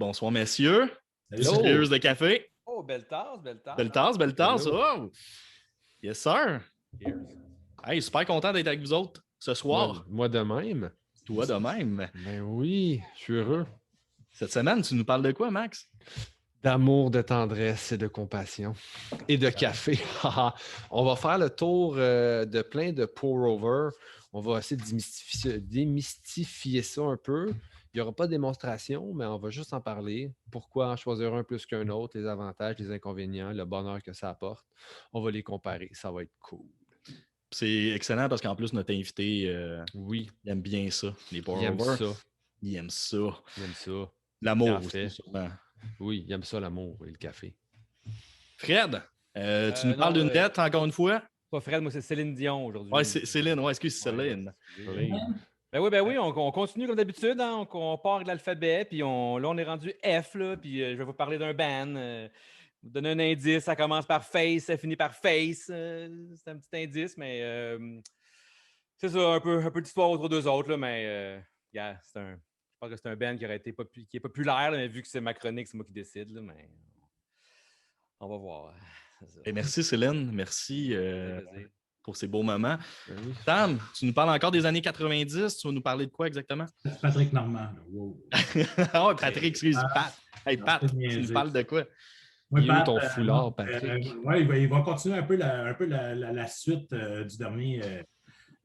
bonsoir, messieurs. Hello. Cheers de café. Oh, belle tasse, belle tasse. Belle tasse, belle tasse. Hello. Oh! Yes, sir. Cheers. Hey, super content d'être avec vous autres ce soir. Moi de même. Toi de même. Ben oui, je suis heureux. Cette semaine, tu nous parles de quoi, Max? D'amour, de tendresse et de compassion. Et de café. On va faire le tour de plein de pour-over. On va essayer de démystifier ça un peu. Il n'y aura pas de démonstration, mais on va juste en parler. Pourquoi en choisir un plus qu'un autre, les avantages, les inconvénients, le bonheur que ça apporte. On va les comparer. Ça va être cool. C'est excellent parce qu'en plus, notre invité, Oui, il aime bien ça, les il pour-over. aime ça. Il aime ça. Il aime ça. L'amour En fait. aussi, sûrement. Oui, il aime ça, l'amour et le café. Fred, tu nous parles non, d'une dette, encore une fois? Pas Fred, moi c'est Céline Dion aujourd'hui. Ouais, c'est Céline. Ouais, excuse, Céline. Ben oui, on continue comme d'habitude. Hein, on part de l'alphabet, puis là, on est rendu F, là, puis je vais vous parler d'un band. Vous donner un indice, ça commence par Face, ça finit par Face. C'est un petit indice, mais c'est ça, un peu d'histoire autour d'eux autres, là, mais yeah, je pense que c'est un band qui est populaire, là, mais vu que c'est ma chronique, c'est moi qui décide, là, mais on va voir. Et merci, Céline. Merci Plaisir. pour ces beaux moments. Oui. Sam, tu nous parles encore des années 90. Tu vas nous parler de quoi exactement? C'est Patrick Normand. Là. Wow. Ah ouais, Patrick, excuse, Pat. Hey, Pat, tu nous parles de quoi? Oui, Il est où Pat, ton foulard, Patrick? ouais, il va continuer un peu la suite du dernier,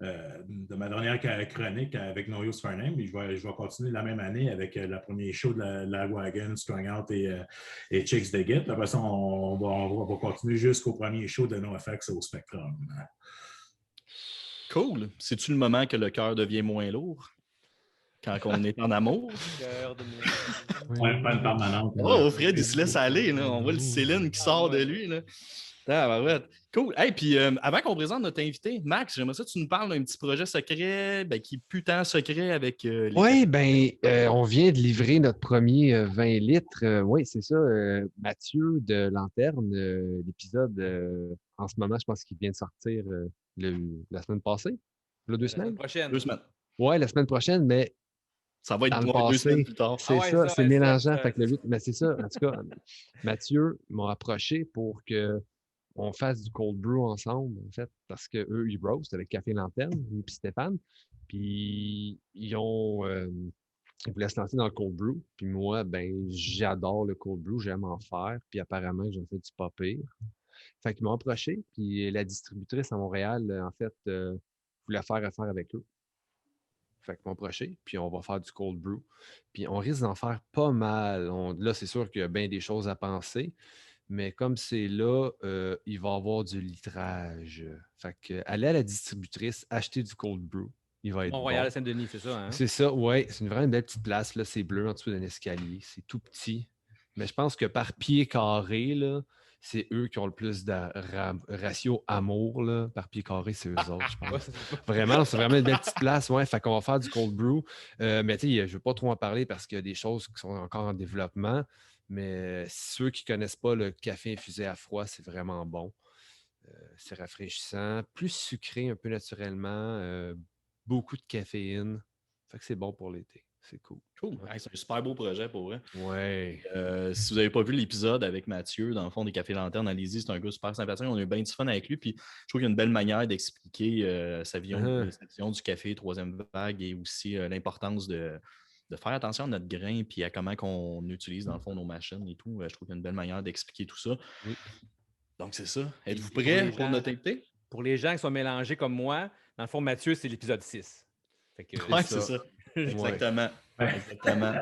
de ma dernière chronique avec No Use for a Name. Je vais continuer la même année avec le premier show de la Wagon, Strung Out et Chicks de Git. Après ça, on va continuer jusqu'au premier show de NoFX au Spectrum. Cool. C'est-tu le moment que le cœur devient moins lourd? Quand on est en amour? Cœur de moi. Ouais, pas une permanente. Oh, Fred, il se laisse aller. Là. On voit le Céline qui sort de lui. Là. Ah, cool. Hey, puis avant qu'on présente notre invité, Max, j'aimerais ça que tu nous parles d'un petit projet secret qui est plus tant secret avec les... Oui, on vient de livrer notre premier 20 litres. Oui, c'est ça. Mathieu de Lanterne, l'épisode en ce moment, je pense qu'il vient de sortir la semaine passée. La semaine prochaine. 2 semaines. Oui, la semaine prochaine, mais ça va être dans le 2 passé, semaines plus tard. c'est ça, c'est mélangeant. Fait que mais c'est ça. En tout cas, Mathieu m'a approché pour qu'on fasse du cold brew ensemble, en fait, parce qu'eux, ils roast avec Café Lanterne, lui et Stéphane. Puis ils voulaient se lancer dans le cold brew. Puis moi, j'adore le cold brew, j'aime en faire. Puis apparemment, j'en fais du pas pire. Fait qu'ils m'ont approché. Puis la distributrice à Montréal, en fait, voulait faire affaire avec eux. Fait qu'ils m'ont approché, puis on va faire du cold brew. Puis on risque d'en faire pas mal. Là, c'est sûr qu'il y a bien des choses à penser, mais comme c'est là, il va y avoir du litrage. Fait que allez à la distributrice, acheter du cold brew. Il va être Mont-Royal, bon. Saint-Denis, c'est ça, hein? C'est ça, oui. C'est vraiment une belle petite place. Là. C'est bleu en dessous d'un escalier. C'est tout petit. Mais je pense que par pied carré, là, c'est eux qui ont le plus de ratio amour. Là. Par pied carré, c'est eux autres, je pense. Vraiment, c'est vraiment une belle petite place. Ouais. Fait qu'on va faire du cold brew. Mais tu sais, je ne veux pas trop en parler parce qu'il y a des choses qui sont encore en développement. Mais ceux qui ne connaissent pas le café infusé à froid, c'est vraiment bon. C'est rafraîchissant, plus sucré un peu naturellement, beaucoup de caféine. Fait que c'est bon pour l'été. C'est cool. Cool. Ouais. Hey, c'est un super beau projet pour vrai. Ouais. Si vous n'avez pas vu l'épisode avec Mathieu, dans le fond des Cafés Lanternes, allez-y, c'est un gars super sympathique. On a eu bien du fun avec lui. Puis je trouve qu'il y a une belle manière d'expliquer sa vision du café, troisième vague, et aussi l'importance de faire attention à notre grain puis à comment on utilise dans le fond nos machines et tout. Je trouve qu'il y a une belle manière d'expliquer tout ça. Oui. Donc c'est ça. Êtes-vous prêts pour notre invité? Pour les gens qui sont mélangés comme moi, dans le fond, Mathieu, c'est l'épisode 6. Oui, c'est ça. Exactement. Ouais. Exactement.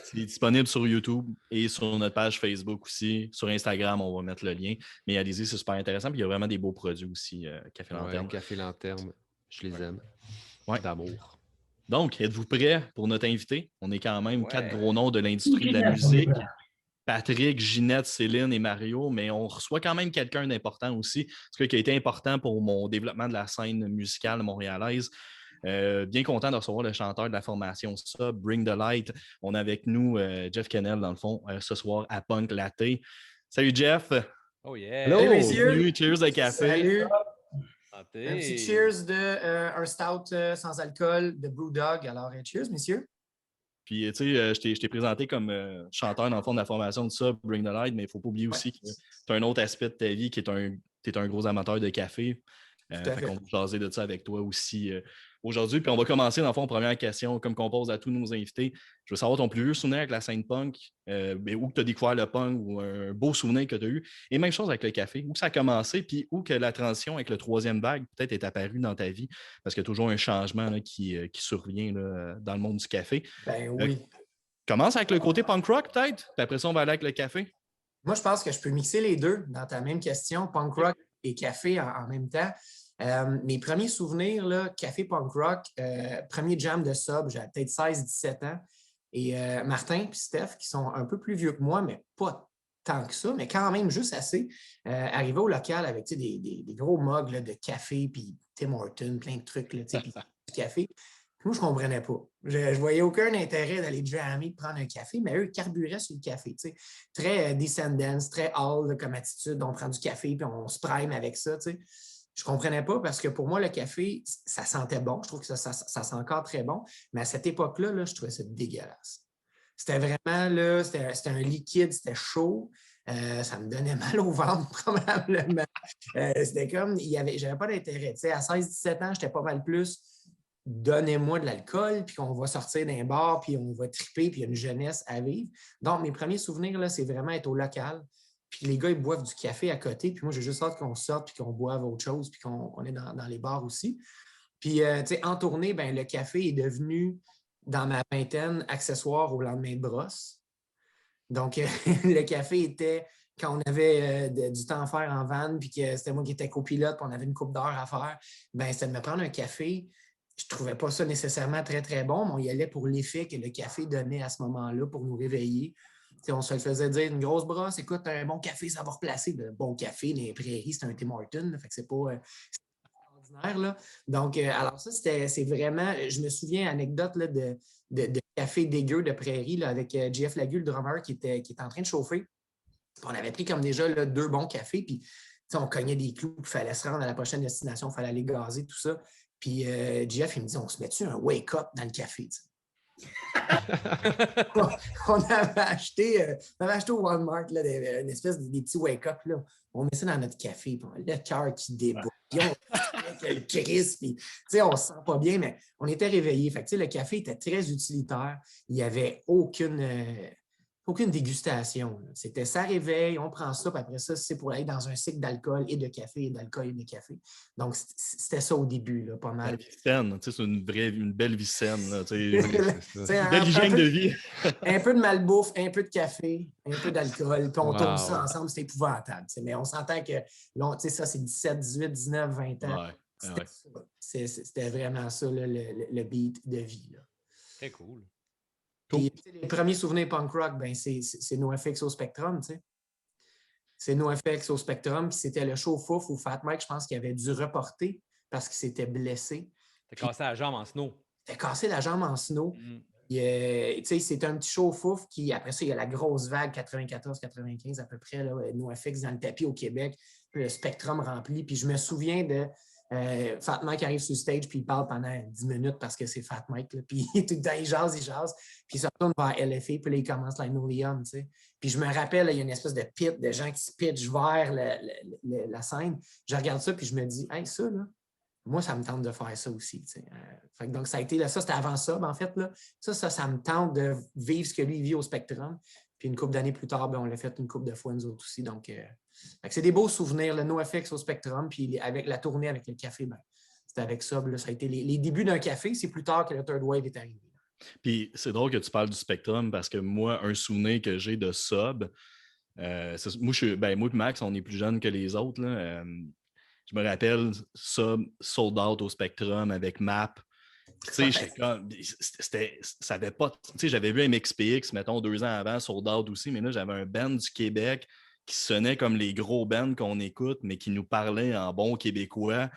C'est disponible sur YouTube et sur notre page Facebook aussi. Sur Instagram, on va mettre le lien. Mais allez-y, c'est super intéressant. Puis il y a vraiment des beaux produits aussi, Café Lanterne. Café Lanterne, je les aime. Ouais. D'amour. Donc, êtes-vous prêts pour notre invité? On est quand même 4 gros noms de l'industrie de la musique. Patrick, Ginette, Céline et Mario, mais on reçoit quand même quelqu'un d'important aussi, ce qui a été important pour mon développement de la scène musicale montréalaise. Bien content de recevoir le chanteur de la formation ça, Bring the Light. On a avec nous Jeff Kennel, dans le fond, ce soir à Punk Latte. Salut Jeff! Oh yeah! Hello, messieurs! Salut, cheers de café! Salut! Santé. Un petit cheers de un stout sans alcool de Brewdog. Alors, cheers, messieurs! Puis, tu sais, je t'ai présenté comme chanteur dans le fond de la formation de ça, Bring the Light, mais il ne faut pas oublier aussi que tu as un autre aspect de ta vie qui est tu es un gros amateur de café. Fait qu'on va jaser de ça avec toi aussi aujourd'hui. Puis on va commencer, dans le fond, première question, comme qu'on pose à tous nos invités. Je veux savoir ton plus vieux souvenir avec la scène punk, où tu as découvert le punk ou un beau souvenir que tu as eu. Et même chose avec le café, où ça a commencé, puis où que la transition avec le troisième vague peut-être est apparue dans ta vie, parce qu'il y a toujours un changement là, qui survient là, dans le monde du café. Ben oui. Commence avec le côté punk rock, peut-être, puis après ça, on va aller avec le café. Moi, je pense que je peux mixer les deux dans ta même question, punk rock et café en même temps. Mes premiers souvenirs, là, café punk rock, premier jam de sub, j'avais peut-être 16-17 ans. Et Martin et Steph, qui sont un peu plus vieux que moi, mais pas tant que ça, mais quand même juste assez, arrivaient au local avec des gros mugs là, de café, puis Tim Hortons, plein de trucs, là, puis du café. Moi, je ne comprenais pas. Je ne voyais aucun intérêt d'aller jammer, de prendre un café, mais eux, ils carburaient sur le café. T'sais. Très Descendants, très Hall là, comme attitude. On prend du café puis on se prime avec ça. T'sais. Je ne comprenais pas parce que pour moi, le café, ça sentait bon. Je trouve que ça sent encore très bon. Mais à cette époque-là, là, je trouvais ça dégueulasse. C'était vraiment, là, c'était un liquide, c'était chaud. Ça me donnait mal au ventre, probablement. C'était comme, j'avais pas d'intérêt. À 16-17 ans, j'étais pas mal plus. Donnez-moi de l'alcool, puis qu'on va sortir d'un bar, puis on va triper, puis il y a une jeunesse à vivre. Donc, mes premiers souvenirs, là, c'est vraiment être au local. Puis les gars, ils boivent du café à côté. Puis moi, j'ai juste hâte qu'on sorte, puis qu'on boive autre chose, puis qu'on est dans les bars aussi. Puis, tu sais, en tournée, ben, le café est devenu, dans ma vingtaine, accessoire au lendemain de brosse. Donc, le café était, quand on avait du temps à faire en van, puis que c'était moi qui étais copilote, puis on avait une couple d'heures à faire, ben, c'était de me prendre un café. Je ne trouvais pas ça nécessairement très, très bon, mais on y allait pour l'effet que le café donnait à ce moment-là pour nous réveiller. T'sais, on se le faisait dire une grosse brosse, écoute, un bon café, ça va replacer. Le bon café dans les prairies, c'est un Tim Hortons, fait que c'est pas extraordinaire. Là. Donc, alors ça, c'est vraiment, je me souviens, anecdote là, de café dégueu de prairie là, avec Jeff Lagu, le drummer, qui était en train de chauffer. Puis on avait pris comme déjà là, 2 bons cafés, puis on cognait des clous, il fallait se rendre à la prochaine destination, il fallait aller gazer, tout ça. Puis Jeff, il me dit, on se met-tu un wake-up dans le café? on avait acheté au Walmart là, une espèce des petits wake-up. Là. On met ça dans notre café, puis le cœur qui débouche. Puis on le crisp, puis on ne se sent pas bien, mais on était réveillés. Fait que, le café était très utilitaire. Il n'y avait aucune dégustation. Là. C'était ça réveille, on prend ça, puis après ça, c'est pour aller dans un cycle d'alcool et de café, et d'alcool et de café. Donc, c'était ça au début, là, pas mal. La vie saine, c'est une belle vie saine. Là, une belle hygiène de vie. Un peu de malbouffe, un peu de café, un peu d'alcool, puis on tourne ça ensemble, c'est épouvantable. Mais on s'entend que là, ça, c'est 17, 18, 19, 20 ans. C'était vraiment ça, là, le beat de vie. Là. Très cool. Puis, les premiers souvenirs punk rock, ben, c'est NoFX au Spectrum, tu sais. C'est NoFX au Spectrum, puis c'était le show Fouf où Fat Mike, je pense qu'il avait dû reporter parce qu'il s'était blessé. T'as cassé la jambe en snow. T'as cassé la jambe en snow. Tu sais, c'était un petit show Fouf qui, après ça, il y a la grosse vague 94-95 à peu près, là, NoFX dans le tapis au Québec, puis le Spectrum rempli. Puis je me souviens de Fat Mike arrive sur le stage, puis il parle pendant 10 minutes parce que c'est Fat Mike. Là, puis tout le temps, il jase. Puis il se retourne vers LFA, puis là, il commence like No Leon, tu sais. Puis je me rappelle, il y a une espèce de pit de gens qui se pitchent vers la scène. Je regarde ça, puis je me dis, hey, ça, là, moi, ça me tente de faire ça aussi. Tu sais. Fait que donc, ça a été, là, ça, c'était avant ça, en fait. Là, ça me tente de vivre ce que lui vit au Spectrum. Puis une couple d'années plus tard, ben, on l'a fait une couple de fois, nous autres aussi. Donc, c'est des beaux souvenirs, le NoFX au Spectrum, puis avec la tournée avec le café, ben, c'était avec ça. Là, ça a été les débuts d'un café, c'est plus tard que le Third Wave est arrivé. Puis c'est drôle que tu parles du Spectrum parce que moi, un souvenir que j'ai de Sub, moi et Max, on est plus jeunes que les autres. Là, je me rappelle Sub sold out au Spectrum avec Map. Tu sais, ça avait pas. Tu sais, j'avais vu MXPX, mettons, 2 ans avant, sold out aussi, mais là, j'avais un band du Québec qui sonnait comme les gros bands qu'on écoute, mais qui nous parlait en bon québécois.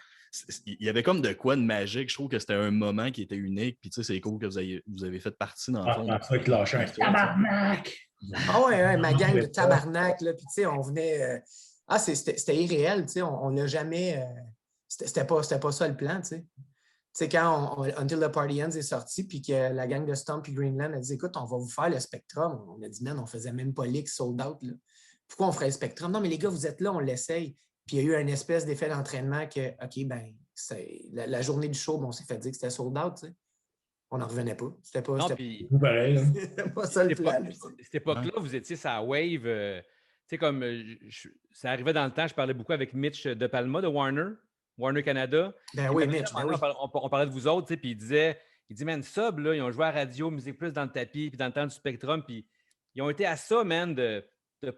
Il y avait comme de quoi de magique. Je trouve que c'était un moment qui était unique. Puis, tu sais, c'est cool que vous avez fait partie dans le fond. C'est ça qui lâchait un tabarnak! Ah ouais, ma gang de tabarnak, là. Puis, tu sais, on venait. C'était irréel, tu sais. On n'a jamais. C'était pas ça le plan, tu sais. sais, quand Until the Party Ends est sorti, puis que la gang de Stomp et Greenland a dit, écoute, on va vous faire le Spectrum. On a dit, man, on faisait même pas l'X sold out. Là. Pourquoi on ferait le Spectrum? Non, mais les gars, vous êtes là, on l'essaye. Puis il y a eu une espèce d'effet d'entraînement que, OK, ben, la journée du show, on s'est fait dire que c'était sold out, tu sais. On n'en revenait pas. C'était pas, Non, c'était puis, pareil. c'était pas ça le plan. Cette époque-là, vous étiez sa wave. Tu sais, comme ça arrivait dans le temps, je parlais beaucoup avec Mitch De Palma de Warner Canada. Ben oui, Mitch, ben oui. On parlait de vous autres, tu sais, puis il dit, man, Sub, là, ils ont joué à Radio, Musique Plus dans le tapis, puis dans le temps du Spectrum, puis ils ont été à ça, man, de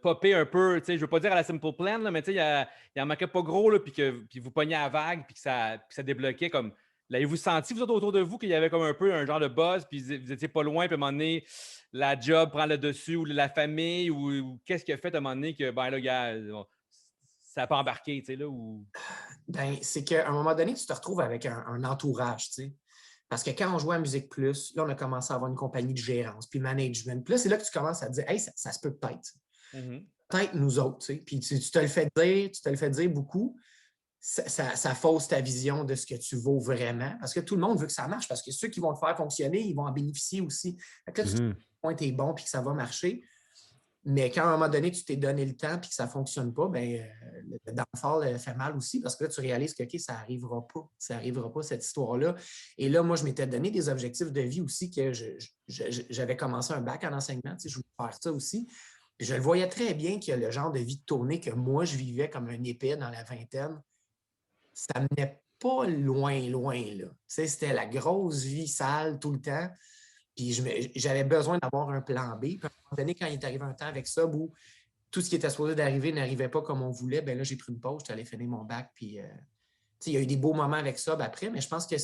popper un peu, tu sais, je veux pas dire à la Simple Plan, là, mais tu sais, il en manquait pas gros, là, puis vous pognez à vague, puis que ça débloquait comme. L'avez-vous senti, vous autres, autour de vous, qu'il y avait comme un peu un genre de buzz, puis vous étiez pas loin, puis à un moment donné, la job prend le dessus, ou la famille, ou qu'est-ce qui a fait à un moment donné que, ben là, gars, ça n'a pas embarqué, tu sais, là, ou... Ben, c'est qu'à un moment donné, tu te retrouves avec un entourage, tu sais. Parce que quand on jouait à Musique Plus, là, on a commencé à avoir une compagnie de gérance, puis management. Puis là, c'est là que tu commences à te dire, hey, ça se peut peut-être. Peut-être nous autres, tu sais. Puis tu te le fais dire beaucoup. Ça fausse ta vision de ce que tu vaux vraiment. Parce que tout le monde veut que ça marche. Parce que ceux qui vont te faire fonctionner, ils vont en bénéficier aussi. Fait que là, tu te dis que tu es bon et que ça va marcher. Mais quand à un moment donné, tu t'es donné le temps et que ça ne fonctionne pas, ben, le downfall fait mal aussi parce que là, tu réalises que OK, ça n'arrivera pas. Ça n'arrivera pas, cette histoire-là. Et là, moi, je m'étais donné des objectifs de vie aussi que j'avais commencé un bac en enseignement. Tu sais, je voulais faire ça aussi. Puis je le voyais très bien que le genre de vie de tournée que moi, je vivais comme un épée dans la vingtaine, ça ne menait pas loin, là. Tu sais, c'était la grosse vie sale tout le temps. Puis j'avais besoin d'avoir un plan B. Puis à un moment donné, quand il est arrivé un temps avec ça où tout ce qui était supposé d'arriver n'arrivait pas comme on voulait, bien là, j'ai pris une pause, j'étais allé finir mon bac. Puis, tu sais, il y a eu des beaux moments avec ça après, mais je pense qu'à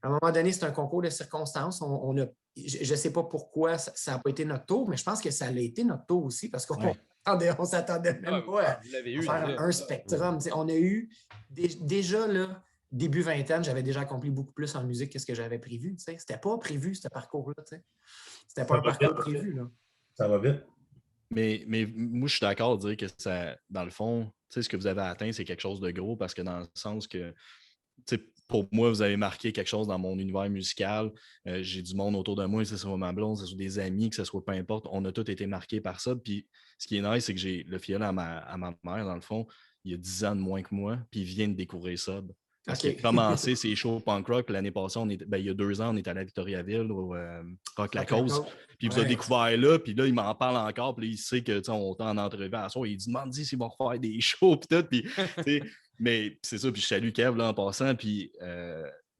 un moment donné, c'est un concours de circonstances. Je ne sais pas pourquoi ça n'a pas été notre tour, mais je pense que ça a été notre tour aussi parce qu'on s'attendait même pas à faire un Spectrum. On a eu déjà là, début vingtaine, j'avais déjà accompli beaucoup plus en musique que ce que j'avais prévu. C'était pas prévu, ce parcours-là. C'était pas un parcours prévu. Là. Ça va vite. Mais moi, je suis d'accord de dire que ça, dans le fond, ce que vous avez atteint, c'est quelque chose de gros parce que dans le sens que pour moi, vous avez marqué quelque chose dans mon univers musical. J'ai du monde autour de moi, que ce soit ma blonde, que ce soit des amis, que ce soit peu importe. On a tous été marqués par ça. Puis ce qui est nice, c'est que j'ai le filleul à ma mère, dans le fond, il a 10 ans de moins que moi, puis il vient de découvrir ça. Parce qu'il a commencé ses shows punk rock, puis l'année passée, il y a 2 ans, on est allé à Victoriaville, au Rock La Cause. Puis il vous a découvert là, puis là, il m'en parle encore, puis là, il sait que on est en entrevue à soir. Il dit demande s'il va refaire des shows, puis tout. Puis, mais c'est ça, puis je salue Kev là, en passant, puis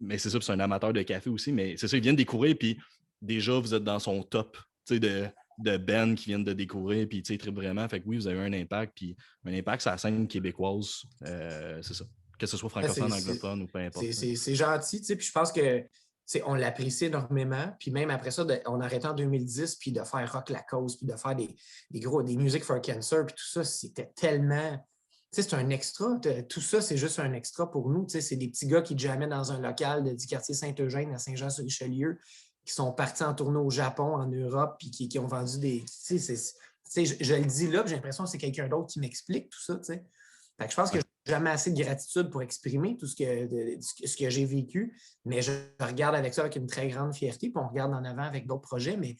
mais c'est ça, puis c'est un amateur de café aussi, mais c'est ça, il vient de découvrir, puis déjà, vous êtes dans son top de Ben qui viennent de découvrir, puis très vraiment, fait que oui, vous avez un impact, puis un impact sur la scène québécoise, c'est ça. Que ce soit francophone, anglophone ou peu importe. C'est gentil, tu sais, puis je pense que on l'apprécie énormément. Puis même après ça, on a arrêté en 2010, puis de faire Rock La Cause, puis de faire des Music for Cancer, puis tout ça, c'était tellement... Tu sais, c'est un extra. Tout ça, c'est juste un extra pour nous. Tu sais, c'est des petits gars qui jammaient dans un local du quartier Saint-Eugène à Saint-Jean-sur-Richelieu, qui sont partis en tournée au Japon, en Europe, puis qui ont vendu des... Tu sais, je le dis là, puis j'ai l'impression que c'est quelqu'un d'autre qui m'explique tout ça, tu sais. Fait que je pense que je n'ai jamais assez de gratitude pour exprimer tout ce que j'ai vécu, mais je regarde avec ça avec une très grande fierté, puis on regarde en avant avec d'autres projets, mais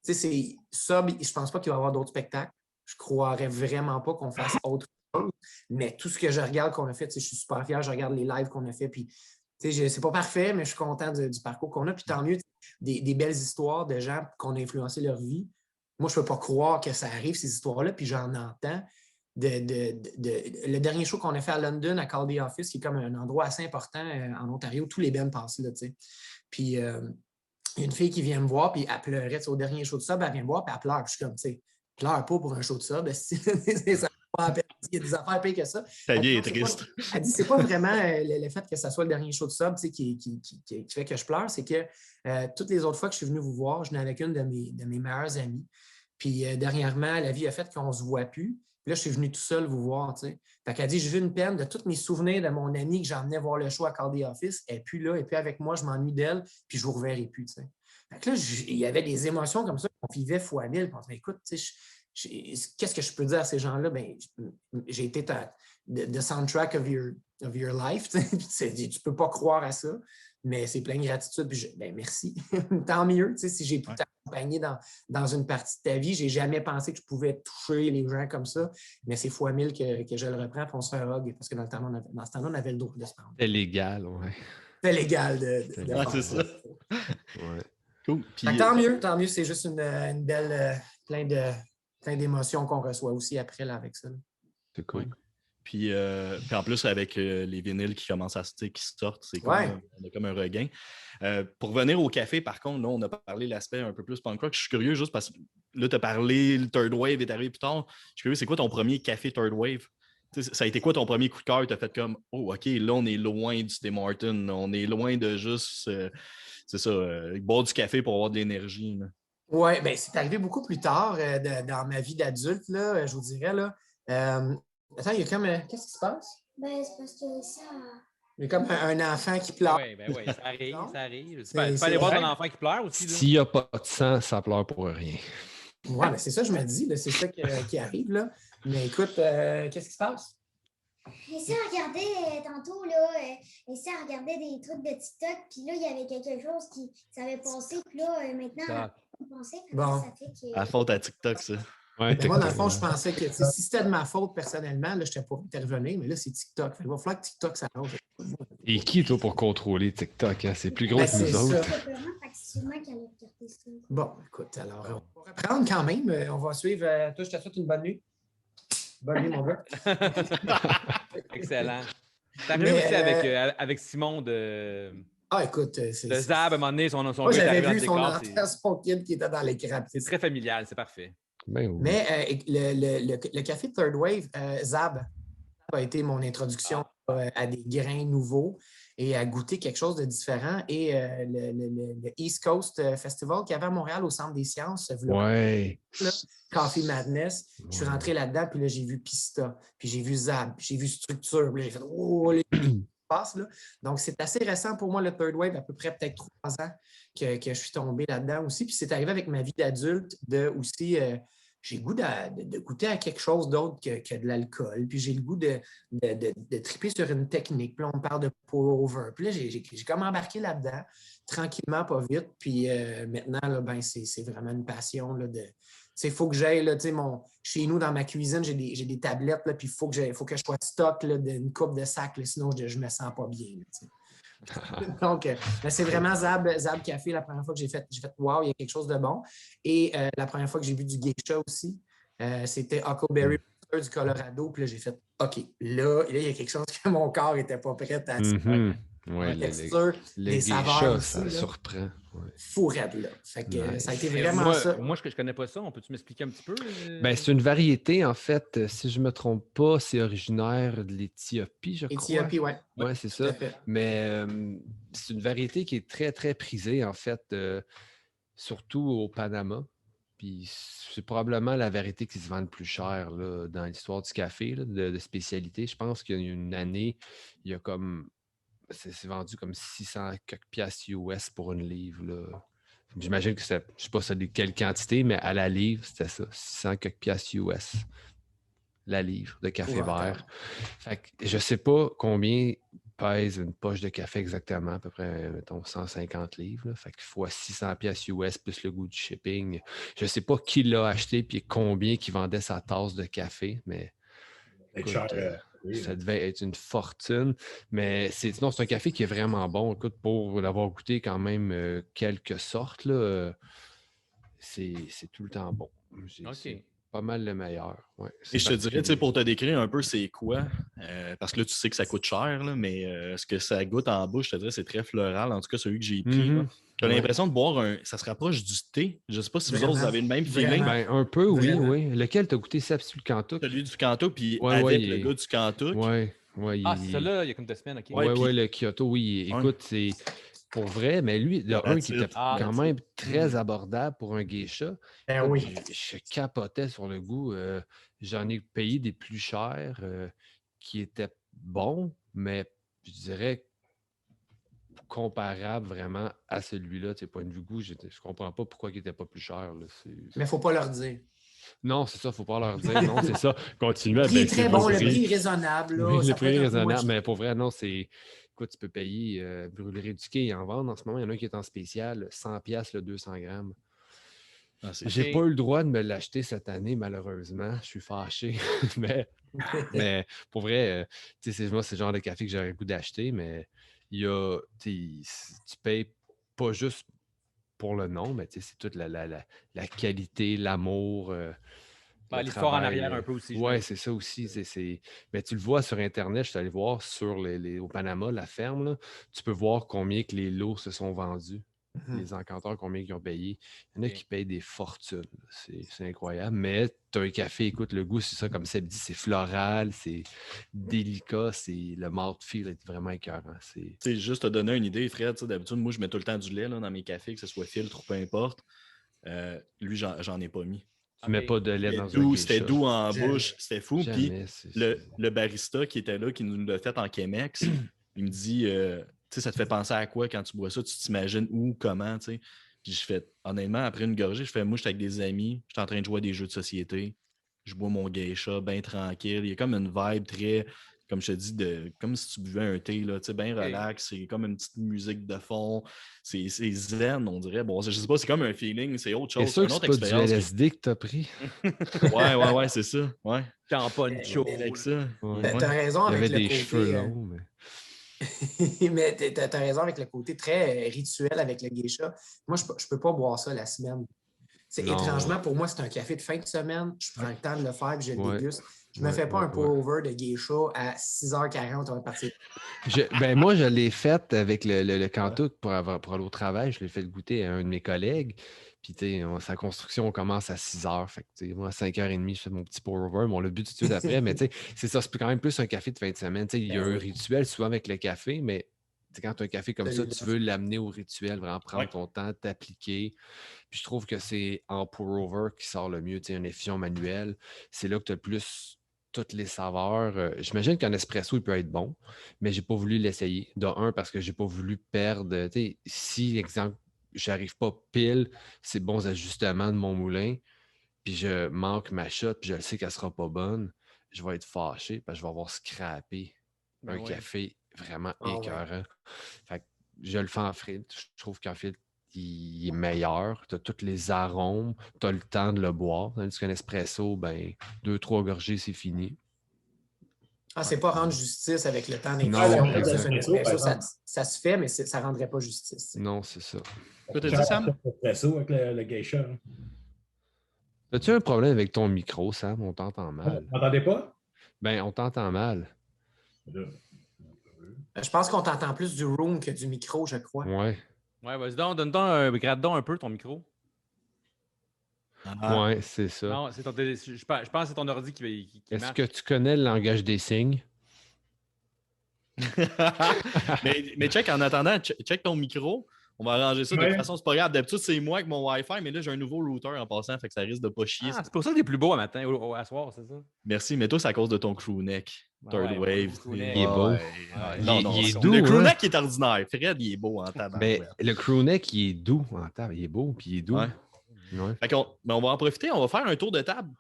tu sais, c'est ça, je pense pas qu'il va y avoir d'autres spectacles. Je croirais vraiment pas qu'on fasse autre chose, mais tout ce que je regarde qu'on a fait, je suis super fier, je regarde les lives qu'on a fait, puis c'est pas parfait, mais je suis content du parcours qu'on a, puis tant mieux, des belles histoires de gens qu'on a influencé leur vie. Moi, je peux pas croire que ça arrive, ces histoires-là, puis j'en entends. Le dernier show qu'on a fait à London, à Caldy Office, qui est comme un endroit assez important en Ontario, tous les bands passent là, tu sais. Puis, il y a une fille qui vient me voir, puis elle pleurait. Au dernier show de sub, elle vient me voir, puis elle pleure. Puis je suis comme, tu sais, pleure pas pour un show de sub. Ça pas il y a des affaires pires que ça. Ta vie est triste. Elle dit, c'est pas vraiment le fait que ça soit le dernier show de sub qui fait que je pleure, c'est que toutes les autres fois que je suis venu vous voir, je venais avec une de mes meilleures amies. Puis, dernièrement, la vie a fait qu'on ne se voit plus. Puis là, je suis venu tout seul vous voir, tu sais. Fait qu'elle dit, j'ai vu une peine de tous mes souvenirs de mon amie que j'emmenais voir le show à Caldy Office. Elle n'est plus là, et puis avec moi, je m'ennuie d'elle, puis je ne vous reverrai plus, tu sais. Fait que là, il y avait des émotions comme ça qu'on vivait fois 1000. Puis on se dit, écoute, tu sais, qu'est-ce que je peux dire à ces gens-là? Ben, j'ai été the soundtrack of your life, tu sais. Tu ne peux pas croire à ça. Mais c'est plein de gratitude. Puis ben merci. Tant mieux, tu sais, si j'ai pu t'accompagner dans une partie de ta vie. J'ai jamais pensé que je pouvais toucher les gens comme ça. Mais c'est fois 1000 que je le reprends, puis on se fait un hug. Parce que dans ce temps-là, on avait le droit de se prendre. C'était légal, ouais. C'était légal de c'est ça. Ouais. Cool. Puis, tant mieux. C'est juste une belle, plein d'émotions qu'on reçoit aussi après là, avec ça. Là. C'est cool. Ouais. Puis en plus, avec les vinyles qui commencent qui sortent, c'est comme, on a comme un regain. Pour revenir au café, par contre, là, on a parlé de l'aspect un peu plus punk rock. Je suis curieux juste parce que là, tu as parlé, le Third Wave est arrivé plus tard. Je suis curieux, c'est quoi ton premier café Third Wave? Ça a été quoi ton premier coup de cœur? Tu as fait comme, oh, OK, là, on est loin du Tim Hortons. On est loin de juste, boire du café pour avoir de l'énergie. Oui, bien, c'est arrivé beaucoup plus tard dans ma vie d'adulte, là, je vous dirais. Là. Attends, il y a comme. Qu'est-ce qui se passe? Ben, c'est parce que ça. Il y a comme un enfant qui pleure. Oui, ça arrive, ça arrive. Tu C'est peux aller voir ton enfant qui pleure aussi. S'il n'y a pas de sang, ça pleure pour rien. Oui, mais c'est ça, je me dis, là, c'est ça qui arrive. Là. Mais écoute, qu'est-ce qui se passe? Et ça regardait tantôt, là, et ça regardait des trucs de TikTok, puis là, il y avait quelque chose qui s'avait passé, puis là, maintenant, on pensait que ça fait que. À faute à TikTok, ça. Ouais, moi, dans le fond, je pensais que si c'était de ma faute personnellement, là, je n'étais pas intervenu, mais là, c'est TikTok. Il va falloir que TikTok s'arrange. Et qui, toi, pour contrôler TikTok? Hein? C'est plus gros que nous autres. Bon, écoute, alors, on va reprendre quand même. On va suivre. Toi, je te souhaite une bonne nuit. Bonne nuit, mon gars. Excellent. T'as arrivé aussi avec Simon de. Ah, écoute, c'est. De Zab, à un moment donné, son moi, j'avais vu son kid qui était dans l'écran. C'est très familial, c'est parfait. Ben oui. Mais le café Third Wave, Zab, a été mon introduction à des grains nouveaux et à goûter quelque chose de différent. Et le East Coast Festival qu'il y avait à Montréal au Centre des Sciences, Coffee Madness, je suis rentré là-dedans, puis là, j'ai vu Pista, puis j'ai vu Zab, puis j'ai vu Structure, puis j'ai fait « Oh, les passe là. » Donc, c'est assez récent pour moi, le Third Wave, à peu près peut-être 3 ans que je suis tombé là-dedans aussi. Puis c'est arrivé avec ma vie d'adulte aussi... j'ai le goût de goûter à quelque chose d'autre que de l'alcool. Puis j'ai le goût de triper sur une technique. Puis là, on parle de pour-over. Puis là, j'ai comme embarqué là-dedans, tranquillement, pas vite. Puis maintenant, là, ben, c'est vraiment une passion. Il faut que j'aille, chez nous, dans ma cuisine, j'ai des tablettes, là, puis il faut que je sois stock là, d'une coupe de sac, là, sinon je me sens pas bien. Là, donc, c'est vraiment Zab Café la première fois que j'ai fait wow, il y a quelque chose de bon. Et la première fois que j'ai bu du geisha aussi, c'était Huckleberry du Colorado. Puis là, j'ai fait OK, là, il y a quelque chose que mon corps n'était pas prêt à la texture, les saveurs aussi, ça surprend. Fou raide, là. Fait que ça a été vraiment ça. Moi, je ne connais pas ça. Peux-tu m'expliquer un petit peu? Ben, c'est une variété, en fait. Si je ne me trompe pas, c'est originaire de l'Éthiopie, je crois. Éthiopie, oui. Oui, c'est ça. Mais c'est une variété qui est très, très prisée, en fait, surtout au Panama. Puis c'est probablement la variété qui se vend le plus cher là, dans l'histoire du café, là, de spécialité. Je pense qu'il y a une année, il y a comme... C'est vendu comme 600 quelques piastres US pour une livre. Là. J'imagine que je ne sais pas ça de quelle quantité, mais à la livre, c'était ça, 600 quelques piastres US. La livre de café vert. Fait que je ne sais pas combien pèse une poche de café exactement, à peu près, mettons, 150 livres. Là. Fait que fois 600 piastres US plus le goût du shipping. Je ne sais pas qui l'a acheté et combien qui vendait sa tasse de café, mais écoute, ça devait être une fortune. Mais sinon, c'est un café qui est vraiment bon. Écoute, pour l'avoir goûté quand même quelques sortes, là, c'est tout le temps bon. C'est pas mal le meilleur. Ouais, et je te dirais, pour te décrire un peu c'est quoi, parce que là, tu sais que ça coûte cher, là, mais ce que ça goûte en bouche, je te dirais, c'est très floral. En tout cas, celui que j'ai pris. J'ai l'impression de boire ça se rapproche du thé. Je ne sais pas si vous autres, vous avez le même feeling. Ben, un peu, oui. Lequel t'as goûté, Seb, sur le Kantuk? Celui du Kantuk, puis avec le gars du Kantuk. C'est celui-là, il y a comme 2 semaines, OK. Oui, le Kyoto, oui. Écoute, c'est pour vrai, mais lui, il y a un qui était quand même très abordable pour un geisha. Je capotais sur le goût. J'en ai payé des plus chers qui étaient bons, mais je dirais comparable vraiment à celui-là, point de vue goût, je comprends pas pourquoi il n'était pas plus cher. Là. Mais il ne faut pas leur dire. Non, c'est ça, il ne faut pas leur dire. Non, c'est ça. Continuez à Le prix est baisser très vos bon, le prix. prix est raisonnable. Là, Oui, ça le peut prix est être un peu moins raisonnable, cher. mais pour vrai, non, c'est. Écoute, tu peux payer Brûlerie du Quai, ils en vendent en ce moment. Il y en a un qui est en spécial, 100$ le 200 grammes. Ah, J'ai pas eu le droit de me l'acheter cette année, malheureusement. Je suis fâché. mais pour vrai, tu sais, moi, c'est le genre de café que j'aurais le goût d'acheter, mais il y a. Tu payes pas juste pour le nom, mais tu sais, c'est toute la qualité, l'amour. Le L'histoire en travail. arrière un peu aussi. Oui, c'est ça aussi. Mais tu le vois sur Internet, je suis allé voir sur au Panama, la ferme, là, tu peux voir combien que les lots se sont vendus. Les encanteurs, combien ils ont payé. Il y en a qui payent des fortunes. C'est incroyable. Mais tu as un café, écoute, le goût, c'est ça, comme Seb dit, c'est floral, c'est délicat, le mouthfeel est vraiment écœurant. C'est juste te donner une idée, Fred. D'habitude, moi, je mets tout le temps du lait là, dans mes cafés, que ce soit filtre ou peu importe. Lui, j'en ai pas mis. Tu mets pas de lait dans un C'était geisha. doux en bouche, c'était fou. Puis Jamais. le barista qui était là, qui nous l'a fait en Chemex, il me dit tu sais, ça te fait penser à quoi quand tu bois ça? Tu t'imagines où, comment, tu sais? Puis je fais, honnêtement, après une gorgée, moi, j'étais avec des amis, j'étais en train de jouer à des jeux de société, je bois mon geisha, bien tranquille. Il y a comme une vibe très, comme je te dis, comme si tu buvais un thé, là, tu sais, bien relax. C'est comme une petite musique de fond. C'est zen, on dirait. Bon, je sais pas, c'est comme un feeling, c'est autre chose. C'est sûr une que autre c'est pas du expérience. LSD que tu as pris. Ouais, c'est ça. Ouais. Champoncho. Avec ça. Ouais. T'as raison Il y avec avait le des côté. cheveux longs, mais. Mais t'as raison avec le côté très rituel avec le geisha. Moi, je peux pas boire ça la semaine. Étrangement, pour moi, c'est un café de fin de semaine. Je prends le temps de le faire et je le déguste. Je me fais pas un pour-over de geisha à 6h40 avant de partir. Moi, je l'ai fait avec le Cantuk pour aller au travail. Je l'ai fait goûter à un de mes collègues. Puis, sa construction, on commence à 6h. Fait que, moi, à 5h30, je fais mon petit pour-over. On l'a bu tout de suite après. Mais c'est ça, c'est quand même plus un café de fin de semaine. Il y a un rituel souvent avec le café, mais quand tu as un café comme ça, tu veux l'amener au rituel, vraiment prendre ton temps, t'appliquer. Puis je trouve que c'est en pour-over qui sort le mieux. Une effusion manuelle, c'est là que tu as le plus toutes les saveurs. J'imagine qu'un espresso, il peut être bon, mais j'ai pas voulu l'essayer. De un, parce que j'ai pas voulu perdre. Si, exemple, j'arrive pas pile ces bons ajustements de mon moulin, puis je manque ma shot, puis je le sais qu'elle sera pas bonne, je vais être fâché parce que je vais avoir scrappé un café vraiment écœurant. Fait que je le fais en filtre. Je trouve qu'en filtre, il est meilleur. Tu as tous les arômes, tu as le temps de le boire. Tandis qu'un espresso, 2-3 gorgées, c'est fini. C'est pas rendre justice avec le temps d'infusion. Ça se fait, mais ça ne rendrait pas justice. Non, c'est ça. Tu as dit, Sam? Espresso avec le geisha. As-tu un problème avec ton micro, Sam? On t'entend mal. Vous m'entendez pas? On t'entend mal. Je pense qu'on t'entend plus du room que du micro, je crois. Ouais. Ouais, vas-y donc, gratte-donc un peu ton micro. Ouais, c'est ça. Non, je pense que c'est ton ordi qui Est-ce que tu connais le langage des signes? mais check, en attendant, check ton micro. On va arranger ça. De toute façon, c'est pas grave. D'habitude, c'est moi avec mon Wi-Fi, mais là, j'ai un nouveau router en passant, fait que ça risque de pas chier. C'est pour ça que t'es plus beau à matin, à soir, c'est ça? Merci, mais toi, c'est à cause de ton crewneck. Third Wave. Il est beau. Il est doux. Le crewneck est ordinaire. Fred, il est beau en tabac. Le crewneck, il est doux en tabac. Il est beau, puis il est doux. Ouais. Fait on va en profiter, on va faire un tour de table,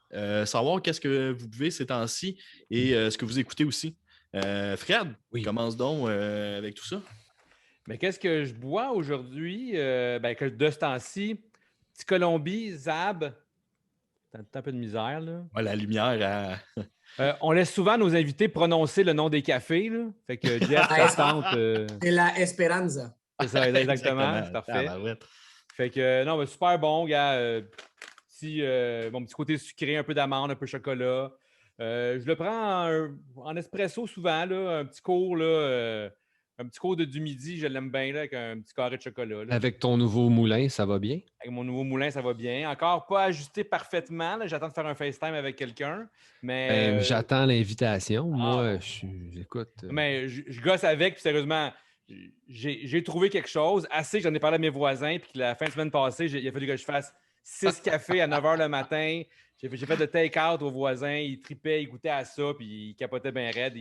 savoir qu'est-ce que vous buvez ces temps-ci et ce que vous écoutez aussi. Fred, commence donc avec tout ça. Mais qu'est-ce que je bois aujourd'hui? De ce temps-ci, Petit Colombie, Zab. T'as un peu de misère, là. Ouais, la lumière on laisse souvent nos invités prononcer le nom des cafés, là. Fait que Jeff, ça tente. C'est la Esperanza. C'est ça, exactement. C'est parfait. Fait que, non, mais super bon, gars. Mon petit côté sucré, un peu d'amande, un peu de chocolat. Je le prends en espresso souvent, là, un petit cours, là. Un petit cours du midi, je l'aime bien là, avec un petit carré de chocolat. Là. Avec ton nouveau moulin, ça va bien? Avec mon nouveau moulin, ça va bien. Encore pas ajusté parfaitement. Là. J'attends de faire un FaceTime avec quelqu'un. Mais j'attends l'invitation. Moi, j'écoute. Mais je gosse avec, puis sérieusement, j'ai trouvé quelque chose. Assez que j'en ai parlé à mes voisins, puis que la fin de semaine passée, il a fallu que je fasse 6 cafés à 9h le matin. J'ai fait de take-out aux voisins. Ils tripaient, ils goûtaient à ça, puis ils capotaient bien raide.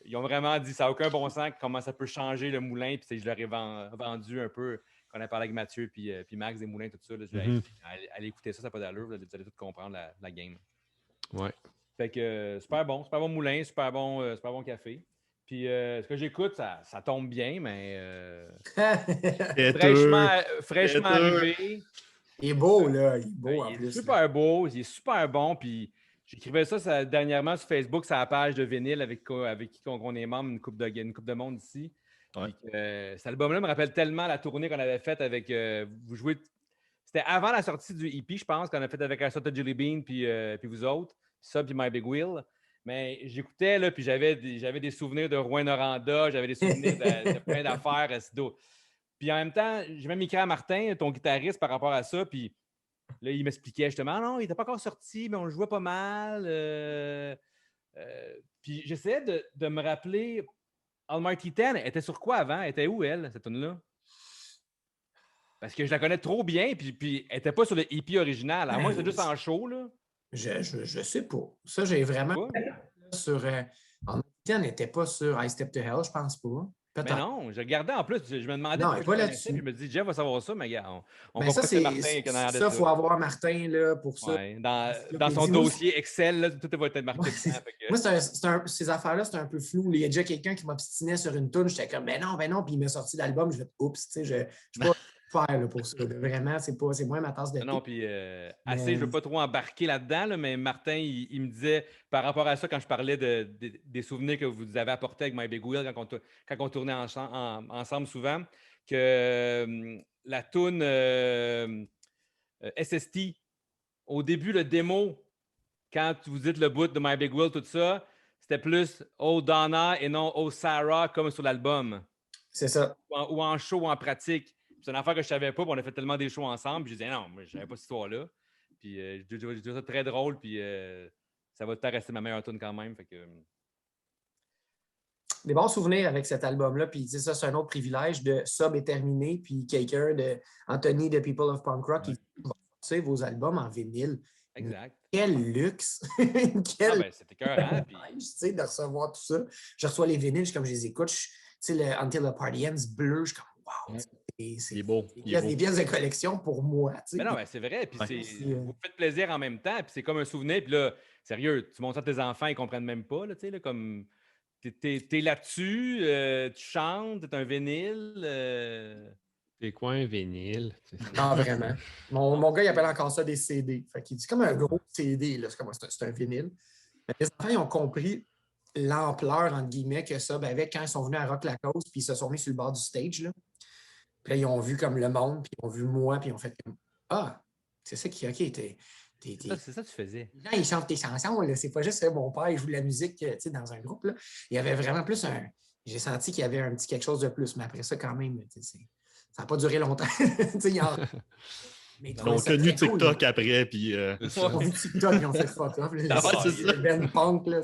Ils ont vraiment dit ça n'a aucun bon sens comment ça peut changer le moulin. Puis je leur ai vendu un peu on a parlé avec Mathieu, puis Max Desmoulins, tout ça. Là, allez écouter ça n'a pas d'allure. Vous allez tout comprendre la game. Ouais. Fait que super bon moulin, super bon café. Puis ce que j'écoute, ça tombe bien, mais fraîchement arrivé. Il est beau, là. Il est beau en il plus. Est super beau, il est super bon. Puis j'écrivais ça dernièrement sur Facebook, sur la page de vinyle avec qui on est membre, une coupe de monde ici. Ouais. Puis, cet album-là me rappelle tellement la tournée qu'on avait faite avec. Vous jouez. C'était avant la sortie du EP, je pense, qu'on a fait avec Asota Jelly Bean, puis vous autres. Ça, puis My Big Wheel. Mais j'écoutais, là, puis j'avais des souvenirs de Rouen-Noranda, j'avais des souvenirs de plein d'affaires. Puis en même temps, j'ai même écrit à Martin, ton guitariste, par rapport à ça, puis là, il m'expliquait justement, non, il n'était pas encore sorti, mais on le jouait pas mal. Puis j'essayais de me rappeler, Almighty 10 était sur quoi avant? Elle était où, elle, cette tune-là? Parce que je la connais trop bien, puis elle n'était pas sur le EP original. À moi, c'était juste en show, là. Je sais pas. Ça, j'ai vraiment sur... Almighty 10 n'était pas sur I Step to Hell, je pense pas. Mais non, je regardais en plus, je me demandais non, pourquoi pas là-dessus. Je me dis, Jeff va savoir ça, mais gars, on ben va ça, passer Martin qui en a ça, il faut avoir Martin là, pour ça. Ouais, dans son dossier Excel, là, tout va être marqué. Moi, ces affaires-là, c'était un peu flou. Il y a déjà quelqu'un qui m'obstinait sur une toune. J'étais comme, ben non, puis il m'a sorti l'album. Je vais oups, tu sais, je ne suis pas faire là, pour ça. Vraiment, c'est moins ma tasse de thé. Non, puis assez, je ne veux pas trop embarquer là-dedans, là, mais Martin, il me disait, par rapport à ça, quand je parlais des souvenirs que vous avez apportés avec My Big Wheel quand on tournait ensemble souvent, que la toune SST, au début, le démo, quand vous dites le bout de My Big Wheel, tout ça, c'était plus Oh Donna et non Oh Sarah comme sur l'album. C'est ça. Ou en show ou en pratique. C'est une affaire que je ne savais pas, puis on a fait tellement des shows ensemble. Puis je disais non, je ne savais pas cette histoire-là. Puis je trouve ça très drôle, puis ça va tout rester ma meilleure tune quand même. Fait que... Des bons souvenirs avec cet album-là. Puis ça, c'est un autre privilège de Sub est terminé, puis quelqu'un de Anthony de People of Punk Rock qui dit vos albums en vinyle. Exact. Quel luxe! C'était écœurant. Puis... de recevoir tout ça. Je reçois les vinyles, comme je les écoute. Le Until the Party Ends bleu, je suis comme wow! C'est beau. Des pièces de collection pour moi. Mais non, c'est vrai. Puis vous faites plaisir en même temps. Puis c'est comme un souvenir. Puis là, sérieux, tu montres ça à tes enfants, ils ne comprennent même pas. Là, comme t'es là-dessus, tu chantes, t'es un vinyle. C'est quoi un vinyle? Non, vraiment. Mon gars, il appelle encore ça des CD. Fait qu'il dit comme un gros CD. Là. C'est un vinyle. Mais les enfants, ils ont compris l'ampleur, entre guillemets, que ça avait quand ils sont venus à Rock la Cause, puis ils se sont mis sur le bord du stage. Là. Puis là, ils ont vu comme le monde, puis ils ont vu moi, puis ils ont fait comme ah, c'est ça qui, OK, c'est ça que tu faisais. Là, ils chantent tes chansons, là. C'est pas juste mon père, il joue de la musique dans un groupe. Là. Il y avait vraiment plus un. J'ai senti qu'il y avait un petit quelque chose de plus, mais après ça, quand même, ça n'a pas duré longtemps. Ils ont connu TikTok cool, après, puis... Ils ont vu TikTok, ils ont fait fuck off. C'est Ben Punk, là.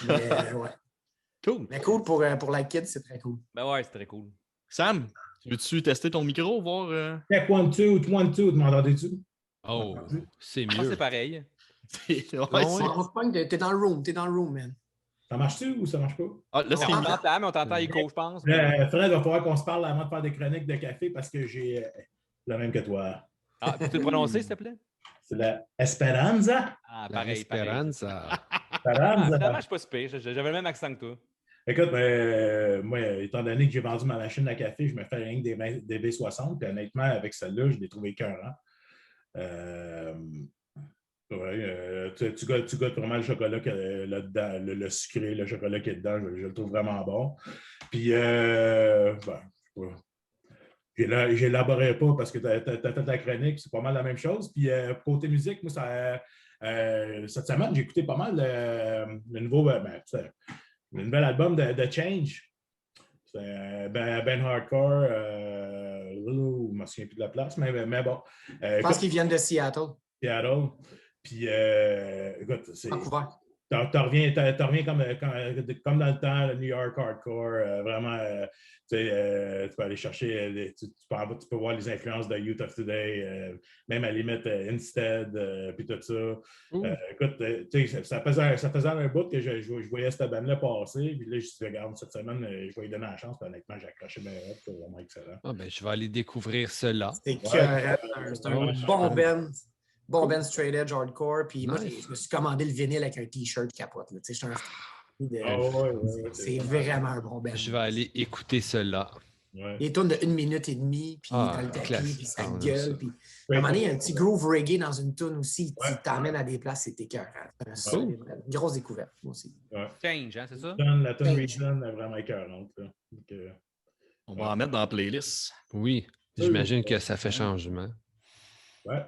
Mais, ouais. Cool. Mais cool pour la kid, c'est très cool. Ben ouais, c'est très cool. Sam, veux-tu tester ton micro, voir... Check 1, 2, 1, 2, m'entendez-tu? Oh, c'est mieux. C'est pareil. T'es dans le room, man. Ça marche-tu ou ça marche pas? Ah, là, on t'entend, mais on t'entend écho, je pense. Fred, il va falloir qu'on se parle avant de faire des chroniques de café parce que j'ai le même que toi. Ah, peux-tu le prononcer, s'il te plaît? C'est la Esperanza. Ah, pareil, Esperanza. Ça marche pas si pire. J'avais le même accent que toi. Écoute, moi, étant donné que j'ai vendu ma machine à café, je me fais rien que des V60. Puis honnêtement, avec celle-là, je l'ai trouvé écœurant. Tu goûtes vraiment le chocolat là-dedans, le sucré, le chocolat qui est dedans, je le trouve vraiment bon. Puis, j'élaborerai pas parce que tu as fait la chronique, c'est pas mal la même chose. Puis, côté musique, moi, cette semaine, j'ai écouté pas mal le nouvel album de Change. C'est ben hardcore. Je ne me souviens plus de la place, mais bon. Je pense qu'ils viennent de Seattle. Seattle. Puis, écoute, c'est... Vancouver. t'en reviens comme dans le temps, le New York Hardcore, vraiment, tu peux aller chercher, tu peux voir les influences de Youth of Today, même à la limite Instead, puis tout ça. Écoute, ça faisait un bout que je voyais cette bande-là passer, puis là, je me suis dit, regarde, cette semaine, je vais lui donner la chance, puis honnêtement, j'ai accroché mes rêves, c'est vraiment excellent. Ah, ben, je vais aller découvrir cela. C'est un bon band. Bon band straight edge hardcore. Puis moi, je me suis commandé le vinyle avec un t-shirt capote. Je suis un c'est vraiment un bon band. Je vais aller écouter cela. Ouais. Il tourne de 1 minute et demie, puis dans le tapis, puis ça gueule. Puis à un moment donné, il y a un petit groove reggae dans une tune aussi. Tu t'emmènes à des places, c'est écœurant. C'est une grosse découverte, moi aussi. Ouais. Change, hein, c'est ça? La tune Return est vraiment écœurante. On va en mettre dans la playlist. Oui, j'imagine que ça fait changement. Ouais.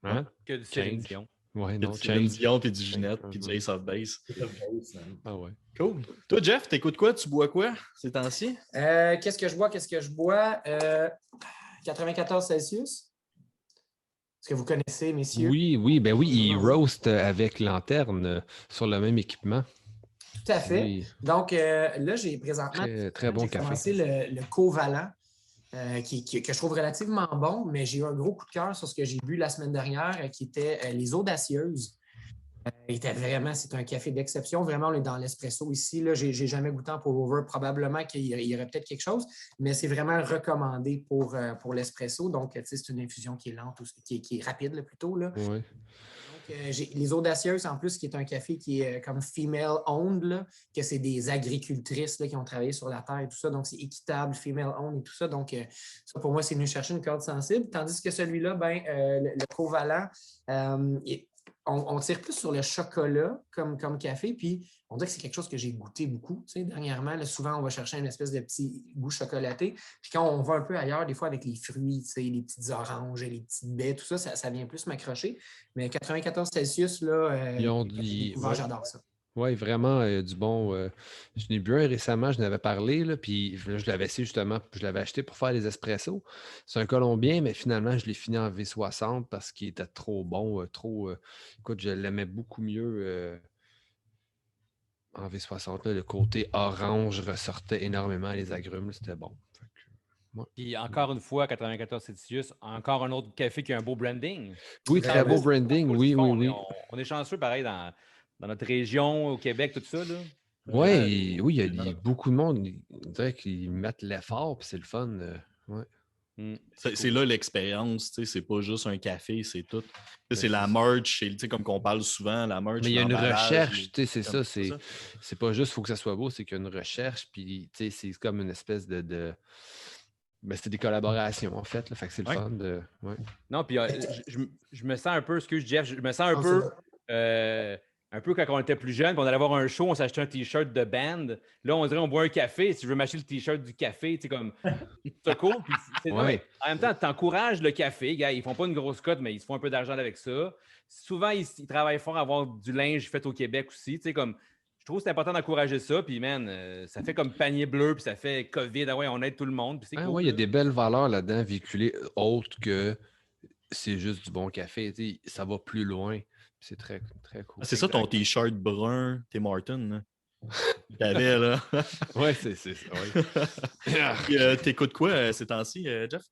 Hein? Que du Céline Dion. Ouais, non, Céline Dion, puis du Ginette, puis du Ace of Base. Ah ouais. Cool. Toi, Jeff, t'écoutes quoi? Tu bois quoi ces temps-ci? Qu'est-ce que je bois? 94 Celsius. Est-ce que vous connaissez, messieurs? Oui, il roast avec Lanterne sur le même équipement. Tout à fait. Oui. Donc, là, j'ai présentement très bon café. commencé le Covalent. Que je trouve relativement bon, mais j'ai eu un gros coup de cœur sur ce que j'ai bu la semaine dernière, qui était les Audacieuses. C'est un café d'exception. Vraiment, on est dans l'espresso ici. Là, j'ai jamais goûté en pour-over. Probablement qu'il y aurait peut-être quelque chose, mais c'est vraiment recommandé pour l'espresso. Donc, c'est une infusion qui est lente, qui est rapide là, plutôt. Là. Oui. J'ai les Audacieuses, en plus, qui est un café qui est comme female-owned, là, que c'est des agricultrices là, qui ont travaillé sur la terre et tout ça. Donc, c'est équitable, female-owned et tout ça. Donc, ça, pour moi, c'est venu chercher une corde sensible. Tandis que celui-là, le Covalent, on tire plus sur le chocolat comme café. Puis, on dirait que c'est quelque chose que j'ai goûté beaucoup. Dernièrement, là, souvent, on va chercher une espèce de petit goût chocolaté. Puis quand on va un peu ailleurs, des fois, avec les fruits, les petites oranges, les petites baies, tout ça, ça vient plus m'accrocher. Mais 94 Celsius, là, j'adore ça. Oui, vraiment du bon. Je n'ai bu un récemment, je n'avais parlé, là, puis je l'avais essayé justement, je l'avais acheté pour faire les espressos. C'est un Colombien, mais finalement, je l'ai fini en V60 parce qu'il était trop bon, écoute, je l'aimais beaucoup mieux en V60. Là, le côté orange ressortait énormément, les agrumes, c'était bon. Puis encore une fois, 94 Celsius, encore un autre café qui a un beau branding. Oui, très beau branding, oui. On est chanceux, pareil, dans notre région, au Québec, tout ça, là. Oui, il y a beaucoup de monde, on dirait qu'ils mettent l'effort, puis c'est le fun. C'est là l'expérience, c'est pas juste un café, c'est tout. C'est la merch, comme qu'on parle souvent, la merch. Mais il y a une recherche, c'est ça. C'est pas juste, il faut que ça soit beau, c'est qu'il y a une recherche, puis c'est comme une espèce de... Ben, c'est des collaborations, en fait, là, fait que c'est le fun de... Ouais. Non, puis je me sens un peu, excuse Jeff, je me sens un peu quand on était plus jeune, on allait voir un show, on s'achetait un t-shirt de band. Là, on dirait on boit un café. Si tu veux m'acheter le t-shirt du café, c'est comme c'est cool. Puis en même temps, tu encourages le café. Gars, ils font pas une grosse cote, mais ils se font un peu d'argent avec ça. Souvent, ils travaillent fort à avoir du linge fait au Québec aussi. Comme, je trouve que c'est important d'encourager ça. Puis, man, ça fait comme panier bleu, puis ça fait COVID. Ah ouais, on aide tout le monde. Puis c'est cool. Oui, il y a des belles valeurs là-dedans véhiculées, autres que c'est juste du bon café. Ça va plus loin. C'est très, très cool. C'est ça ton t-shirt brun, Tim Hortons, t'avais, là. Oui, c'est ça. Oui. T'écoutes quoi ces temps-ci, Jeff?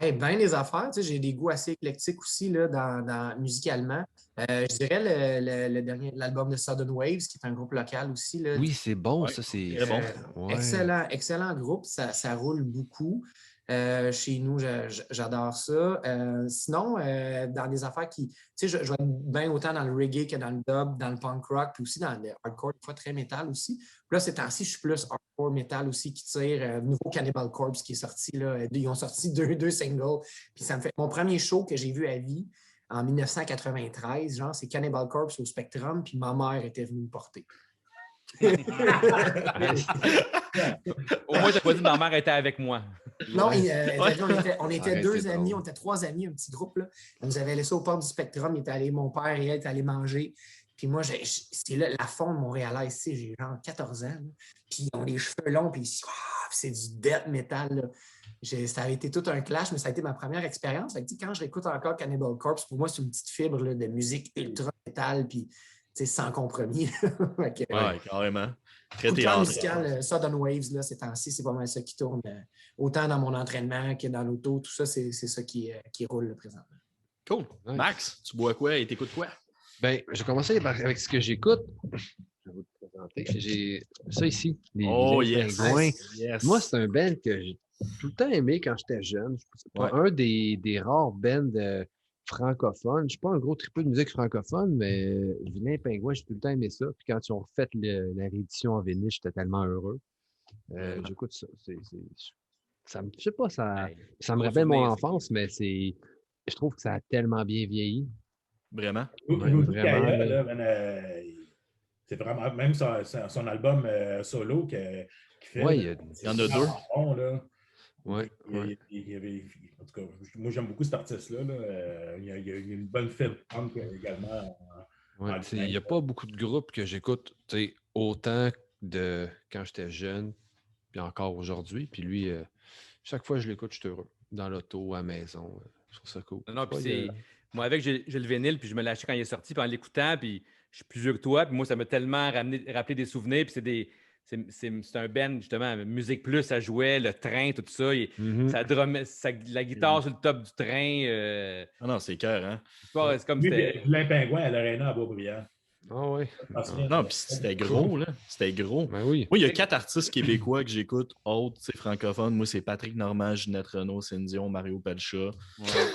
Ben les affaires. J'ai des goûts assez éclectiques aussi là, musicalement. Je dirais le dernier l'album de Sudden Waves, qui est un groupe local aussi. Là. Oui, c'est bon, ça, c'est bon. Excellent groupe. Ça roule beaucoup. Chez nous, j'adore ça. Sinon, dans des affaires qui... Tu sais, je vais bien autant dans le reggae que dans le dub, dans le punk rock, puis aussi dans le hardcore, des fois très métal aussi. Puis là, ces temps-ci, je suis plus hardcore métal aussi qui tire. Nouveau Cannibal Corpse qui est sorti. Là, ils ont sorti deux singles. Puis ça me fait... Mon premier show que j'ai vu à vie, en 1993, genre, c'est Cannibal Corpse au Spectrum, puis ma mère était venue me porter. Au moins, t'as pas dit que ma mère était avec moi. Non, on était deux amis, on était 3 amis, un petit groupe. Là. On nous avait laissé au port du Spectrum. Mon père et elle étaient allés manger. Puis moi, c'est là, la fonte montréalaise, j'ai genre 14 ans. Là. Puis ils ont les cheveux longs, puis c'est du death metal. Là. Ça a été tout un clash, mais ça a été ma première expérience. Quand je réécoute encore Cannibal Corpse, pour moi, c'est une petite fibre là, de musique ultra metal. Puis sans compromis. Oui, carrément. Très théâtral. Musical, Southern Waves, là, ces temps-ci, c'est pas mal ça qui tourne. Autant dans mon entraînement que dans l'auto, tout ça, c'est ça qui roule présentement. Cool. Ouais. Max, tu bois quoi et t'écoutes quoi? Ben, j'ai commencé avec ce que j'écoute. Je vais vous le présenter. J'ai ça ici. Les Pingouins. Yes. Moi, c'est un band que j'ai tout le temps aimé quand j'étais jeune. C'est pas un des rares bands francophones. Je ne suis pas un gros triple de musique francophone, mais Vilain Pingouin, j'ai tout le temps aimé ça. Puis quand ils ont refait la réédition en vinyle, j'étais tellement heureux. J'écoute ça. Ça me, je sais pas, ça me rappelle mon enfance, mais je trouve que ça a tellement bien vieilli. Vraiment? C'est vraiment, même son album solo qui fait. Oui, il y en a deux. Bon, là. Oui. En tout cas, moi, j'aime beaucoup cet artiste-là. Là. Il y a une bonne fête également. Il n'y a pas beaucoup de groupes que j'écoute autant de quand j'étais jeune, puis encore aujourd'hui. Puis lui, chaque fois que je l'écoute, je suis heureux. Dans l'auto, à la maison. Je trouve ça cool. Non, puis moi, avec, j'ai le vinyle, puis je me l'ai acheté quand il est sorti, puis en l'écoutant, puis je suis plus vieux que toi, puis moi, ça m'a tellement rappelé des souvenirs, puis c'est un band, justement, Musique Plus, ça jouait, le train, tout ça, la guitare sur le top du train. Non, c'est cœur, hein? C'est comme Vilain Pingouin à l'Arena à Beaubriand. Ah oui. Non, puis c'était gros, là. C'était gros. Ben oui. Moi, il y a 4 artistes québécois que j'écoute, autres, c'est francophones. Moi, c'est Patrick Normand, Ginette Renault, Céline Dion, Mario Pelcha.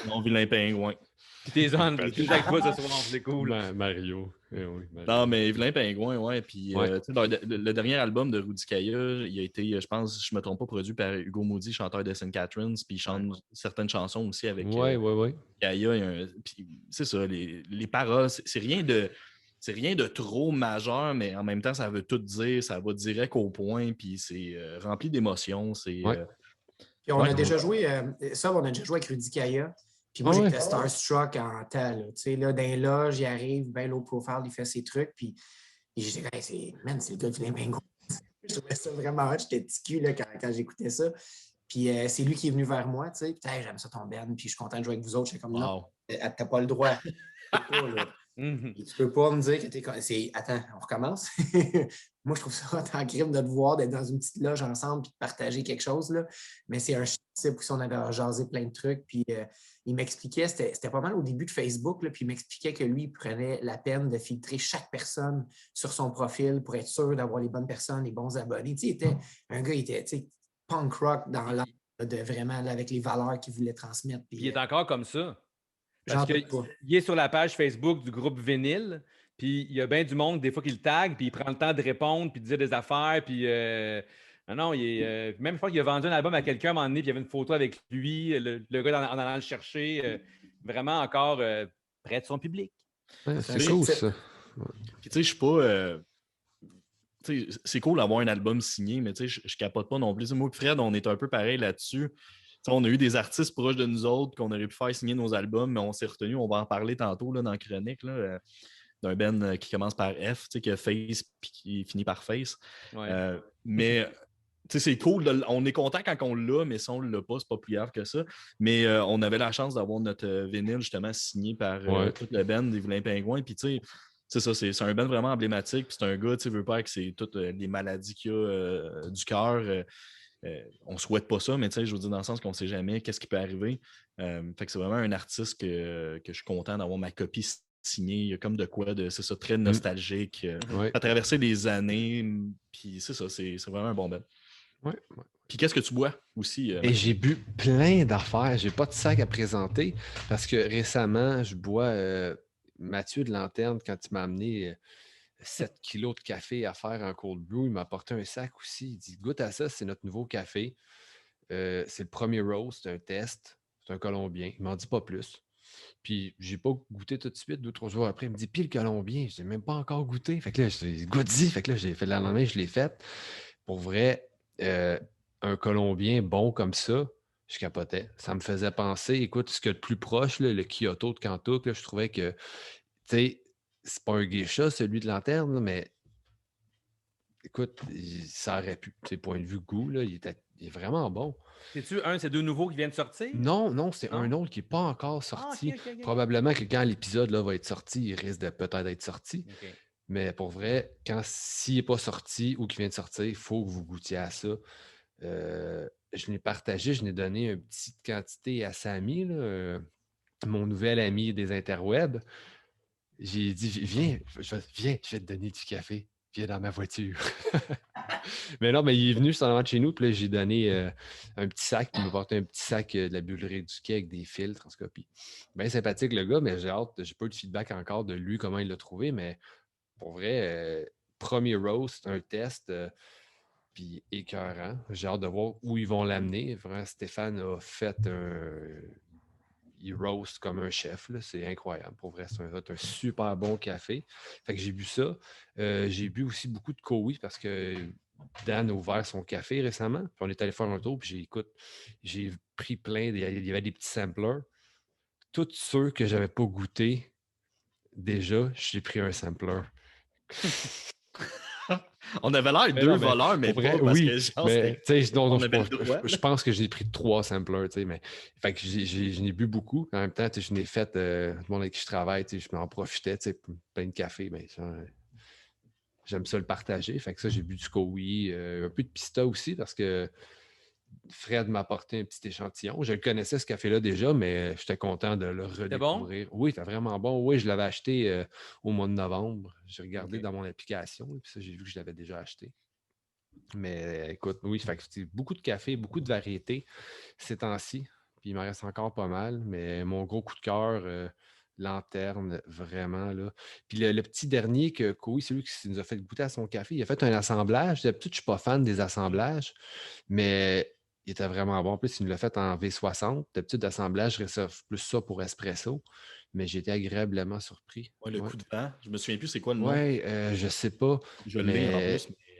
Non, Vilain Pingouin. Puis tes avec toi ce soir, c'est cool. Mario. Oui, Mario. Non, mais Vilain Pingouin, ouais. Puis le dernier album de Rudy Kaya, il a été, je pense, je ne me trompe pas, produit par Hugo Moody, chanteur de St. Catharines, puis il chante certaines chansons aussi avec Kaya. Puis c'est ça, les paroles, c'est rien de trop majeur, mais en même temps, ça veut tout dire, ça va direct au point, puis c'est rempli d'émotions. Puis on a déjà joué, on a déjà joué avec Rudy Kaya. Puis moi, j'étais starstruck en temps. Tu sais, là, dans les loges, il arrive, bien low profile, il fait ses trucs. Puis j'étais comme, c'est le gars de Vilain Pingouin. Je trouvais ça vraiment hot. J'étais petit cul là, quand j'écoutais ça. Puis c'est lui qui est venu vers moi. Tu sais, puis j'aime ça ton band. Puis je suis content de jouer avec vous autres. J'étais comme, non, t'as pas le droit. Tu peux pas me dire que t'es. Attends, on recommence. Moi, je trouve ça en crime de te voir, d'être dans une petite loge ensemble et de partager quelque chose. Là. Mais c'est un type où on avait jasé plein de trucs. Puis il m'expliquait, c'était pas mal au début de Facebook, là, puis il m'expliquait que lui, il prenait la peine de filtrer chaque personne sur son profil pour être sûr d'avoir les bonnes personnes, les bons abonnés. Il était punk rock dans l'âme de vraiment là, avec les valeurs qu'il voulait transmettre. Puis il est encore comme ça. Parce qu'il est sur la page Facebook du groupe Vinyle, puis il y a bien du monde, des fois, qui le tag, puis il prend le temps de répondre, puis de dire des affaires, puis... même fois qu'il a vendu un album à quelqu'un à un moment donné, puis il y avait une photo avec lui, le gars en allant le chercher, vraiment encore près de son public. Ouais, c'est cool, ça. Puis tu sais, je suis pas... c'est cool d'avoir un album signé, mais tu sais, je capote pas non plus. Moi et Fred, on est un peu pareil là-dessus. On a eu des artistes proches de nous autres qu'on aurait pu faire signer nos albums, mais on s'est retenu. On va en parler tantôt là, dans la chronique d'un band qui commence par F, qui a Face puis qui finit par Face. Ouais. Mais c'est cool. On est content quand on l'a, mais si on ne l'a pas, c'est pas plus grave que ça. Mais on avait la chance d'avoir notre vinyle justement signé par toute le band des Vilains Pingouins. Puis tu sais, c'est ça, c'est un band vraiment emblématique. Puis c'est un gars, tu veux pas que c'est toutes les maladies qu'il a du cœur. On souhaite pas ça, mais je veux dire, dans le sens qu'on ne sait jamais qu'est-ce qui peut arriver. Fait que c'est vraiment un artiste que je suis content d'avoir ma copie signée. Il y a comme de quoi, c'est ça, très nostalgique. À traverser des années, puis c'est ça, c'est vraiment un bon band. Puis qu'est-ce que tu bois aussi? Et j'ai bu plein d'affaires. J'ai pas de sac à présenter parce que récemment, je bois Mathieu de Lanterne, quand il m'a amené 7 kilos de café à faire en cold brew. Il m'a apporté un sac aussi. Il dit, goûte à ça, c'est notre nouveau café. C'est le premier roast, c'est un test. C'est un Colombien. Il m'en dit pas plus. Puis, j'ai pas goûté tout de suite. 2-3 jours après, il me dit, puis le Colombien, je n'ai même pas encore goûté. Fait que là, je dis, goûte-y. Fait que là, j'ai fait le lendemain, je l'ai fait. Pour vrai, un Colombien bon comme ça, je capotais. Ça me faisait penser, écoute, ce que le plus proche, là, le Kyoto de Kantuk, je trouvais que, tu sais, c'est pas un geisha, celui de Lanterne, là, mais écoute, ça aurait pu. Point de vue goût, là, il est vraiment bon. C'est-tu un de ces deux nouveaux qui viennent de sortir? Non, c'est un autre qui n'est pas encore sorti. Okay. Probablement que quand l'épisode là, va être sorti, il risque de peut-être être sorti. Okay. Mais pour vrai, s'il n'est pas sorti ou qu'il vient de sortir, il faut que vous goûtiez à ça. Je l'ai partagé, je l'ai donné une petite quantité à Samy, là, mon nouvel ami des interwebs. J'ai dit, viens, je vais te donner du café. Viens dans ma voiture. Mais non, mais il est venu seulement de chez nous, puis là, j'ai donné un petit sac. Il m'a porté un petit sac de la buverie du quai avec des filtres, en tout cas. Puis, bien sympathique, le gars, mais j'ai hâte. J'ai pas eu de feedback encore de lui, comment il l'a trouvé, mais pour vrai, premier roast, un test, puis écœurant. J'ai hâte de voir où ils vont l'amener. Vraiment, Stéphane a fait il roast comme un chef. Là. C'est incroyable. Pour vrai, c'est un super bon café. Fait que j'ai bu ça. J'ai bu aussi beaucoup de Kowi parce que Dan a ouvert son café récemment. Puis on est allé faire un tour. Puis j'ai pris plein. Il y avait des petits samplers. Tous ceux que j'avais pas goûté, déjà, j'ai pris un sampler. On avait l'air deux voleurs, mais vrai, pas parce oui, que genre, mais, je pense que j'ai pris 3 samplers, mais fait que je n'ai bu beaucoup. En même temps, je n'ai fait le monde avec qui je travaille, je m'en profitais, plein de café, mais j'aime ça le partager. Fait que ça, j'ai bu du Kowi, un peu de Pista aussi parce que Fred m'a apporté un petit échantillon. Je le connaissais, ce café-là, déjà, mais j'étais content de le redécouvrir. Bon? Oui, c'était vraiment bon. Oui, je l'avais acheté au mois de novembre. J'ai regardé dans mon application, et puis ça, j'ai vu que je l'avais déjà acheté. Mais écoute, oui, fait que c'est beaucoup de café, beaucoup de variétés ces temps-ci. Puis il m'en reste encore pas mal, mais mon gros coup de cœur, Lanterne, vraiment. Là. Puis le petit dernier que Koui, c'est lui qui nous a fait goûter à son café, il a fait un assemblage. D'habitude, je ne suis pas fan des assemblages, mais il était vraiment bon. En plus, il nous l'a fait en V60. D'habitude, d'assemblage, je réserve plus ça pour espresso, mais j'ai été agréablement surpris. Ouais, le coup de vent. Je me souviens plus c'est quoi le nom. Oui, je sais pas. Je l'ai en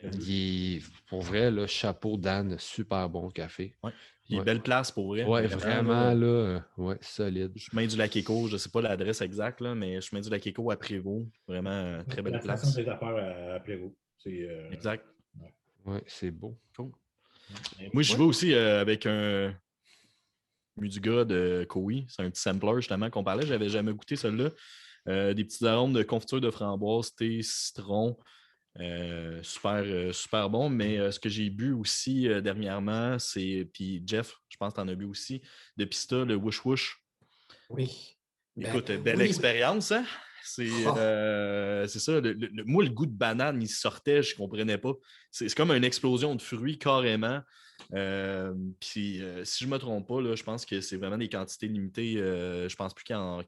plus. Pour vrai, là, chapeau Dan, super bon café. Ouais. Il est belle place pour vrai. Oui, vraiment, là, solide. Chemin du Lac-Éco, je ne sais pas l'adresse exacte, là, mais chemin du Lac-Éco à Prévost. Vraiment très belle place. La station des affaires à Prévost. Exact. Oui, c'est beau. Cool. Moi, je vais aussi avec un Mudiga de Kowi. C'est un petit sampler, justement, qu'on parlait. Je n'avais jamais goûté celui-là. Des petits arômes de confiture de framboise, thé, citron. Super bon. Mais ce que j'ai bu aussi dernièrement, c'est, puis Jeff, je pense que tu en as bu aussi, de Pista, le Woosh Woosh. Oui. Écoute, belle expérience, hein? C'est ça. Moi, le goût de banane, il sortait, je ne comprenais pas. C'est comme une explosion de fruits, carrément. Puis, si je ne me trompe pas, là, je pense que c'est vraiment des quantités limitées. Je ne pense plus qu'ils en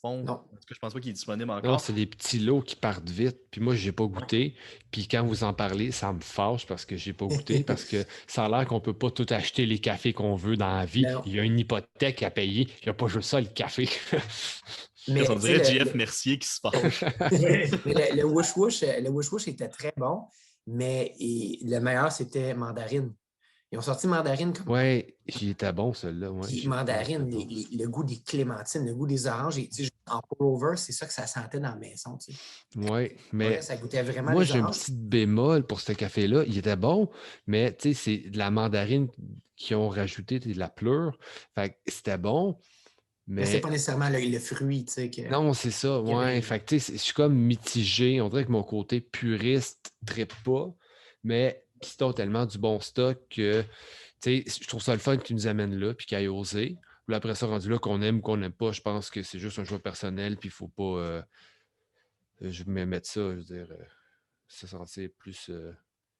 font. Non. En tout cas, je ne pense pas qu'il est disponible encore. Non, c'est des petits lots qui partent vite. Puis moi, je n'ai pas goûté. Puis quand vous en parlez, ça me fâche parce que je n'ai pas goûté. Parce que ça a l'air qu'on ne peut pas tout acheter les cafés qu'on veut dans la vie. Non. Il y a une hypothèque à payer. Il n'y a pas juste ça, le café. Mais on dirait JF Mercier qui se fâche. le Woosh Woosh était très bon, mais le meilleur, c'était Mandarine. Ils ont sorti Mandarine comme... Oui, il était bon, celui-là. Ouais, Mandarine, le goût des clémentines, le goût des oranges. En pour-over, c'est ça que ça sentait dans la maison. Oui, mais ça goûtait vraiment moi, les j'ai un petit bémol pour ce café-là. Il était bon, mais c'est de la mandarine qu'ils ont rajouté de la pleure. Fait que c'était bon. Mais c'est pas nécessairement le fruit, Non, c'est ça, ouais. Fait que, je suis comme mitigé. On dirait que mon côté puriste ne trippe pas, mais Pista ont tellement du bon stock que, je trouve ça le fun qu'ils nous amènent là, puis qu'ils aillent oser. Puis après ça, rendu là, qu'on aime ou qu'on n'aime pas, je pense que c'est juste un choix personnel, puis il ne faut pas... je vais me mettre ça, je veux dire, se sentir plus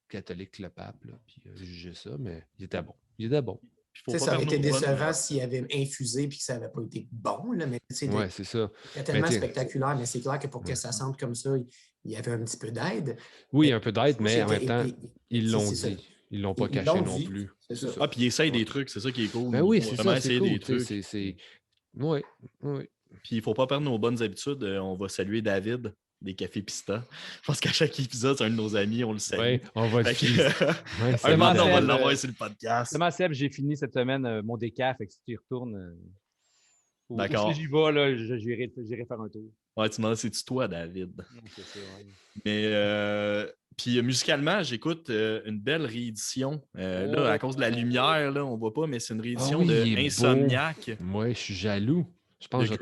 catholique que le pape, là, puis juger ça, mais il était bon. Il était bon. Ça aurait été décevant s'il avait infusé et que ça n'avait pas été bon. Là, mais c'est ça. C'était tellement spectaculaire, mais c'est clair que pour que ça sente comme ça, il y avait un petit peu d'aide. Oui, un peu d'aide, mais en même temps, ils l'ont dit. Ils ne l'ont pas caché non plus. Ah, puis ils essayent des trucs, c'est ça qui est cool. Ben oui, c'est ça, essayer cool. des trucs. Oui. Puis il ne faut pas perdre nos bonnes habitudes. On va saluer David des Cafés Pista. Je pense qu'à chaque épisode, c'est un de nos amis, on le salue. Oui, on va le suivre. Un moment, on va l'avoir sur le podcast. Seulement, Seb, j'ai fini cette semaine mon décaf, fait que si tu y retournes, d'accord. Si j'y vais, là, j'irai faire un tour. Ouais, tu demandes, c'est-tu toi, David? C'est ça, ouais. Mais puis musicalement, j'écoute une belle réédition. Là, à cause de la lumière, là, on ne voit pas, mais c'est une réédition de Insomniac. Moi, je suis jaloux. Je pense que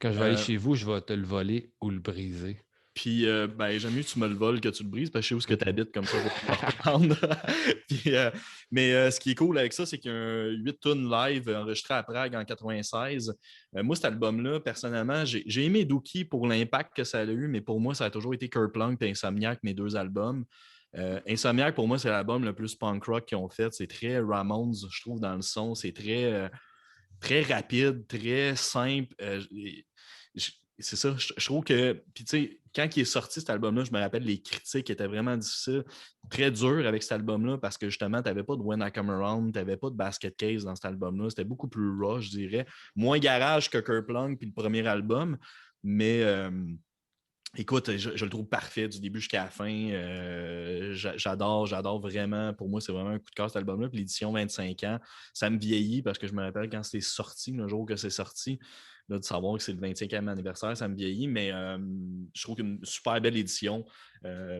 quand je vais aller chez vous, je vais te le voler ou le briser. Puis, j'aime mieux que tu me le voles que tu le brises, parce que je sais où ce que tu habites, comme ça, je vais pouvoir te prendre. Puis, mais ce qui est cool avec ça, c'est qu'il y a un 8 tunes live enregistré à Prague en 96. Moi, cet album-là, personnellement, j'ai aimé Dookie pour l'impact que ça a eu, mais pour moi, ça a toujours été Kerplunk et Insomniac, mes deux albums. Insomniac, pour moi, c'est l'album le plus punk rock qu'ils ont fait. C'est très Ramones, je trouve, dans le son. C'est très, très rapide, très simple. C'est ça, je trouve que, puis tu sais, quand il est sorti cet album-là, je me rappelle les critiques étaient vraiment difficiles, très dures avec cet album-là, parce que justement, tu n'avais pas de When I Come Around, tu n'avais pas de Basket Case dans cet album-là, c'était beaucoup plus raw, je dirais, moins garage que Kerplunk puis le premier album, mais écoute, je le trouve parfait du début jusqu'à la fin, j'adore vraiment, pour moi, c'est vraiment un coup de cœur cet album-là, puis l'édition 25 ans, ça me vieillit, parce que je me rappelle quand c'était sorti, le jour que c'est sorti, là, de savoir que c'est le 25e anniversaire, ça me vieillit, mais je trouve qu'une super belle édition,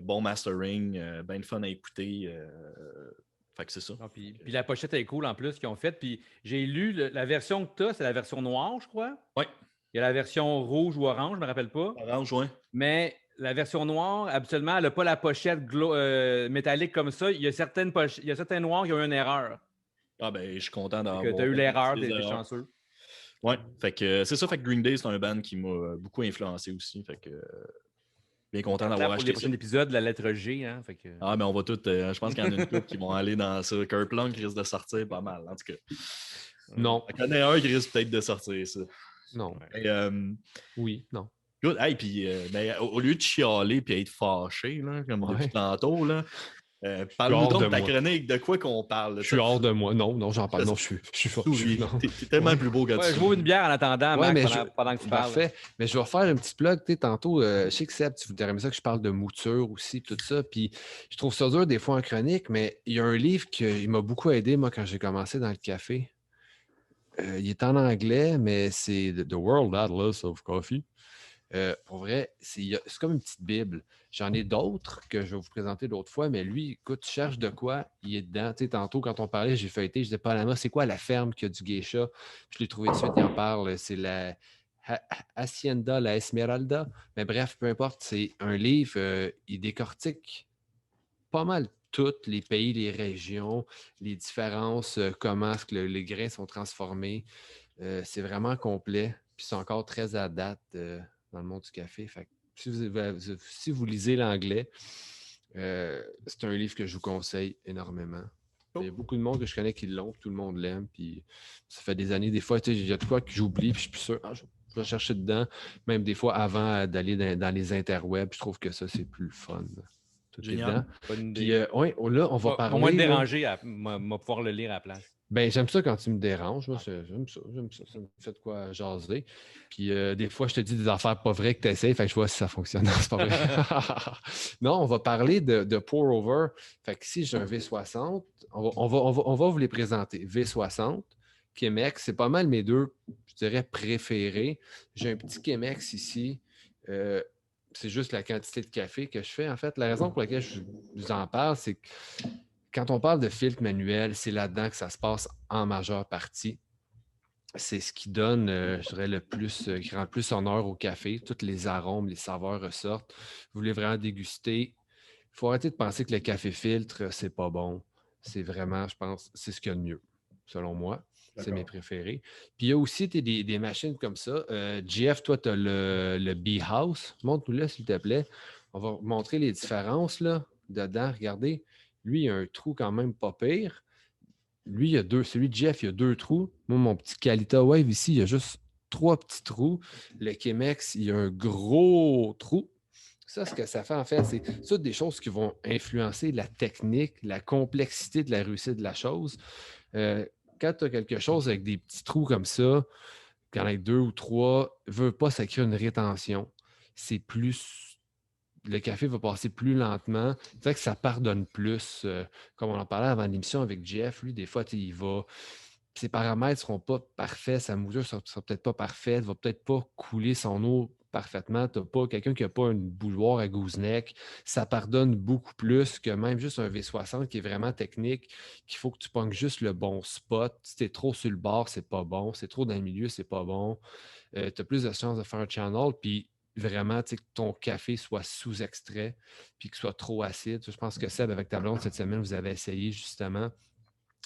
bon mastering, bien de fun à écouter. Fait que c'est ça. Ah, puis la pochette est cool en plus qu'ils ont faite. Puis j'ai lu la version que tu as, c'est la version noire, je crois. Oui. Il y a la version rouge ou orange, je ne me rappelle pas. Orange, oui. Mais la version noire, absolument, elle n'a pas la pochette métallique comme ça. Il y a certains noirs qui ont eu une erreur. Ah ben, je suis content d'avoir. Tu as eu l'erreur, t'es chanceux. Oui, fait que c'est ça, fait que Green Day, c'est un band qui m'a beaucoup influencé aussi. Fait que bien content d'avoir acheté. Pour les prochains épisodes, la lettre G, hein. Fait que... Ah, mais on va toutes. Je pense qu'il y en a une couple qui vont aller dans ça. Kerplunk risque de sortir pas mal, en tout cas. Non. Il y en a un qui risque peut-être de sortir, ça. Non. Et, oui, non. Good. Hey, puis au lieu de chialer et être fâché, là, comme depuis tantôt, là. Parle-nous donc de ta chronique, de quoi qu'on parle. Je suis hors de moi. Non, j'en parle. Non, je suis fort. T'es tellement plus beau que tu. Je bois une bière en attendant, Max, pendant que tu parles. Parfait. Mais je vais faire une petite plug. Tantôt, je sais que Seb, tu voudrais aimer ça que je parle de mouture aussi, tout ça. Puis je trouve ça dur des fois en chronique, mais il y a un livre qui m'a beaucoup aidé, moi, quand j'ai commencé dans le café. Il est en anglais, mais c'est The World Atlas of Coffee. Pour vrai, c'est comme une petite Bible. J'en ai d'autres que je vais vous présenter d'autres fois, mais lui, écoute, tu cherches de quoi, il est dedans. Tu sais, tantôt, quand on parlait, j'ai feuilleté, je disais pas à la c'est quoi la ferme qui a du geisha? Je l'ai trouvé de suite, il en parle. C'est la Hacienda, la Esmeralda. Mais bref, peu importe, c'est un livre, il décortique pas mal tous les pays, les régions, les différences, comment est-ce que les grains sont transformés. C'est vraiment complet, puis c'est encore très à date dans le monde du café. Fait que si vous lisez l'anglais, c'est un livre que je vous conseille énormément. Il y a beaucoup de monde que je connais qui l'ont, tout le monde l'aime, puis ça fait des années, des fois, il y a de quoi que j'oublie, puis je suis plus sûr, je vais chercher dedans, même des fois avant d'aller dans les interwebs, je trouve que ça, c'est plus fun. Tout génial. Puis là, on va parler... Au moins de déranger, moi pouvoir le lire à la place. Ben, j'aime ça quand tu me déranges. Moi, j'aime ça. Ça me fait de quoi jaser. Puis des fois, je te dis des affaires pas vraies que tu essaies. Fait que je vois si ça fonctionne. Non, c'est pas vrai. Non, on va parler de Pour Over. Fait que ici, j'ai un V60. On va vous les présenter. V60, Chemex, c'est pas mal mes deux, je dirais, préférés. J'ai un petit Chemex ici. C'est juste la quantité de café que je fais. En fait, la raison pour laquelle je vous en parle, c'est que quand on parle de filtre manuel, c'est là-dedans que ça se passe en majeure partie. C'est ce qui donne, je dirais, le plus, qui rend le plus honneur au café. Tous les arômes, les saveurs ressortent. Vous voulez vraiment déguster. Il faut arrêter de penser que le café filtre, c'est pas bon. C'est vraiment, je pense, c'est ce qu'il y a de mieux, selon moi. C'est mes préférés. Puis il y a aussi des machines comme ça. JF, toi, tu as le Bee House. Montre-nous-le, s'il te plaît. On va vous montrer les différences là, dedans. Regardez. Lui, il a un trou quand même pas pire. Lui, il y a deux. Celui de Jeff, il y a 2 trous. Moi, mon petit Kalita Wave ici, il y a juste 3 petits trous. Le Chemex, il y a un gros trou. Ça, ce que ça fait, en fait, c'est toutes des choses qui vont influencer la technique, la complexité de la réussite de la chose. Quand tu as quelque chose avec des petits trous comme ça, quand il y en a 2 ou 3, ne veut pas, ça crée une rétention. C'est plus... Le café va passer plus lentement. C'est vrai que ça pardonne plus. Comme on en parlait avant l'émission avec Jeff, lui, des fois, il va... Ses paramètres ne seront pas parfaits, sa mouture ne sera peut-être pas parfaite, ne va peut-être pas couler son eau parfaitement. Tu n'as pas quelqu'un qui n'a pas une bouilloire à gooseneck. Ça pardonne beaucoup plus que même juste un V60 qui est vraiment technique, qu'il faut que tu pognes juste le bon spot. Si tu es trop sur le bord, c'est pas bon. Si tu es trop dans le milieu, c'est pas bon. Tu as plus de chances de faire un channel. Puis vraiment que ton café soit sous-extrait puis qu'il soit trop acide. Je pense que Seb, avec ta blonde, cette semaine, vous avez essayé justement.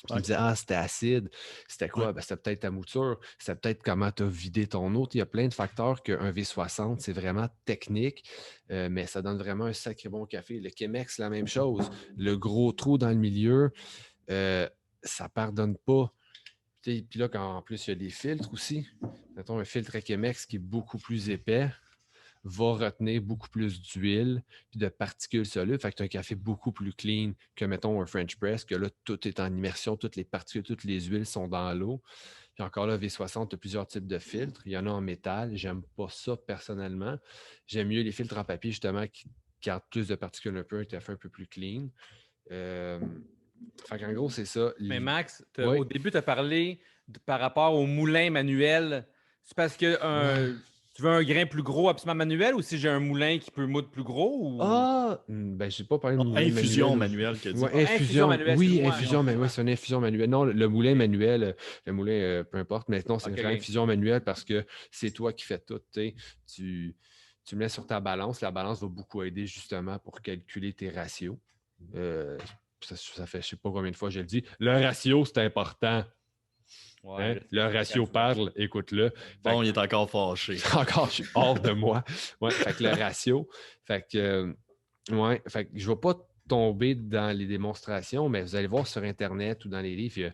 Puis il me disait, c'était acide. C'était quoi? Ben, c'était peut-être ta mouture. C'était peut-être comment tu as vidé ton eau. Il y a plein de facteurs qu'un V60, c'est vraiment technique, mais ça donne vraiment un sacré bon café. Le Chemex, la même chose. Le gros trou dans le milieu, ça ne pardonne pas. Puis là, en plus, il y a des filtres aussi. Mettons un filtre à Chemex qui est beaucoup plus épais, va retenir beaucoup plus d'huile puis de particules solides. Fait que tu as un café beaucoup plus clean que, mettons, un French press, que là, tout est en immersion, toutes les particules, toutes les huiles sont dans l'eau. Puis encore là, V60, tu as plusieurs types de filtres. Il y en a en métal. J'aime pas ça personnellement. J'aime mieux les filtres en papier, justement, qui gardent plus de particules un peu, un café un peu plus clean. Fait qu'en gros, c'est ça. Mais Max, au début, tu as parlé par rapport au moulin manuel. C'est parce que tu veux un grain plus gros absolument manuel ou si j'ai un moulin qui peut moudre plus gros? Ou... Ben, je n'ai pas parlé de moulin infusion manuelle. Infusion manuelle. Oui, infusion manuelle. Oui, c'est une infusion manuelle. Non, le moulin manuel, le moulin, peu importe. Mais non, c'est une infusion manuelle parce que c'est toi qui fais tout. Tu me mets sur ta balance. La balance va beaucoup aider justement pour calculer tes ratios. Ça fait je ne sais pas combien de fois je le dis. Le ratio, c'est important. Ouais, le ratio parle, écoute-le. Bon, il est encore fâché. Encore, je suis hors de moi. Ouais, fait que le ratio. Fait que je ne vais pas tomber dans les démonstrations, mais vous allez voir sur Internet ou dans les livres,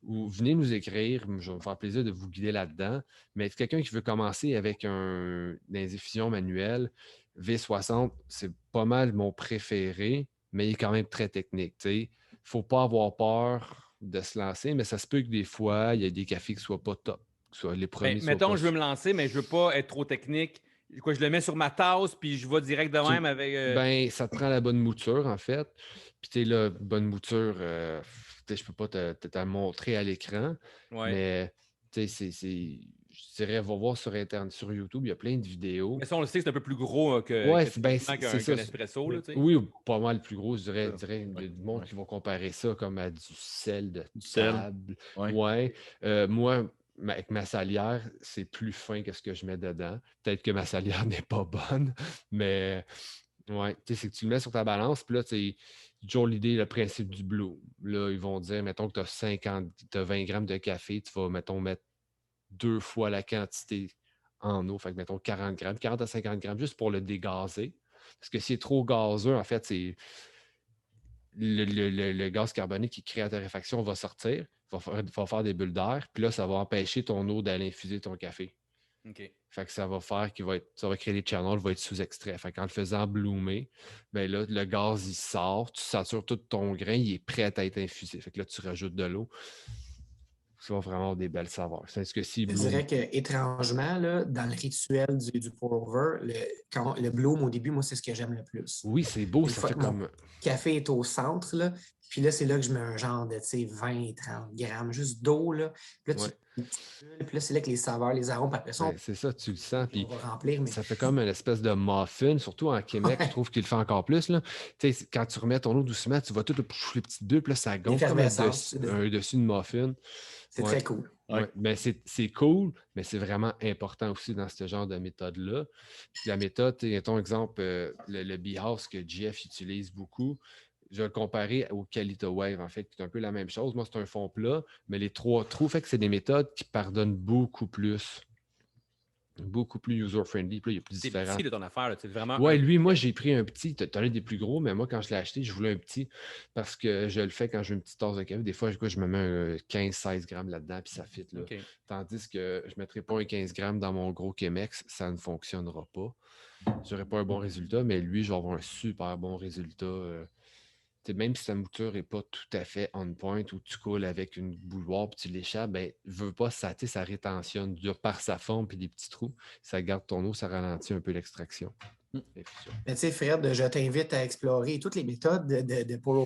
ou venez nous écrire. Je vais me faire plaisir de vous guider là-dedans. Mais quelqu'un qui veut commencer avec des effusions manuelles, V60, c'est pas mal mon préféré, mais il est quand même très technique. Il ne faut pas avoir peur de se lancer, mais ça se peut que des fois, il y a des cafés qui ne soient pas top. Les premiers mettons, je veux me lancer, mais je ne veux pas être trop technique. Quoi, je le mets sur ma tasse, puis je vais direct de même avec... Ben, ça te prend la bonne mouture, en fait. Puis, tu sais, la bonne mouture, je peux pas te la montrer à l'écran, mais, tu sais, je dirais, va voir sur Internet, sur YouTube, il y a plein de vidéos. Mais ça, on le sait, c'est un peu plus gros qu'un espresso. Là, oui, pas mal plus gros, je dirais. Il y a du monde qui vont comparer ça comme à du sel de table. Moi, avec ma salière, c'est plus fin que ce que je mets dedans. Peut-être que ma salière n'est pas bonne, mais c'est que tu le mets sur ta balance, puis là, c'est toujours l'idée, le principe du blue. Là, ils vont dire, mettons que tu as 20 grammes de café, tu vas, mettons, mettre 2 fois la quantité en eau. Fait que, mettons, 40 grammes, 40 à 50 grammes, juste pour le dégazer. Parce que si c'est trop gazeux, en fait, c'est le gaz carbonique qui crée la torréfaction va sortir, va faire des bulles d'air, puis là, ça va empêcher ton eau d'aller infuser ton café. OK. Fait que ça va faire ça va créer des channels, va être sous-extrait. Fait qu'en le faisant bloomer, ben là, le gaz, il sort, tu satures tout ton grain, il est prêt à être infusé. Fait que là, tu rajoutes de l'eau. Ça va vraiment avoir des belles saveurs. Je dirais qu'étrangement, dans le rituel du pour-over, le bloom, au début, moi, c'est ce que j'aime le plus. Oui, c'est beau. Ça fait comme... Le café est au centre, là, puis là, c'est là que je mets un genre de 20-30 grammes juste d'eau. Là. Puis là, c'est là que les saveurs, les arômes, après ça, c'est ça, tu le sens. Puis on va remplir. Mais... ça fait comme une espèce de muffin, surtout en Québec, je trouve qu'il le fait encore plus. Là. Quand tu remets ton eau doucement, tu vois toutes les petites bulles, puis là, ça gonfle comme un dessus de muffin. C'est très cool. Mais c'est cool, mais c'est vraiment important aussi dans ce genre de méthode-là. Puis la méthode, ton exemple, le Bee-House que Jeff utilise beaucoup, je vais le comparer au Kalita Wave, en fait, qui est un peu la même chose. Moi, c'est un fond plat, mais les 3 trous, fait que c'est des méthodes qui pardonnent beaucoup plus. Beaucoup plus user-friendly. Puis là, il y a plus différents. C'est petit de ton affaire. C'est vraiment. Lui, moi, j'ai pris un petit. Tu as des plus gros, mais moi, quand je l'ai acheté, je voulais un petit parce que je le fais quand j'ai une petite tasse de café. Des fois, je me mets 15-16 grammes là-dedans, puis ça fit. Là. Okay. Tandis que je ne mettrai pas un 15 grammes dans mon gros Chemex, ça ne fonctionnera pas. Je n'aurai pas un bon résultat, mais lui, je vais avoir un super bon résultat. Même si ta mouture n'est pas tout à fait on point ou tu coules avec une bouilloire puis tu l'échappes, ben, veut pas ça rétentionne par sa forme puis des petits trous. Ça garde ton eau, ça ralentit un peu l'extraction. Mais tu sais, Fred, je t'invite à explorer toutes les méthodes de pour.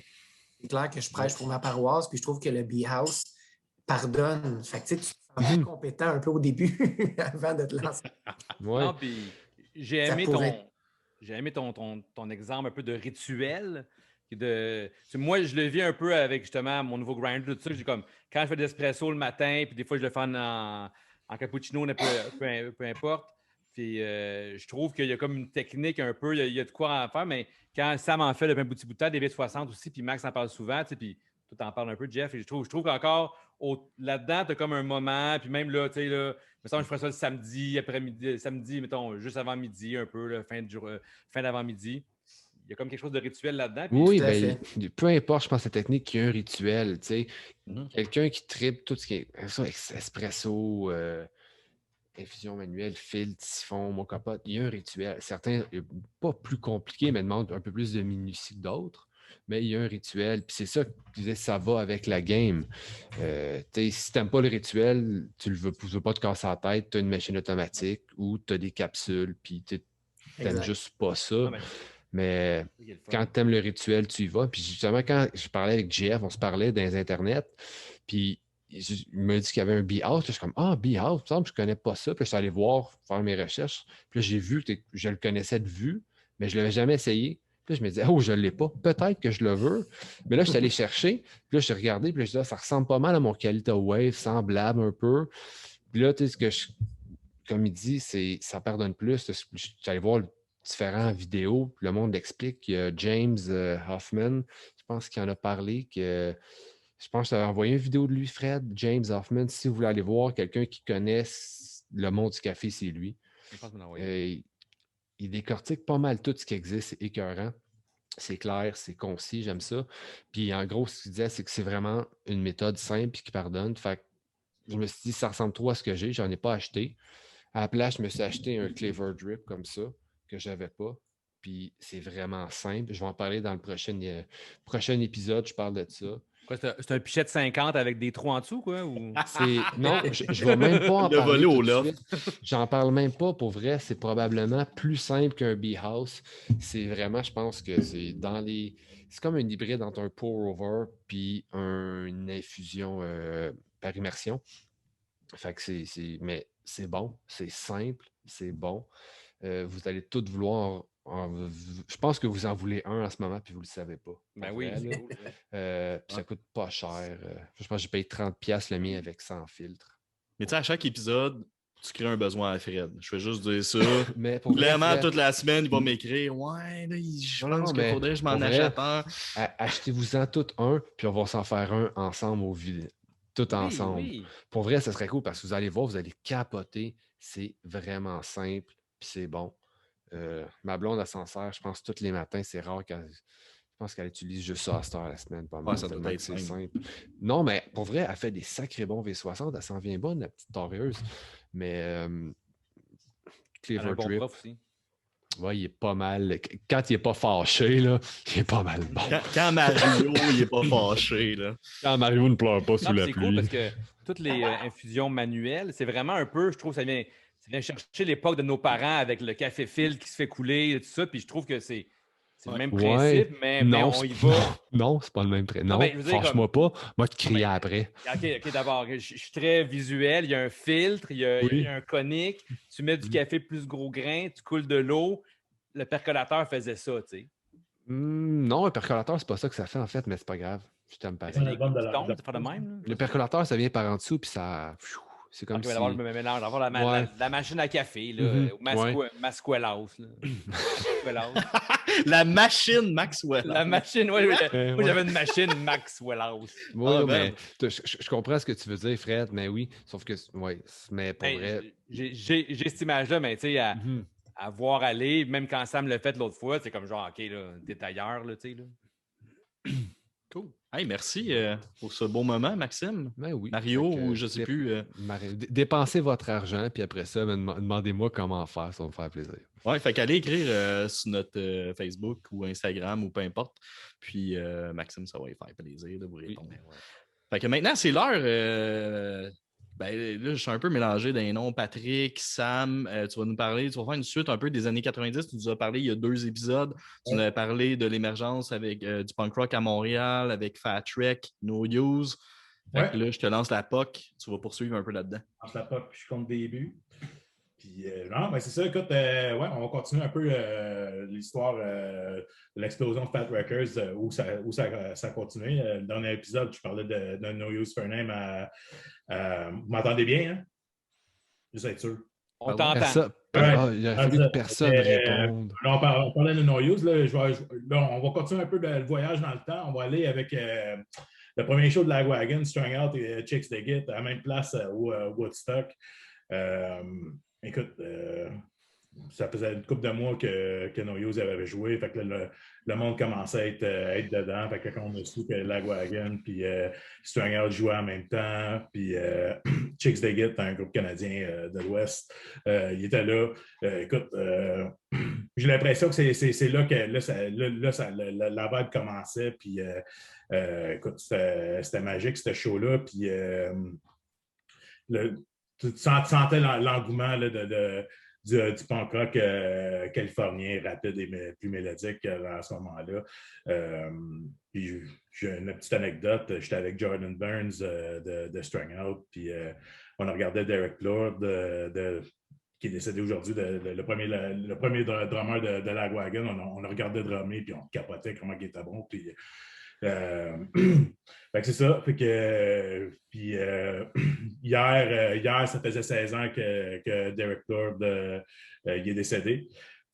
C'est clair que je prêche pour ma paroisse, puis je trouve que le Bee-House pardonne. Fait que tu te sens compétent un peu au début avant de te lancer. Non, puis j'ai aimé ton exemple un peu de rituel. Moi, je le vis un peu avec justement mon nouveau grinder, tout ça. Comme, quand je fais de l'espresso le matin, puis des fois, je le fais en cappuccino, peu importe. Puis je trouve qu'il y a comme une technique un peu, il y a de quoi en faire, mais quand Sam en fait depuis un petit bout de temps, des V60 aussi, puis Max en parle souvent, puis toi t'en parles un peu, Jeff, et je trouve qu'encore là-dedans, tu as comme un moment, puis même là, tu sais, là, il me semble que je ferais ça le samedi, après-midi, samedi, mettons, juste avant midi, un peu, là, fin d'avant-midi. Il y a comme quelque chose de rituel là-dedans. Oui, ben, peu importe, je pense, la technique, il y a un rituel, tu sais. Quelqu'un qui tripe tout ce qui est espresso, infusion manuelle, filtre, siphon, moka-pot, il y a un rituel. Certains, pas plus compliqués, mais demandent un peu plus de minutie que d'autres. Mais il y a un rituel. Puis c'est ça que je disais, ça va avec la game. Si tu n'aimes pas le rituel, tu ne veux pas te casser la tête, tu as une machine automatique ou tu as des capsules, puis tu n'aimes juste pas ça. Mais quand tu aimes le rituel, tu y vas. Puis justement, quand je parlais avec JF, on se parlait dans les Internet, puis il m'a dit qu'il y avait un Be-House. Je suis comme, Be-House, je ne connais pas ça. Puis je suis allé voir, faire mes recherches. Puis là, j'ai vu que je le connaissais de vue, mais je ne l'avais jamais essayé. Puis là, je me disais, je ne l'ai pas. Peut-être que je le veux. Mais là, je suis allé chercher. Puis là, je suis regardé. Puis là, je dis, ça ressemble pas mal à mon Qualita Wave, semblable un peu. Puis là, tu sais, comme il dit, ça pardonne plus. Je suis allé voir différentes vidéos. Le monde explique. Il y a James Hoffman, je pense qu'il en a parlé, je pense que tu avais envoyé une vidéo de lui, Fred, James Hoffman. Si vous voulez aller voir quelqu'un qui connaît le monde du café, c'est lui. Il décortique pas mal tout ce qui existe, c'est écœurant. C'est clair, c'est concis, j'aime ça. Puis en gros, ce qu'il disait, c'est que c'est vraiment une méthode simple et qui pardonne. Fait que je me suis dit, ça ressemble trop à ce que j'ai, j'en ai pas acheté. À la place, je me suis acheté un Clever Drip comme ça, que je n'avais pas. Puis c'est vraiment simple. Je vais en parler dans le prochain épisode, je parle de ça. Quoi, c'est un pichet de 50 avec des trous en dessous, quoi? Ou... Non, je ne vais même pas en parler tout de suite. J'en parle même pas. Pour vrai, c'est probablement plus simple qu'un Be-House. C'est vraiment, je pense que c'est dans les... C'est comme un hybride entre un pour-over puis une infusion par immersion. Fait que mais c'est bon, c'est simple, c'est bon. Vous allez tous vouloir... je pense que vous en voulez un en ce moment, puis vous ne le savez pas. Ben oui. Ça coûte pas cher. Je pense que j'ai payé 30$ le mien avec 100 filtres. Mais tu sais, à chaque épisode, tu crées un besoin à Fred. Je vais juste dire ça. Mais pour Clairement, Fred, toute la semaine, il va m'écrire. Ouais, là, je pense qu'il faudrait que je m'en achète un. Achetez-vous-en tout un, puis on va s'en faire un ensemble tout ensemble. Oui. Pour vrai, ça serait cool parce que vous allez voir, vous allez capoter. C'est vraiment simple, puis c'est bon. Ma blonde, elle s'en sert, je pense, tous les matins. C'est rare qu'elle... Je pense qu'elle utilise juste ça à cette heure la semaine. Pas mal, ça doit être simple. Non, mais pour vrai, elle fait des sacrés bons V60. Elle s'en vient bonne, la petite torreuse. Mais Clever Drip. Bon aussi. Ouais, il est pas mal. Quand il n'est pas fâché, là, il est pas mal bon. Quand Mario, il n'est pas fâché. Là. Quand Mario ne pleure pas sous la pluie. C'est cool parce que toutes les infusions manuelles, c'est vraiment un peu, je trouve, ça vient chercher l'époque de nos parents avec le café filtre qui se fait couler et tout ça. Puis je trouve que c'est le même principe, mais on y va. Non, c'est pas le même principe. Non, fâche-moi pas. Moi, te crier après. OK, d'abord, je suis très visuel. Il y a un filtre, il y a un conique. Tu mets du café plus gros grain, tu coules de l'eau. Le percolateur faisait ça, tu sais. Non, un percolateur, c'est pas ça que ça fait, en fait, mais c'est pas grave. Je t'aime pas. Le percolateur, ça vient par en dessous, puis ça... C'est comme si... Avoir le mélange, avoir la machine à café, là, Maxwell-House. La machine Maxwell. La machine, oui. Moi, j'avais une machine Maxwell-House. Oui, mais je comprends ce que tu veux dire, Fred, mais oui. Sauf que, mais pour vrai... J'ai cette image-là, mais tu sais, à voir aller, même quand Sam l'a fait l'autre fois, c'est comme genre, OK, là, détailleur, là, tu sais, là. Cool. Hey, merci pour ce beau moment, Maxime. Ben oui. Mario, ou je ne sais plus. Dépensez votre argent, puis après ça, demandez-moi comment faire, ça va me faire plaisir. Oui, fait qu'allez écrire sur notre Facebook ou Instagram ou peu importe. Puis Maxime, ça va lui faire plaisir de vous répondre. Oui. Fait que maintenant, c'est l'heure. Là, je suis un peu mélangé d'un nom. Patrick, Sam, tu vas nous parler, tu vas faire une suite un peu des années 90. Tu nous as parlé il y a 2 épisodes. Tu nous as parlé de l'émergence avec du punk rock à Montréal, avec Fat Wreck, No Use. Fait que là, je te lance la POC. Tu vas poursuivre un peu là-dedans. Je lance la POC, puis je compte début. Puis, non, mais c'est ça, écoute, on va continuer un peu l'histoire de l'explosion de Fat Wreckers, où ça a continué. Le dernier épisode, je parlais de No Use for a Name vous m'entendez bien, hein? Juste être sûr. On t'entend. Il aurait fallu que personne réponde. Là, on parlait de No Use. Là, on va continuer un peu le voyage dans le temps. On va aller avec le premier show de Lagwagon, Strung Out et Chicks de Git, à la même place au Woodstock. Écoute, ça faisait une couple de mois que No Use avait joué. Fait que le monde commençait à être dedans. Fait que quand on a su que Lagwagon puis Strung Out jouaient en même temps, puis Chicks de Git, un groupe canadien de l'Ouest, il était là. Écoute, j'ai l'impression que c'est là que la vague commençait. Puis écoute, c'était magique, ce show-là. Puis tu sentais l'engouement du punk rock californien, rapide et plus mélodique à ce moment-là. Puis j'ai une petite anecdote. J'étais avec Jordan Burns de Strung Out, puis on a regardé Derek Lord, qui est décédé aujourd'hui, le premier drummer de Lagwagon. On a regardé drummer, puis on capotait comment il était bon. Puis fait que c'est ça. Fait que, puis hier, ça faisait 16 ans que Derek Lord il est décédé.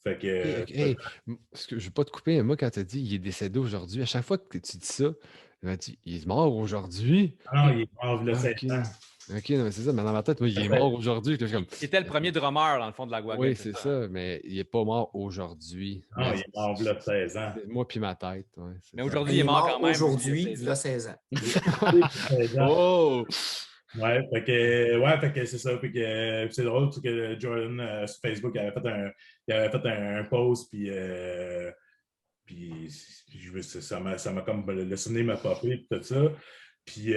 Fait que, je ne veux pas te couper, mais moi, quand tu as dit qu'il est décédé aujourd'hui, à chaque fois que tu dis ça, tu m'as dit il est mort aujourd'hui. Non, il est mort le 16 ans. OK, non, mais c'est ça, mais dans ma tête, moi, il est mort aujourd'hui. Il était le premier drummer, dans le fond, de Lagwagon. Oui, c'est ça, mais il n'est pas mort aujourd'hui. Non, il est mort le 16 ans. Moi puis ma tête. Ouais, mais aujourd'hui, il est mort quand même. Aujourd'hui, il a 16 ans. Oh! Ouais, fait que c'est ça. Fait que c'est drôle que Jordan sur Facebook il avait fait un post, puis ça m'a comme le souvenir m'a popé et tout ça. Puis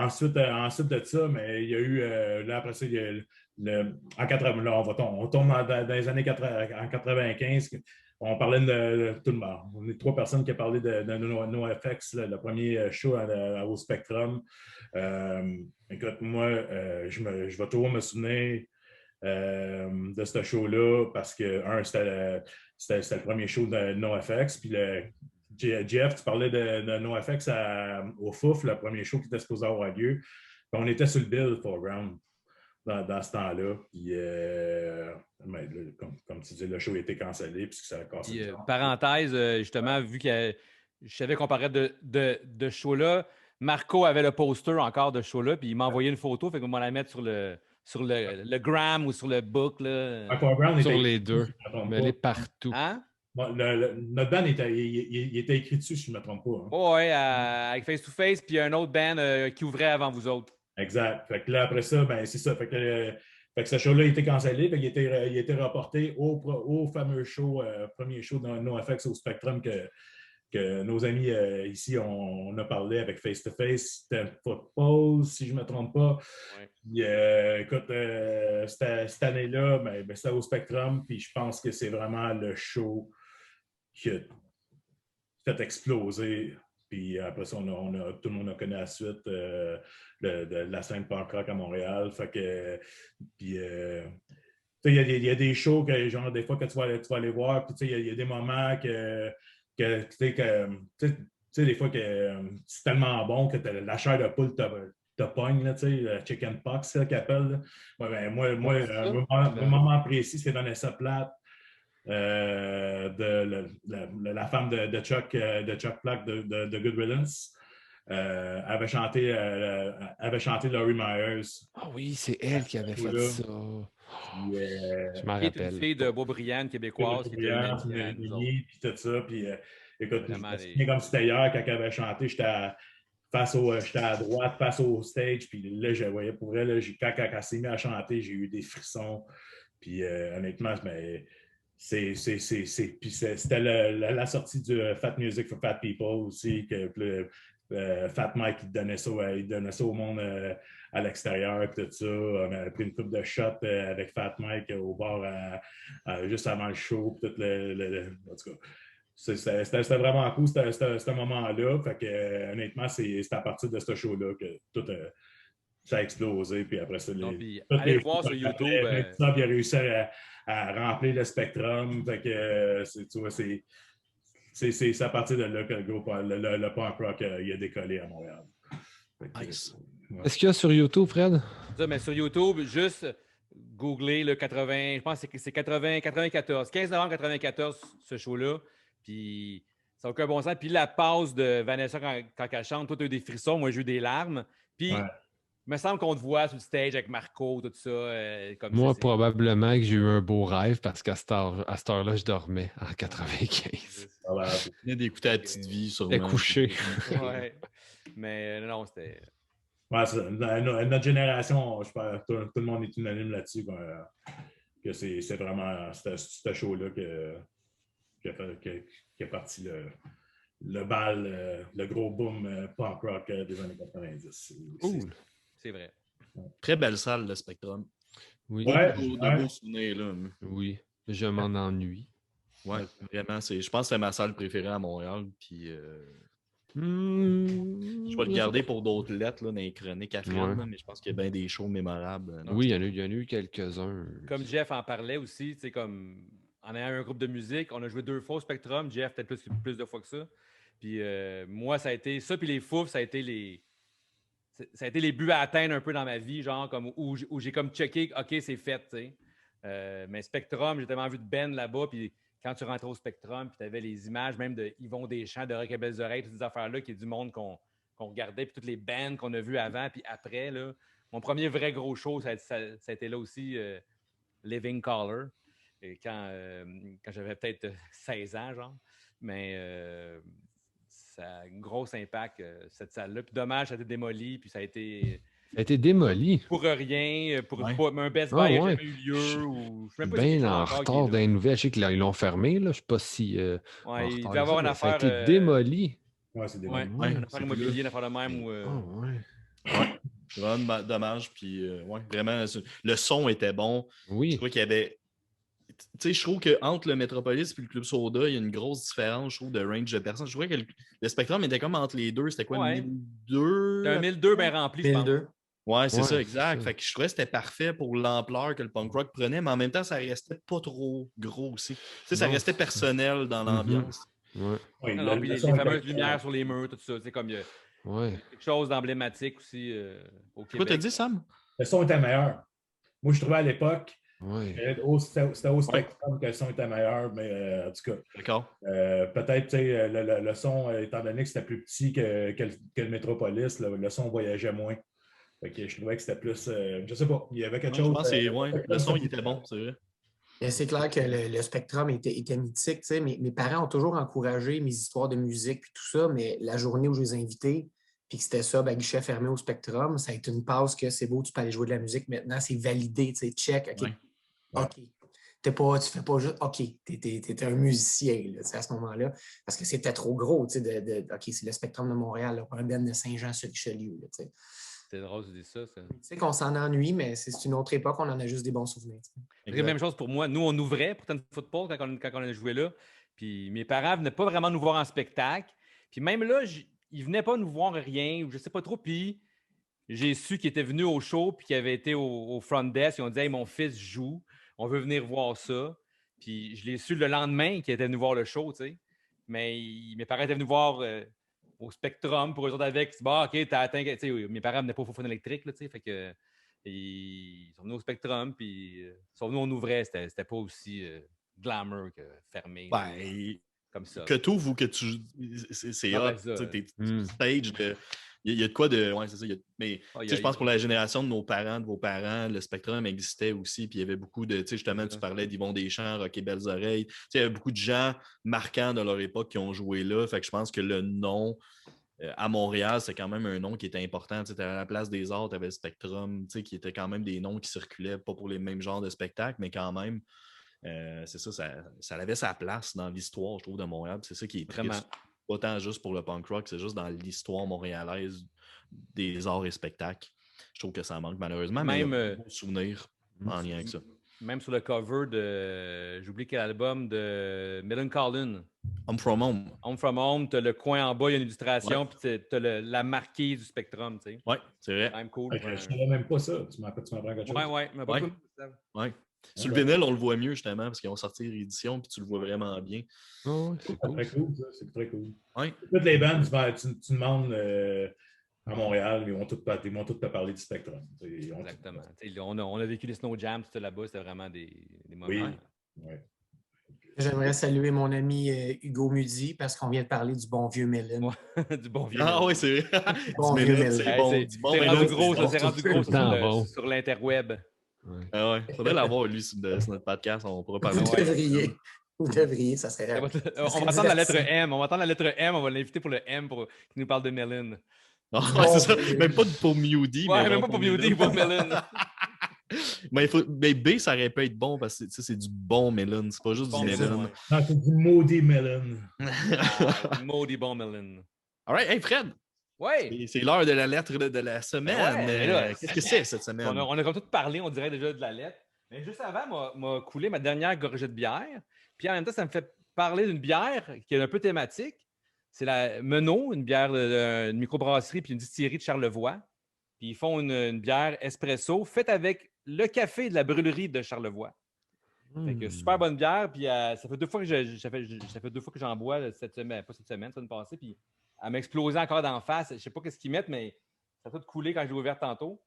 ensuite de ça, mais il y a eu là après ça, en 80, là, on tombe dans les années 95. On parlait de tout le monde. On est 3 personnes qui ont parlé de NoFX, le premier show au Spectrum. Écoute, moi, je vais toujours me souvenir de ce show-là parce que, c'était le premier show de NoFX. Puis Jeff, tu parlais de NoFX au Fouf, le premier show qui était supposé avoir lieu. Puis on était sur le bill foreground dans ce temps-là. Puis, comme tu dis, le show a été cancellé puisque ça a cassé. Parenthèse, justement, vu que je savais qu'on parlait de show-là, Marco avait le poster encore de show-là, puis il m'a envoyé une photo, fait qu'on va la mettre sur le gram ou sur le book. Là. Sur les deux. Mais elle est partout. Hein? Bon, notre band il était écrit dessus, si je ne me trompe pas. Hein. Oh, oui, avec Face to Face, puis un autre band qui ouvrait avant vous autres. Exact. Fait que là, après ça, ben, c'est ça. Fait que ce show-là a été cancellé. Fait qu'il a été reporté au fameux show, premier show de NoFX au Spectrum que nos amis ici, on a parlé avec Face to Face. C'était Football, si je ne me trompe pas. Ouais. Puis, écoute, cette année-là, ben, c'était au Spectrum. Puis je pense que c'est vraiment le show qui a fait exploser. Puis après ça, tout le monde a connu la suite de la scène punk rock à Montréal. Fait que, puis, il y a des shows que, genre, des fois que tu vas aller voir, puis il y a des moments que des fois que c'est tellement bon que la chair de poule te pogne, le chicken pox qu'elle appelle. Ouais, moi, un moment précis, c'est Vanessa Platt. La femme de Chuck Black de Good Riddance avait chanté Laurie Myers. Ah oui, c'est elle qui avait fait ça. Je m'en rappelle. Qui est une fille de Beaubriand québécoise qui était puis tout ça. Puis écoute, comme c'était hier quand elle avait chanté, j'étais à droite, face au stage, puis là, je voyais pour elle, quand elle s'est mise à chanter, j'ai eu des frissons. Puis honnêtement, mais puis c'était la sortie du Fat Music for Fat People aussi, que Fat Mike il donnait ça au monde à l'extérieur, puis tout ça. On a pris une coupe de shots avec Fat Mike au bar juste avant le show, puis tout en tout cas. C'était vraiment cool, ce moment-là. Fait que, honnêtement, c'est à partir de ce show-là que tout ça a explosé. Puis après ça, allez voir sur YouTube. Il a réussi à remplir le Spectrum. Fait que, tu vois, c'est à partir de là que le punk rock il a décollé à Montréal. Nice. Ouais. Est-ce qu'il y a sur YouTube, Fred? Ça, mais sur YouTube, juste googlez le 80, je pense que c'est 94, 15 novembre 94, ce show-là. Puis ça n'a aucun bon sens. Puis la pause de Vanessa quand elle chante, toi, tu as eu des frissons, moi, j'ai eu des larmes. Puis il me semble qu'on te voit sur le stage avec Marco, tout ça. Comme moi, probablement que j'ai eu un beau rêve parce qu'à cette heure-là, je dormais en 95. Tu venais d'écouter La Petite Vie sur J'étais couché. Ouais. Mais non, c'était... Ouais, notre génération, je pense que tout le monde est unanime là-dessus, que c'est vraiment ce show-là qui est parti le bal, le gros boom punk rock des années 90. C'est vrai. Très belle salle, le Spectrum. Oui. De beaux souvenirs, là. Oui, je m'en ennuie. Ouais, vraiment. Je pense que c'est ma salle préférée à Montréal. Puis, je vais le garder pour d'autres lettres là, dans les chroniques à film, mais je pense qu'il y a bien des shows mémorables. Oui, il y en a eu quelques-uns. Comme Jeff en parlait aussi, tu sais, comme en ayant un groupe de musique, on a joué 2 fois au Spectrum. Jeff, peut-être plus de fois que ça. Puis moi, ça a été ça, puis les Fouf, ça a été les buts à atteindre un peu dans ma vie, genre, comme où j'ai comme checké, OK, c'est fait, tu sais. Mais Spectrum, j'ai tellement vu de Ben là-bas, puis quand tu rentrais au Spectrum, puis tu avais les images même de Yvon Deschamps, de Rock et Belles Oreilles, toutes ces affaires-là, qui est du monde qu'on regardait, puis toutes les bands qu'on a vues avant, puis après, là. Mon premier vrai gros show, ça a été là aussi, Living Colour, quand j'avais peut-être 16 ans, genre. Mais ça a un gros impact, cette salle-là. Puis dommage, ça a été démoli, puis ça a été... Ça a été démoli. Pour rien, un Best Buy n'a jamais eu lieu. Ou, je sais même pas bien en retard dans les nouvelles. Je sais qu'ils l'ont fermé, là. Je ne sais pas si... il devait y avoir une affaire... Ça a été démoli. Ouais, c'est démoli. Une affaire immobilière, une affaire de même. C'est vraiment dommage. Puis, vraiment, le son était bon. Oui. Je trouvais qu'il y avait... Tu sais, je trouve qu'entre le Metropolis et le Club Soda, il y a une grosse différence, je trouve, de range de personnes. Je trouvais que le Spectrum était comme entre les deux. C'était quoi, 1002? C'était un 1002 bien rempli, je pense. Ouais, c'est ça, exact. Fait que je trouvais que c'était parfait pour l'ampleur que le punk rock prenait, mais en même temps, ça restait pas trop gros aussi. Tu sais, ça restait personnel dans l'ambiance. Les fameuses lumières sur les murs, tout ça. C'est comme quelque chose d'emblématique aussi au Québec. Quoi t'as dit, Sam? Le son était meilleur. Moi, je trouvais à l'époque, c'était au Spectrum que le son était meilleur, mais en tout cas. D'accord. Peut-être, le son, étant donné que c'était plus petit que le Metropolis, le son voyageait moins. Fait que je trouvais que c'était plus. Je sais pas, il y avait quelque chose. Je pense que le son, il était bon, c'est vrai. C'est clair que le Spectrum était mythique. Mes parents ont toujours encouragé mes histoires de musique et tout ça, mais la journée où je les ai invités, puis que c'était ça, guichet fermé au Spectrum, ça a été une passe que c'est beau, tu peux aller jouer de la musique maintenant, c'est validé, check, OK. OK. Tu fais pas juste OK, t'es un musicien là, à ce moment-là, parce que c'était trop gros, OK, c'est le Spectrum de Montréal, là, pas un ben de Saint-Jean-sur-Richelieu. C'est drôle de dire ça. Tu sais qu'on s'en ennuie, mais c'est une autre époque, on en a juste des bons souvenirs. C'est la même chose pour moi. Nous, on ouvrait pour Ten Football quand on a joué là. Puis mes parents ne venaient pas vraiment nous voir en spectacle. Puis même là, ils ne venaient pas nous voir rien, ou je ne sais pas trop. Puis j'ai su qu'ils étaient venus au show, puis qu'ils avaient été au front desk. Ils ont dit « Hey, mon fils joue, on veut venir voir ça. » Puis je l'ai su le lendemain qu'ils étaient venus voir le show, tu sais. Mais mes parents étaient venus voir... au Spectrum pour eux autres avec. OK, t'as atteint. Mes parents venaient pas au Faux électrique, là, fait que ils sont venus au Spectrum, puis ils sont venus, on ouvrait. C'était pas aussi glamour que fermé. Comme ça. Que tu ouvres ou que tu. C'est hot. T'es stage. Il y a de quoi de. Ouais, c'est ça. Mais je pense pour la génération de nos parents, de vos parents, le Spectrum existait aussi. Puis il y avait beaucoup de. Justement, tu parlais d'Yvon Deschamps, Rock et Belles Oreilles. Il y avait beaucoup de gens marquants de leur époque qui ont joué là. Fait que je pense que le nom à Montréal, c'est quand même un nom qui était important. Tu à la place des arts, tu avais le Spectrum, qui étaient quand même des noms qui circulaient, pas pour les mêmes genres de spectacles, mais quand même. C'est ça avait sa place dans l'histoire, je trouve, de Montréal. C'est ça qui est triste. Pas tant juste pour le punk rock, c'est juste dans l'histoire montréalaise des arts et spectacles. Je trouve que ça manque malheureusement, mais il y a un beau souvenir en lien avec ça. Même sur le cover de... J'oublie quel album, de Millencolin. Home From Home. Home From Home, tu as le coin en bas, il y a une illustration, puis tu as la marquise du Spectrum, tu sais. Oui, c'est vrai. C'est quand même cool. Je ne savais même pas ça. Tu m'apprends quelque chose. Oui. Sur le vinyle, on le voit mieux, justement, parce qu'ils ont sorti l'édition, puis tu le vois vraiment bien. Oh, c'est cool. Très cool, ça. C'est très cool. Ouais. Toutes les bandes, tu demandes à Montréal, ils m'ont tous te parlé du Spectrum. Exactement. On a vécu les Snow Jams, tout là-bas, c'était vraiment des moments. Oui. J'aimerais saluer mon ami Hugo Mudi parce qu'on vient de parler du bon vieux Melon. Du bon vieux Ah oui, c'est vrai. Bon vieux Melon. C'est bon. Du bon c'est Melon, rendu gros, c'est ça. C'est rendu gros sur l'interweb. Ah ouais. Faudrait l'avoir, lui, sur notre podcast. On pourrait parler. Vous devriez, ça serait On va attendre la lettre M. On va attendre la lettre M. On va l'inviter pour le M pour qu'il nous parle de Melon. Non, c'est ça. Même pas pour Mewdy. Ouais, même pas pour Mewdy, pour Melon. Mais B, ça aurait pu être bon parce que c'est du bon melon, c'est pas juste du melon. Non, c'est du maudit melon. Maudit bon melon. All right, hey Fred! Ouais! C'est l'heure de la lettre de la semaine. Qu'est-ce que c'est cette semaine? On a comme tout parlé, on dirait déjà de la lettre. Mais juste avant, m'a coulé ma dernière gorgée de bière. Puis en même temps, ça me fait parler d'une bière qui est un peu thématique. C'est la Menot, une bière d'une microbrasserie puis une distillerie de Charlevoix. Puis ils font une bière espresso faite avec le café de la brûlerie de Charlevoix. Fait que super bonne bière. Puis ça fait 2 fois que j'en bois cette semaine, pas cette semaine, semaine passée. Puis elle m'a explosé encore d'en face. Je sais pas ce qu'ils mettent, mais ça a tout coulé quand je l'ai ouvert tantôt.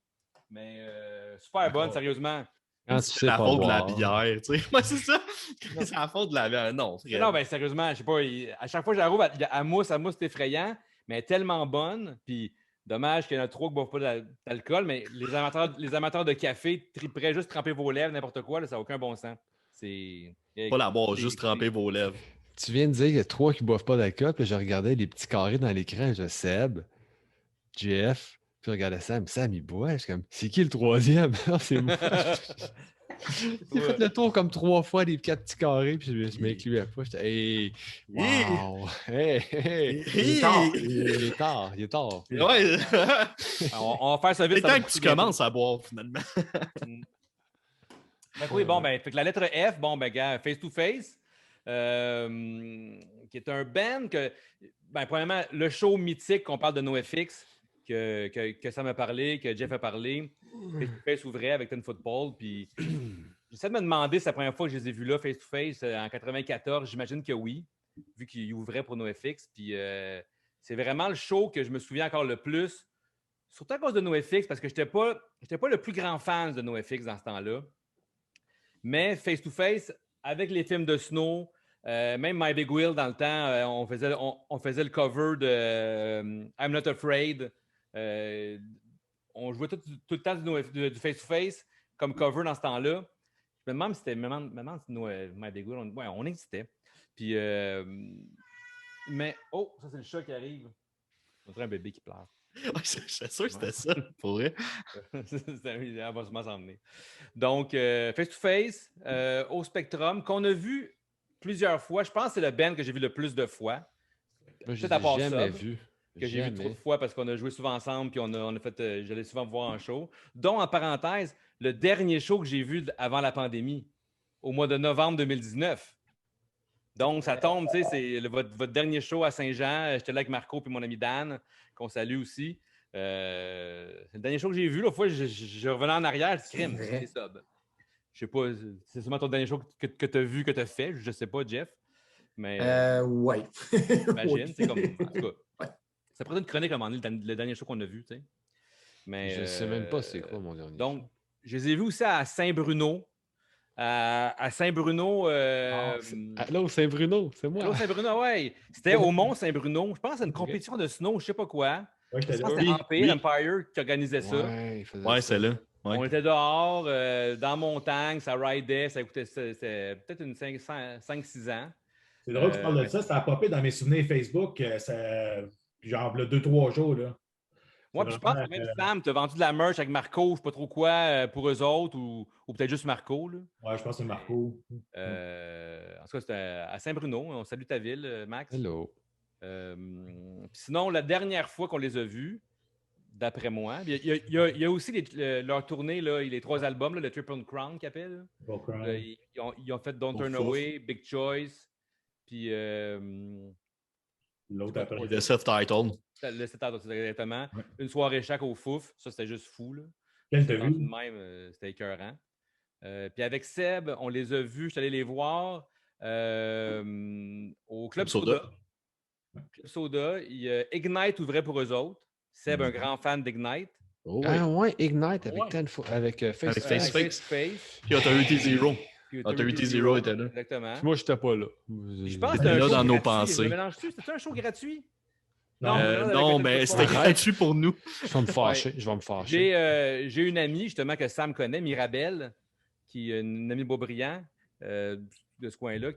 Mais super bonne, sérieusement. C'est la faute de la bière, tu sais. Moi, c'est ça. C'est la faute de la bière. Non, ben sérieusement, je sais pas. À chaque fois que je la rouvre, elle mousse, c'est effrayant, mais elle est tellement bonne. Puis dommage qu'il y en a trop qui ne boivent pas d'alcool, mais les amateurs de café triperaient juste tremper vos lèvres, n'importe quoi, là, ça n'a aucun bon sens. Pas la boire, juste tremper vos lèvres. Tu viens de dire qu'il y a 3 qui ne boivent pas d'alcool, puis je regardais les petits carrés dans l'écran, je Seb, Jeff, puis je regardais Sam, il boit. Je suis comme, c'est qui le 3e? C'est moi. J'ai fait le tour comme 3 fois des 4 petits carrés, puis je m'incluais pas. J'étais, hey, wow, hey. Il est tard. Ouais. On va faire ça vite. C'est temps que tu commences à boire, finalement. Oui, fait que la lettre F, gars, Face to Face, qui est un band que, premièrement, le show mythique qu'on parle de NoFX, que Sam a parlé, que Jeff a parlé, Face to Face ouvrait avec Ten Football, puis j'essaie de me demander si c'est la première fois que je les ai vus là, Face to Face, en 94, j'imagine que oui, vu qu'ils ouvraient pour NoFX, puis c'est vraiment le show que je me souviens encore le plus, surtout à cause de NoFX, parce que j'étais pas le plus grand fan de NoFX dans ce temps-là. Mais face-to-face, avec les films de Snow, même My Big Wheel dans le temps, on faisait le cover de I'm Not Afraid. On jouait tout le temps du face-to-face comme cover dans ce temps-là. Je me demande si c'était My Big Wheel. On existait. Puis, mais, ça c'est le chat qui arrive. On dirait un bébé qui pleure. Je suis sûr que c'était ça, pour vrai. Elle va sûrement s'en venir. Donc, face-to-face, au Spectrum, qu'on a vu plusieurs fois. Je pense que c'est le band que j'ai vu le plus de fois. Moi, je l'ai jamais vu. Que j'ai vu trop de fois parce qu'on a joué souvent ensemble puis on a fait, j'allais souvent me voir en show. Dont, en parenthèse, le dernier show que j'ai vu avant la pandémie, au mois de novembre 2019. Donc, ça tombe, tu sais, c'est votre dernier show à Saint-Jean. J'étais là avec Marco et mon ami Dan, qu'on salue aussi. C'est le dernier show que j'ai vu. L'autre fois, je revenais en arrière, crime, c'est sub. Je sais pas, c'est sûrement ton dernier show que tu as vu, que tu as fait. Je sais pas, Jeff. Mais. Ouais. J'imagine, c'est comme. En tout cas, ça pourrait être une chronique à un moment donné, le dernier show qu'on a vu, tu sais. Mais. Je sais même pas c'est quoi mon dernier. Donc, je les ai vus aussi à Saint-Bruno. À Saint-Bruno. Allô, Saint-Bruno, c'est moi. Allô, Saint-Bruno, ouais. C'était au Mont-Saint-Bruno. Je pense que c'est une compétition de snow, je sais pas quoi. Ouais, je pense que c'était Empire qui organisait ça. Ouais, c'est là. Ouais. On était dehors, dans la montagne, ça ridait, ça coûtait peut-être une 5-6 ans. C'est drôle que tu parles de ça, ça a popé dans mes souvenirs Facebook, genre 2-3 jours. Là. Moi, je pense que même Sam, tu as vendu de la merch avec Marco, je sais pas trop quoi, pour eux autres, ou peut-être juste Marco. Là. Ouais, je pense que c'est Marco. En tout cas, c'était à Saint-Bruno. On salue ta ville, Max. Hello. Sinon, la dernière fois qu'on les a vus, d'après moi, il y a aussi leur tournée, là, les 3 albums, là, le Triple Crown qu'ils appellent. Ils ont fait Don't Turn Away, Big Choice, puis l'autre après. Le self-titled. Le self-titled, c'est exactement. Ouais. Une soirée chaque au Fouf. Ça, c'était juste fou. Là. Quel t'as vu? Même, c'était écœurant. Puis avec Seb, on les a vus. Je suis allé les voir au Club Soda. Club Soda. Ignite ouvrait pour eux autres. Seb, un grand fan d'Ignite. Oh, oui. Ah ouais, Ignite avec Face. Puis Authority Zero. Authority Zero était là. Exactement. Moi, j'étais pas là. Je pense que c'était là dans nos gratuit. pensées. C'était un show gratuit? Non, mais c'était gratuit pour nous. Je vais me fâcher. J'ai une amie, justement, que Sam connaît, Mirabelle, qui est une amie de Beaubriand, de ce coin-là,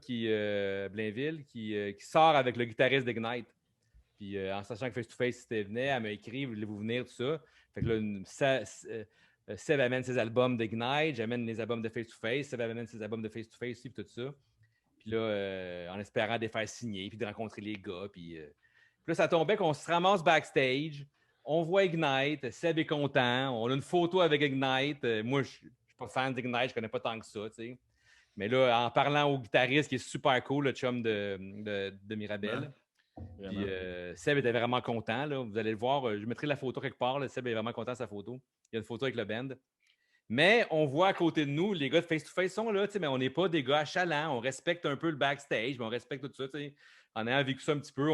Blainville, qui sort avec le guitariste d'Ignite. Puis en sachant que Face to Face venait, elle m'a écrit, voulez-vous venir, tout ça. Fait que là, Seb amène ses albums d'Ignite, j'amène les albums de Face to Face, Seb amène ses albums de Face to Face, puis tout ça. Puis là, en espérant de les faire signer, puis de rencontrer les gars, puis là, ça tombait qu'on se ramasse backstage, on voit Ignite, Seb est content, on a une photo avec Ignite. Moi, je suis pas fan d'Ignite, je connais pas tant que ça, tu sais. Mais là, en parlant au guitariste, qui est super cool, le chum de Mirabelle, puis Seb était vraiment content, là. Vous allez le voir, je mettrai la photo quelque part, là. Seb est vraiment content de sa photo. Il y a une photo avec le band. Mais on voit à côté de nous, les gars de Face to Face sont là, mais on n'est pas des gars achalants, on respecte un peu le backstage, mais on respecte tout ça, t'sais. En ayant vécu ça un petit peu,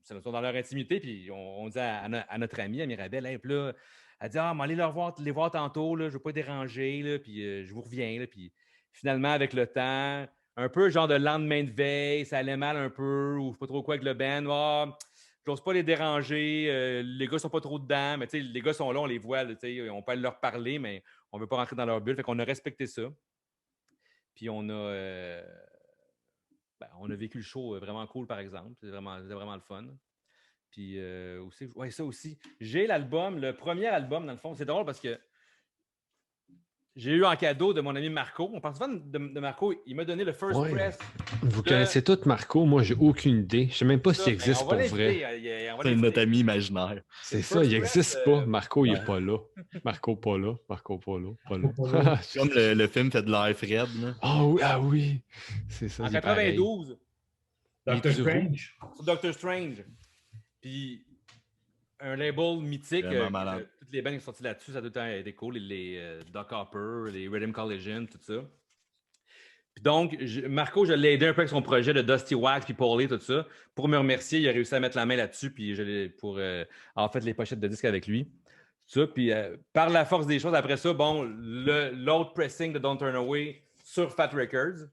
c'est dans leur intimité, puis on dit à notre amie, à Mirabelle, hey, puis là, elle dit, allez les voir tantôt, là, je ne veux pas déranger, là, puis je vous reviens, là, puis finalement, avec le temps, un peu genre de lendemain de veille, ça allait mal un peu, ou je ne sais pas trop quoi avec le band, j'ose pas les déranger, les gars sont pas trop dedans, mais les gars sont là, on les voit, là, on peut leur parler, mais on ne veut pas rentrer dans leur bulle, fait qu'on a respecté ça. Puis on a vécu le show vraiment cool, par exemple. C'était vraiment le fun. Puis aussi, ouais, ça aussi. J'ai l'album, le premier album, dans le fond. C'est drôle parce que j'ai eu en cadeau de mon ami Marco. On parle souvent de Marco. Il m'a donné le First Press. Vous connaissez tous Marco. Moi, j'ai aucune idée. Je ne sais même pas s'il existe pour vrai. C'est notre ami imaginaire. C'est ça, il n'existe pas. Marco, il n'est pas là. Marco, pas là. C'est comme le film fait de l'air Fred. Ah oui. C'est ça. En 92. Doctor Strange. Doctor Strange. Puis un label mythique. Toutes les bands qui sont sorties là-dessus, ça a tout le temps été cool. Les Doc Hopper, les Rhythm Collision, tout ça. Puis donc, Marco, je l'ai aidé un peu avec son projet de Dusty Wax puis Paulie, tout ça. Pour me remercier, il a réussi à mettre la main là-dessus, puis pour en fait les pochettes de disques avec lui. Tout ça. Puis par la force des choses, après ça, bon, l'autre pressing de Don't Turn Away sur Fat Records,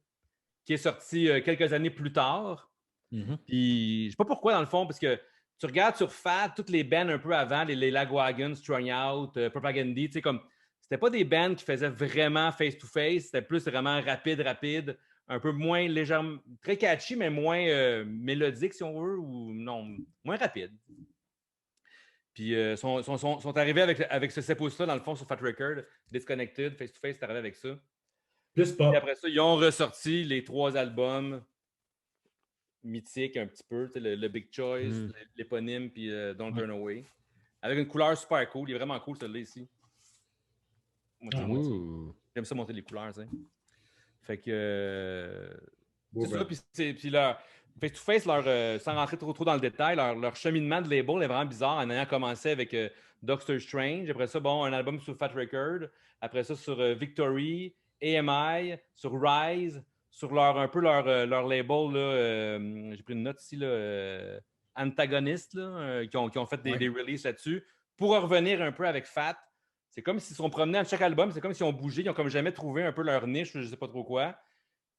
qui est sorti quelques années plus tard. Mm-hmm. Puis je sais pas pourquoi, dans le fond, parce que tu regardes sur Fat, toutes les bands un peu avant, les Lagwagon, Strung Out, Propagandy, tu sais, comme c'était pas des bands qui faisaient vraiment face-to-face, c'était plus vraiment rapide, un peu moins légèrement, très catchy, mais moins mélodique, si on veut, ou non, moins rapide. Puis sont arrivés avec ce sepousse-là, dans le fond, sur Fat Record, Disconnected, face-to-face, c'est arrivé avec ça. Plus pas. Et après ça, ils ont ressorti les 3 albums mythiques un petit peu, le Big Choice, l'éponyme, puis Don't Turn Away. Avec une couleur super cool. Il est vraiment cool, celui-là, ici. J'aime ça monter les couleurs, tu sais. Fait que... c'est ça, puis leur... Face-to-Face, sans rentrer trop dans le détail, leur cheminement de label est vraiment bizarre en ayant commencé avec Doctor Strange. Après ça, bon, un album sur Fat Record. Après ça, sur Victory, AMI, sur Rise, sur leur label, là, j'ai pris une note ici, là, Antagonist, là, qui ont fait des releases là-dessus. Pour revenir un peu avec Fat, c'est comme s'ils se sont promenés à chaque album, c'est comme s'ils ont bougé, ils n'ont comme jamais trouvé un peu leur niche, je ne sais pas trop quoi.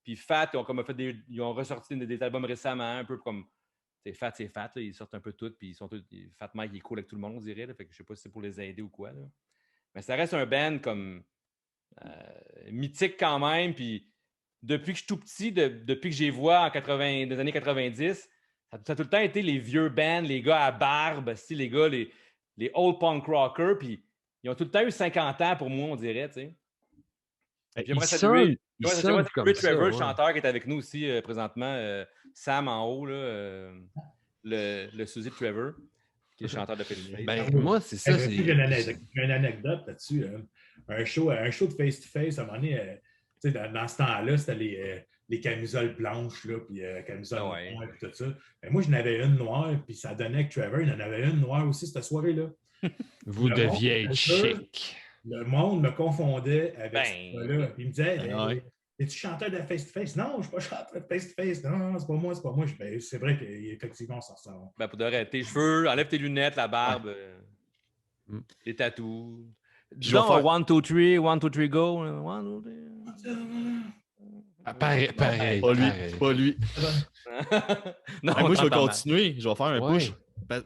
Puis Fat, ils ont ressorti des albums récemment, un peu comme Fat, là, ils sortent un peu tout, puis Fat Mike il est cool avec tout le monde, on dirait. Là, fait que je sais pas si c'est pour les aider ou quoi. Là. Mais ça reste un band comme mythique quand même. Puis depuis que je suis tout petit, depuis que j'ai vois des années 90, ça a tout le temps été les vieux bands, les gars à barbe, les gars, les old punk rockers, puis ils ont tout le temps eu 50 ans pour moi, on dirait, tu sais. J'aimerais saluer Trevor, le chanteur qui est avec nous aussi présentement, Sam en haut, là, le Suzy de Trevor, qui est chanteur de Pédinier. Moi, c'est ça. J'ai une anecdote là-dessus. Un show de face-to-face, à un moment donné, dans ce temps-là, c'était les camisoles blanches, là, puis camisoles noires, puis tout ça. Mais moi, j'en avais une noire, puis ça donnait que Trevor, il en avait une noire aussi cette soirée-là. Vous deviez être chic. Le monde me confondait avec ce là. Il me disait, es-tu chanteur de face-to-face? Non, je ne suis pas chanteur de face-to-face. Non, c'est pas moi. C'est vrai qu'effectivement, on s'en ressort. Ben, pour de vrai, tes cheveux, enlève tes lunettes, la barbe, les tatous. Disons, 1, 2, 3, 1, 2, 3, go. 1, 2, 3. Pareil. Pas lui. Non, moi, je vais continuer. Je vais faire un push.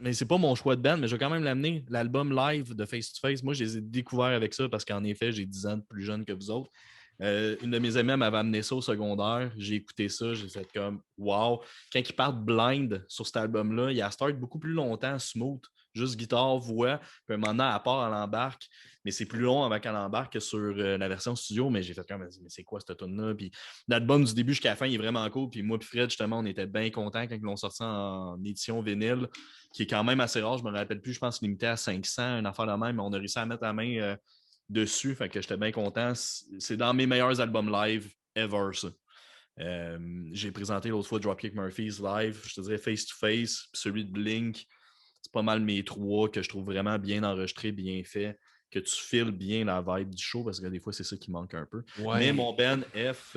Mais c'est pas mon choix de band, mais je vais quand même l'amener. L'album live de Face to Face, moi, je les ai découverts avec ça parce qu'en effet, j'ai 10 ans de plus jeune que vous autres. Une de mes amies m'avait amené ça au secondaire. J'ai écouté ça, j'ai fait comme wow. Quand ils partent blind sur cet album-là, il y a start beaucoup plus longtemps, smooth, juste guitare, voix, puis un moment donné, à part à l'embarque. Mais c'est plus long avec à l'embarque que sur la version studio. Mais j'ai fait comme, mais c'est quoi cette tune-là? Puis l'album du début jusqu'à la fin, il est vraiment cool. Puis moi et Fred, justement, on était bien contents quand ils l'ont sorti en édition vinyle, qui est quand même assez rare. Je me rappelle plus, je pense limité à 500, une affaire de même, mais on a réussi à mettre la main dessus, fait que j'étais bien content. C'est dans mes meilleurs albums live ever, ça. J'ai présenté l'autre fois Dropkick Murphys live, je te dirais Face to Face, puis celui de Blink, c'est pas mal mes 3 que je trouve vraiment bien enregistrés, bien fait, que tu files bien la vibe du show, parce que des fois, c'est ça qui manque un peu. Ouais. Mais mon band F,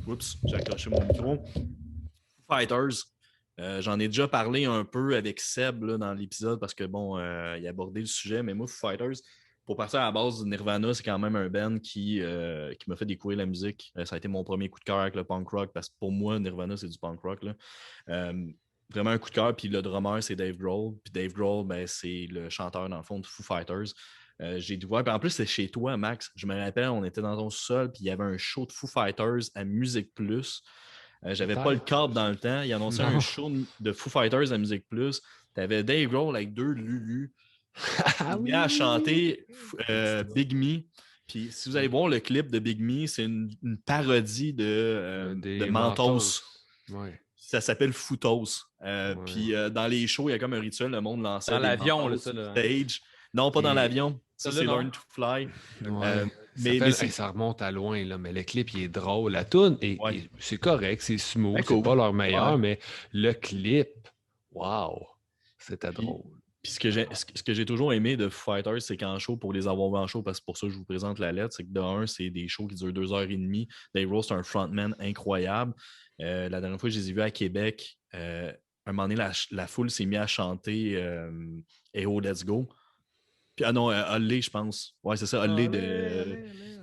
oups, j'ai accroché mon micro, Foo Fighters, j'en ai déjà parlé un peu avec Seb là, dans l'épisode, parce que bon, il a abordé le sujet, mais moi, Foo Fighters, pour partir à la base, Nirvana, c'est quand même un band qui m'a fait découvrir la musique. Ça a été mon premier coup de cœur avec le punk rock, parce que pour moi, Nirvana, c'est du punk rock. Là. Vraiment un coup de cœur. Puis le drummer, c'est Dave Grohl. Puis Dave Grohl, ben, c'est le chanteur, dans le fond, de Foo Fighters. J'ai dû voir. Puis en plus, c'est chez toi, Max. Je me rappelle, on était dans ton sol, puis il y avait un show de Foo Fighters à Musique Plus. J'avais pas le câble dans le temps. Il annonçait un show de Foo Fighters à Musique Plus. Tu avais Dave Grohl avec 2 Lulu. Il a chanté Big Me. Puis si vous allez voir le clip de Big Me, c'est une parodie de Mentos. Ouais. Ça s'appelle Footos. Puis dans les shows, il y a comme un rituel, le monde lançait dans l'avion, là, ça, là. Stage. Non, pas dans l'avion. Ça, c'est Learn to Fly. Mais ça remonte à loin, là, mais le clip, il est drôle. La toune, c'est correct, c'est smooth, c'est pas leur meilleur, mais le clip, wow, c'était drôle. Puis ce que j'ai toujours aimé de Foo Fighters, c'est qu'en show, pour les avoir vus en show, parce que pour ça que je vous présente la lettre, c'est que de un, c'est des shows qui durent 2h30. Dave Grohl, c'est un frontman incroyable. La dernière fois que je les ai vus à Québec, un moment donné, la foule s'est mise à chanter Oh, let's go. Puis, Holley, je pense. Ouais, c'est ça, Holley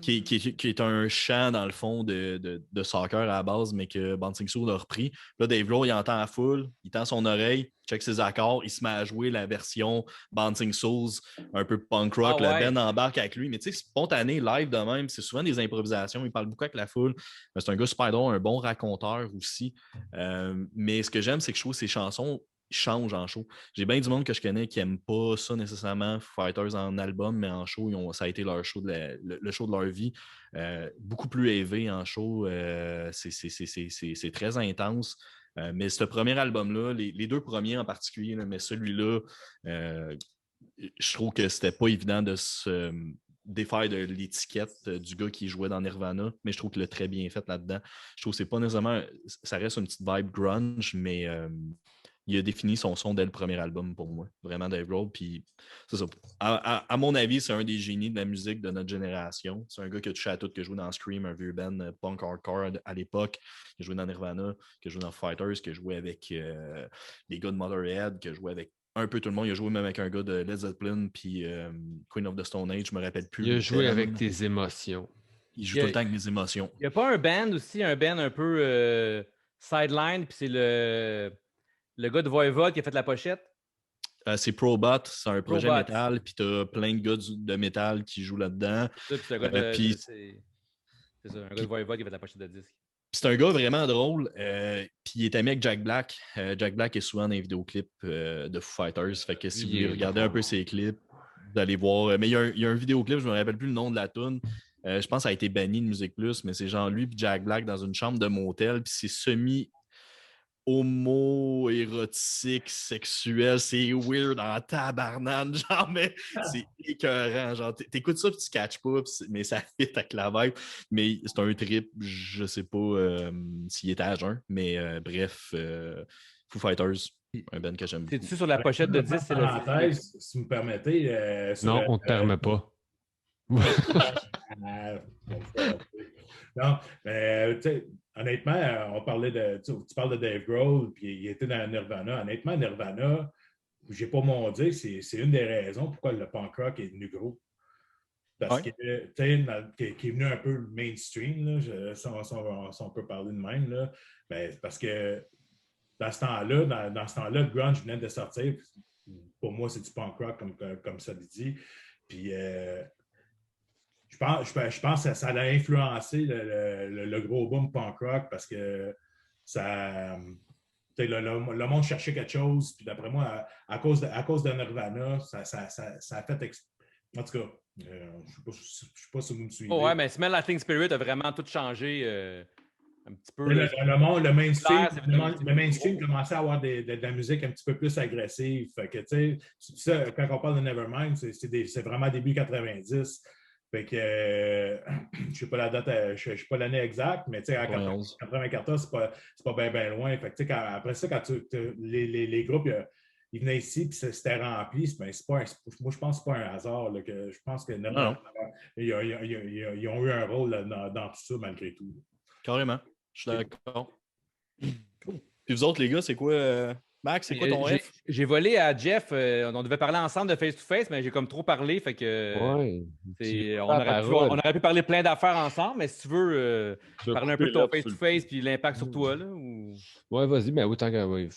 qui est un chant, dans le fond, de soccer à la base, mais que Bouncing Souls a repris. Là, Dave Grohl, il entend la foule, il tend son oreille, check ses accords, il se met à jouer la version Bouncing Souls, un peu punk rock, la band embarque avec lui. Mais tu sais, spontané, live de même, c'est souvent des improvisations, il parle beaucoup avec la foule. C'est un gars super drôle, un bon raconteur aussi. Mais ce que j'aime, c'est que je trouve ses chansons changent en show. J'ai bien du monde que je connais qui n'aime pas ça nécessairement, Foo Fighters en album, mais en show, ça a été leur show le show de leur vie. Beaucoup plus élevé en show. C'est très intense. Mais ce premier album-là, les 2 premiers en particulier, là, mais celui-là, je trouve que c'était pas évident de se défaire de l'étiquette du gars qui jouait dans Nirvana, mais je trouve qu'il l'a très bien fait là-dedans. Je trouve que c'est pas nécessairement... Ça reste une petite vibe grunge, mais... il a défini son son dès le premier album pour moi. Vraiment, Dave Grohl. Puis, c'est ça. À mon avis, c'est un des génies de la musique de notre génération. C'est un gars qui a touché à tout, qui a joué dans Scream, un vieux band punk hardcore à l'époque, qui a joué dans Nirvana, qui a joué dans Fighters, qui a joué avec les gars de Motörhead, qui a joué avec un peu tout le monde. Il a joué même avec un gars de Led Zeppelin, puis Queen of the Stone Age, je me rappelle plus. Il a joué avec tes émotions. Il joue tout le temps avec mes émotions. Il n'y a pas un band aussi, un band un peu sideline, puis c'est le gars de Voivod qui a fait la pochette? C'est Probot, c'est un projet métal, puis t'as plein de gars de métal qui jouent là-dedans. C'est ça, un gars un gars de Voivod qui a fait la pochette de disque. C'est un gars vraiment drôle, puis il est ami avec Jack Black. Jack Black est souvent dans les vidéoclips de Foo Fighters, fait que si vous voulez regarder un peu ses clips, vous allez voir. Mais il y a un vidéoclip, je me rappelle plus le nom de la tune. Je pense que ça a été banni de Musique Plus, mais c'est genre lui et Jack Black dans une chambre de motel, puis c'est homo-érotique, sexuel, c'est weird en tabarnane, genre, mais c'est écœurant, genre, t'écoutes ça pis tu catches pas, mais ça fit avec la vibe, mais c'est un trip, je sais pas s'il est à jeun, mais bref, Foo Fighters, un band que j'aime beaucoup. C'est-tu sur la pochette de 10? C'est parenthèse, si vous me permettez. Non, on ne te permet pas. Non, honnêtement, on parlait tu parles de Dave Grohl, puis il était dans Nirvana. Honnêtement, Nirvana, j'ai pas mon dire, c'est une des raisons pourquoi le punk rock est devenu gros. Parce que, qui est venu un peu mainstream, là, si on peut parler de même, là, ben, parce que dans ce temps-là, le grunge venait de sortir. Pour moi, c'est du punk rock, comme ça le dit. Puis, je pense que ça a influencé le gros boom punk rock parce que ça. Le monde cherchait quelque chose, puis d'après moi, à cause de Nirvana, ça a fait. En tout cas, je ne sais pas si vous me suivez. Ouais, mais Smell Like Teen Spirit a vraiment tout changé un petit peu. Le mainstream commençait à avoir de la musique un petit peu plus agressive. Fait que, ça, quand on parle de Nevermind, c'est vraiment début 90. Fait que, je ne sais pas la date, je ne sais pas l'année exacte, mais en 94, c'est pas bien loin. Fait que, après ça, quand les groupes ils venaient ici puis c'était rempli, moi, je pense que ce n'est pas un hasard. Là, je pense que ils ont eu un rôle dans tout ça malgré tout. Carrément, je suis d'accord. Cool. Puis vous autres, les gars, c'est quoi... Max, c'est quoi ton F? J'ai volé à Jeff. On devait parler ensemble de face-to-face, mais j'ai comme trop parlé. Fait que, on aurait pu parler plein d'affaires ensemble, mais si tu veux parler un peu de ton face-to-face puis l'impact sur toi. Là, ou... Ouais, vas-y, mais oui,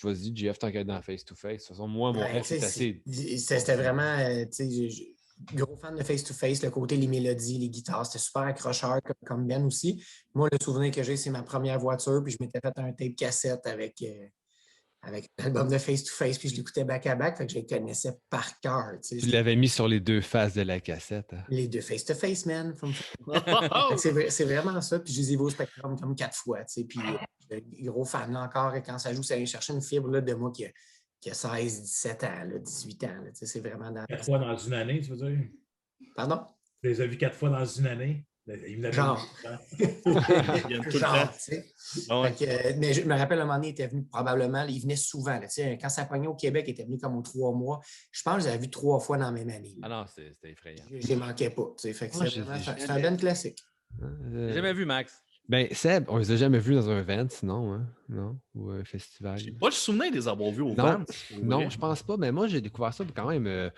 vas-y, Jeff, tant qu'à être dans face-to-face. De toute façon, moi, mon F, c'est assez. C'était vraiment. Gros fan de face-to-face, le côté les mélodies, les guitares, c'était super accrocheur comme Ben aussi. Moi, le souvenir que j'ai, c'est ma première voiture, puis je m'étais fait un tape cassette avec l'album de Face-to-Face, puis je l'écoutais back-à-back, fait que je les connaissais par cœur. Tu l'avais mis sur les deux faces de la cassette. Hein? Les deux Face-to-Face, man. C'est vraiment ça, puis je les ai vus au Spectrum comme 4 fois, puis gros fan là encore, et quand ça joue, ça vient chercher une fibre là, de moi qui a 16, 17 ans, là, 18 ans. Là, c'est vraiment dans... 4 fois dans une année, tu veux dire? Pardon? Tu les as vus 4 fois dans une année? Genre. Genre, tu sais. Mais je me rappelle, un moment donné, il était venu probablement, il venait souvent. Là, quand ça pognait au Québec, il était venu comme aux 3 mois. Je pense que je l'avais vu 3 fois dans la même année. Là. Ah non, c'était effrayant. Je les manquais pas. Fait que c'est un band classique. J'ai jamais vu, Max. Ben, Seb, on les a jamais vus dans un van, sinon, hein? Non? Ou un festival. J'ai pas le souvenir de les avoir vus au van. Non, je pense pas. Mais moi, j'ai découvert ça quand même.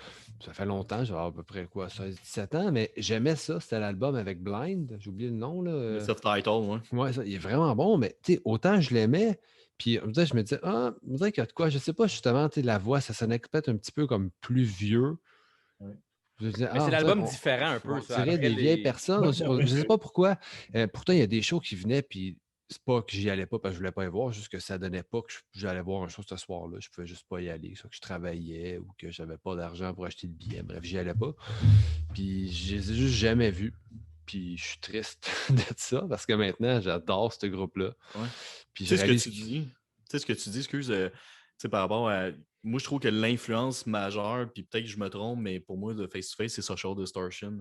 Ça fait longtemps, j'ai à peu près 17 ans, mais j'aimais ça. C'était l'album avec Blind. J'ai oublié le nom. Là. Le self-title, oui. Ouais, ça, il est vraiment bon, mais autant je l'aimais. Puis je me disais, on dirait qu'il y a de quoi, je sais pas, justement, la voix, ça sonnait peut-être un petit peu comme plus vieux. Ouais. C'est l'album différent un peu. On dirait des vieilles personnes. Je ne sais pas pourquoi. Pourtant, il y a des shows qui venaient, puis c'est pas que j'y allais pas parce que je voulais pas y voir, juste que ça donnait pas que j'allais voir un show ce soir-là. Je pouvais juste pas y aller. Soit que je travaillais ou que j'avais pas d'argent pour acheter le billet. Bref, j'y allais pas. Puis je les ai juste jamais vus. Puis je suis triste de ça parce que maintenant, j'adore ce groupe-là. Ouais. Puis tu sais ce que tu dis, excuse, par rapport à... Moi, je trouve que l'influence majeure, puis peut-être que je me trompe, mais pour moi, de Face-to-Face, c'est Social Distortion.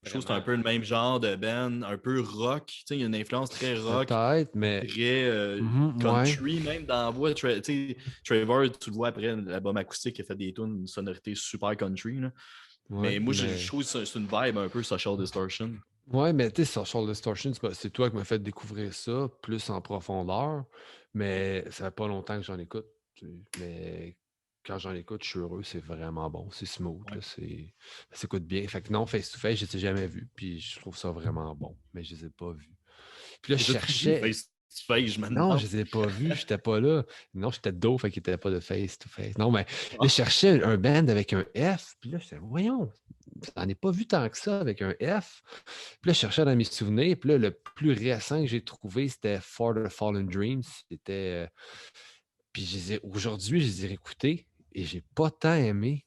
Je trouve que c'est un peu le même genre de band, un peu rock. Tu sais, il y a une influence très rock. Peut-être, mais... Très country, même dans la voix. Trevor, tu le vois après, l'album acoustique, il a fait des tunes, une sonorité super country. Là. Mais moi, je trouve que c'est une vibe un peu Social Distortion. Ouais, mais tu sais, Social Distortion, c'est toi qui m'as fait découvrir ça plus en profondeur. Mais ça fait pas longtemps que j'en écoute. Mais quand j'en écoute, je suis heureux, c'est vraiment bon, c'est smooth, là, ça s'écoute bien. Fait que non, Face-to-Face, je ne les ai jamais vus, puis je trouve ça vraiment bon, mais je ne les ai pas vus. Puis là, je cherchais... Face-to-Face, je me demande. Non, je ne les ai pas vus, je n'étais pas là. Non, j'étais dos, fait qu'il n'était pas de Face-to-Face. Non, mais là, je cherchais un band avec un F, puis là, je disais, voyons, j'en ai pas vu tant que ça avec un F. Puis là, je cherchais dans mes souvenirs, puis là, le plus récent que j'ai trouvé, c'était For the Fallen Dreams. C'était... Puis aujourd'hui, je les ai réécoutés et j'ai pas tant aimé.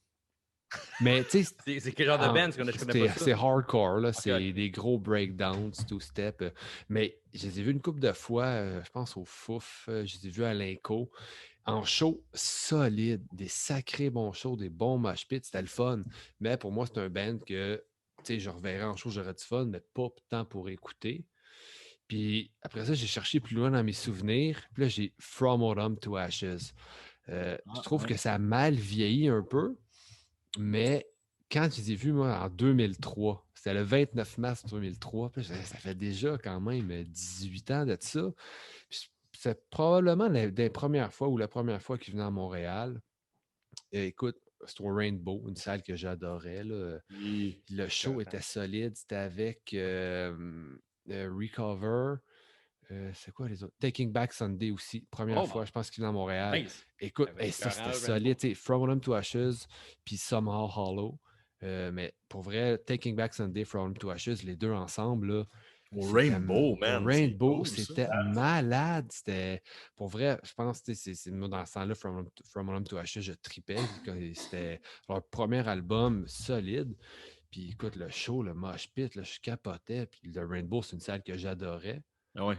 Mais tu sais. C'est quel genre de band? Je connais pas ça. C'est hardcore, là. C'est des gros breakdowns, two-step. Mais je les ai vus une couple de fois, je pense au Fouf. Je les ai vus à l'Inco. En show solide, des sacrés bons shows, des bons mosh pits, c'était le fun. Mais pour moi, c'est un band que je reverrais en show, j'aurais du fun, mais pas tant pour écouter. Puis après ça, j'ai cherché plus loin dans mes souvenirs. Puis là, j'ai From Autumn to Ashes. Je trouve que ça a mal vieilli un peu, mais quand je les ai vus, moi, en 2003, c'était le 29 mars 2003, puis ça fait déjà quand même 18 ans de ça. C'est probablement des premières fois ou la première fois qu'ils venaient à Montréal. Écoute, c'était au Rainbow, une salle que j'adorais. Oui. Le show était solide. C'était avec Recover. C'est quoi les autres? Taking Back Sunday aussi. Première fois, je pense qu'il venait à Montréal. Nice. Écoute, ça c'était solide. From Autumn to Ashes, puis Somehow Hollow. Mais pour vrai, Taking Back Sunday, From Autumn to Ashes, les deux ensemble, là, Au Rainbow, man. Rainbow, cool, c'était malade. C'était, pour vrai, je pense que c'est moi dans ce temps-là, From Autumn to Ashes, je tripais. C'était leur premier album solide. Puis écoute, le show, le mosh pit, là, je capotais. Puis le Rainbow, c'est une salle que j'adorais. Ah ouais.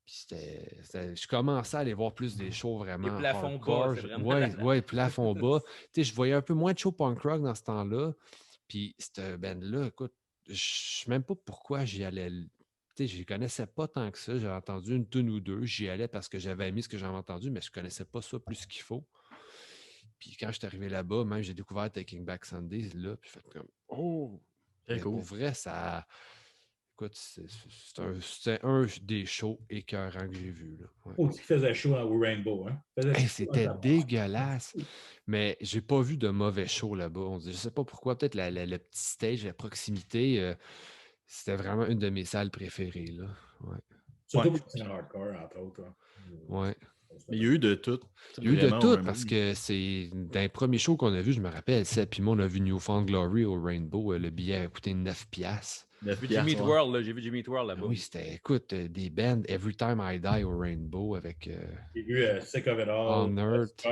Puis je commençais à aller voir plus des shows vraiment plafond hardcore. bas, plafond bas. Tu sais, je voyais un peu moins de shows punk rock dans ce temps-là. Puis cette band-là, écoute, je ne sais même pas pourquoi j'y allais. Tu sais, je ne connaissais pas tant que ça. J'avais entendu une tune ou deux. J'y allais parce que j'avais aimé ce que j'avais entendu, mais je ne connaissais pas ça plus qu'il faut. Puis quand je suis arrivé là-bas, même j'ai découvert Taking Back Sunday, là, puis fait comme « Oh! » Pour vrai, ça... Écoute, c'est un des shows écœurants que j'ai vus. Oh, tu faisais chaud au Rainbow, hein? C'était dégueulasse. Mais j'ai pas vu de mauvais shows là-bas. Je sais pas pourquoi, peut-être le petit stage à proximité, c'était vraiment une de mes salles préférées. Là. Ouais. Surtout pour le hardcore, entre autres. Hein. Ouais. Mais il y a eu de tout. Il y a eu de tout parce que c'est dans les premiers shows qu'on a vus, je me rappelle, puis moi, on a vu New Found Glory au Rainbow. Le billet a coûté 9$. J'ai vu Jimmy Eat World, j'ai vu Jimmy Eat World là-bas. Oui, c'était, écoute, des bands Every Time I Die au Rainbow avec. J'ai vu Sick of It All, On Earth,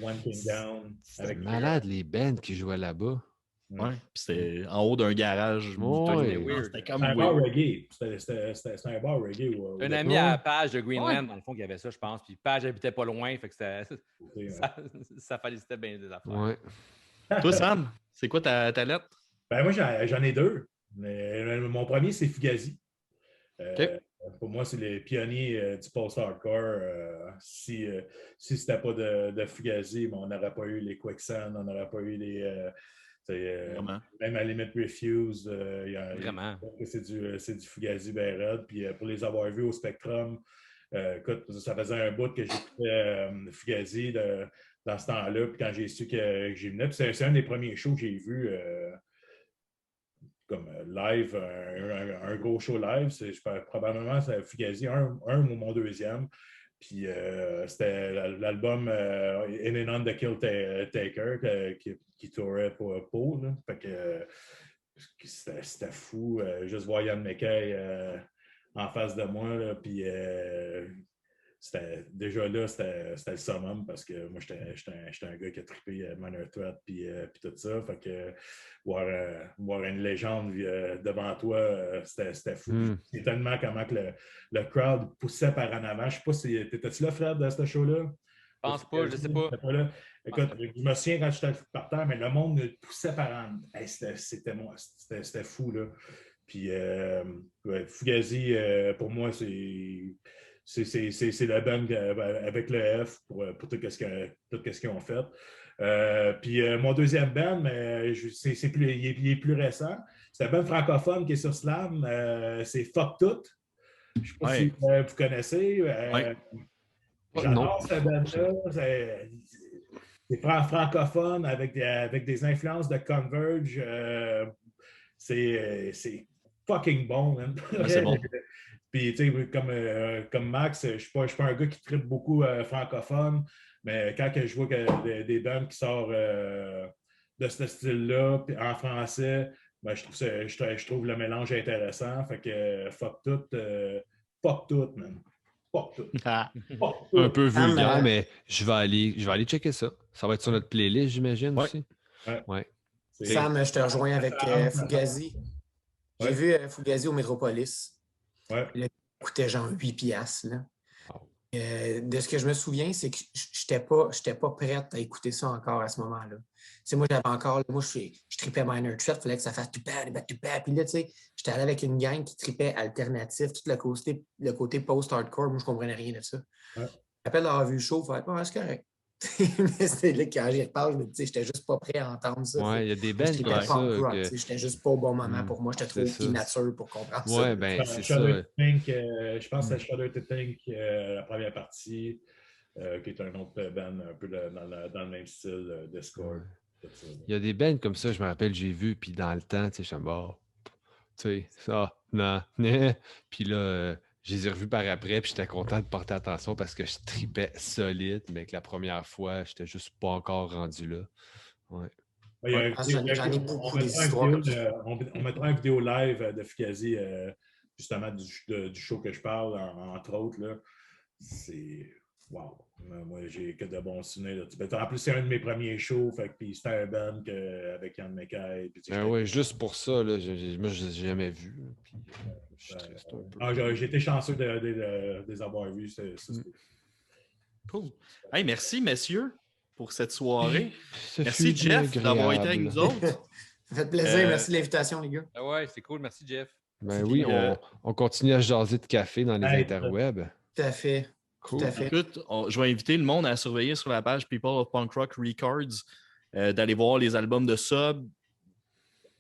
One King Down. C'était malade les bands qui jouaient là-bas. Ouais, puis c'était en haut d'un garage. C'était comme un bar reggae. C'était un bar reggae. Un ami à Page de Greenland, dans le fond, qui avait ça, je pense. Puis Page habitait pas loin, fait que ça facilitait bien des affaires. Ouais. Toi, Sam, c'est quoi ta lettre? Ben moi, j'en ai deux. Mon premier, c'est Fugazi. Pour moi, c'est les pionniers du post-hardcore. Si ce n'était pas de Fugazi, on n'aurait pas eu les Quicksand, on n'aurait pas eu les... même à Limit Refuse, Vraiment. C'est du Fugazi Bayrod. Puis pour les avoir vus au Spectrum, écoute, ça faisait un bout que j'écoutais Fugazi dans ce temps-là. Puis quand j'ai su que j'y venais, c'est un des premiers shows que j'ai vus comme live, un gros show live. Probablement Fugazi, un ou mon deuxième. Puis c'était l'album In and On the Kill Taker qui tourait pour Pau. Fait que c'était fou. Juste voir Ian McKay en face de moi. Là, puis déjà là, c'était le summum parce que moi, j'étais un gars qui a trippé Minor Threat puis tout ça. Fait que voir une légende devant toi, c'était fou. C'est tellement comment que le crowd poussait par en avant. Je sais pas si... T'étais-tu là, Fred, dans ce show-là? Je pense pas, je sais pas. Écoute, je me souviens quand j'étais par terre, mais le monde poussait par en... Hey, c'était fou, là. Puis Fugazi, pour moi, c'est la band avec le F pour tout ce qu'ils ont fait. Puis mon deuxième band, il est plus récent. C'est un band francophone qui est sur Slam. C'est Fuck Tout. Je ne sais pas si vous connaissez. J'adore cette band-là. C'est francophone avec des influences de Converge. C'est fucking bon. Hein? C'est bon. Puis, tu sais, comme Max, je ne suis pas un gars qui tripe beaucoup francophone, mais quand je vois des bandes qui sortent de ce style-là, en français, ben, je trouve le mélange intéressant. Fait que fuck tout, man. Fuck tout. Un peu vulgaire, mais je vais aller checker ça. Ça va être sur notre playlist, j'imagine, aussi. Ouais. Sam, je te rejoins avec Fugazi. J'ai vu Fugazi au Métropolis. Ouais. Le coûtait genre 8$. Là. Wow. De ce que je me souviens, c'est que je n'étais pas prête à écouter ça encore à ce moment-là. T'sais, moi, je tripais Minor Threat, il fallait que ça fasse tout bad. Puis là, tu sais, j'étais allé avec une gang qui tripait alternatif, tout le côté post-hardcore. Moi, je ne comprenais rien de ça. Ouais. Après l'avoir vu le show, c'est correct. Mais c'est là, quand j'y reparle, je me dis, j'étais juste pas prêt à entendre ça. Ouais, il y a des bands comme ça. J'étais juste pas au bon moment pour moi. J'étais trop immature pour comprendre ça. Ouais, ben, c'est ça. Je pense à Shudder to Think, la première partie, qui est un autre band un peu dans le même style Discord. Il y a des bands comme ça, je me rappelle, j'ai vu, puis dans le temps, tu sais, je suis mort. Tu sais, ça, non, puis là, je les ai revus par après, puis j'étais content de porter attention parce que je tripais solide, mais que la première fois, j'étais juste pas encore rendu là. Ouais. J'en ai beaucoup des histoires. On mettra une vidéo live de Fugazi, justement, du show que je parle, entre autres. Là. C'est... Wow! Moi, j'ai que de bons souvenirs. En plus, c'est un de mes premiers shows, puis c'était un band avec Yann McKay. Oui, juste pour ça, là, moi, je ne les ai jamais vus. J'ai été chanceux de les avoir vus. Cool. Hey, merci, messieurs, pour cette soirée. Merci, Jeff, d'avoir été avec nous autres. Ça fait plaisir. Merci de l'invitation, les gars. Ah ouais, c'est cool. Merci, Jeff. Ben oui, on continue à jaser de café dans les interwebs. Tout à fait. Cool. Tout à fait. Écoute, je vais inviter le monde à surveiller sur la page People of Punk Rock Records, d'aller voir les albums de Sub.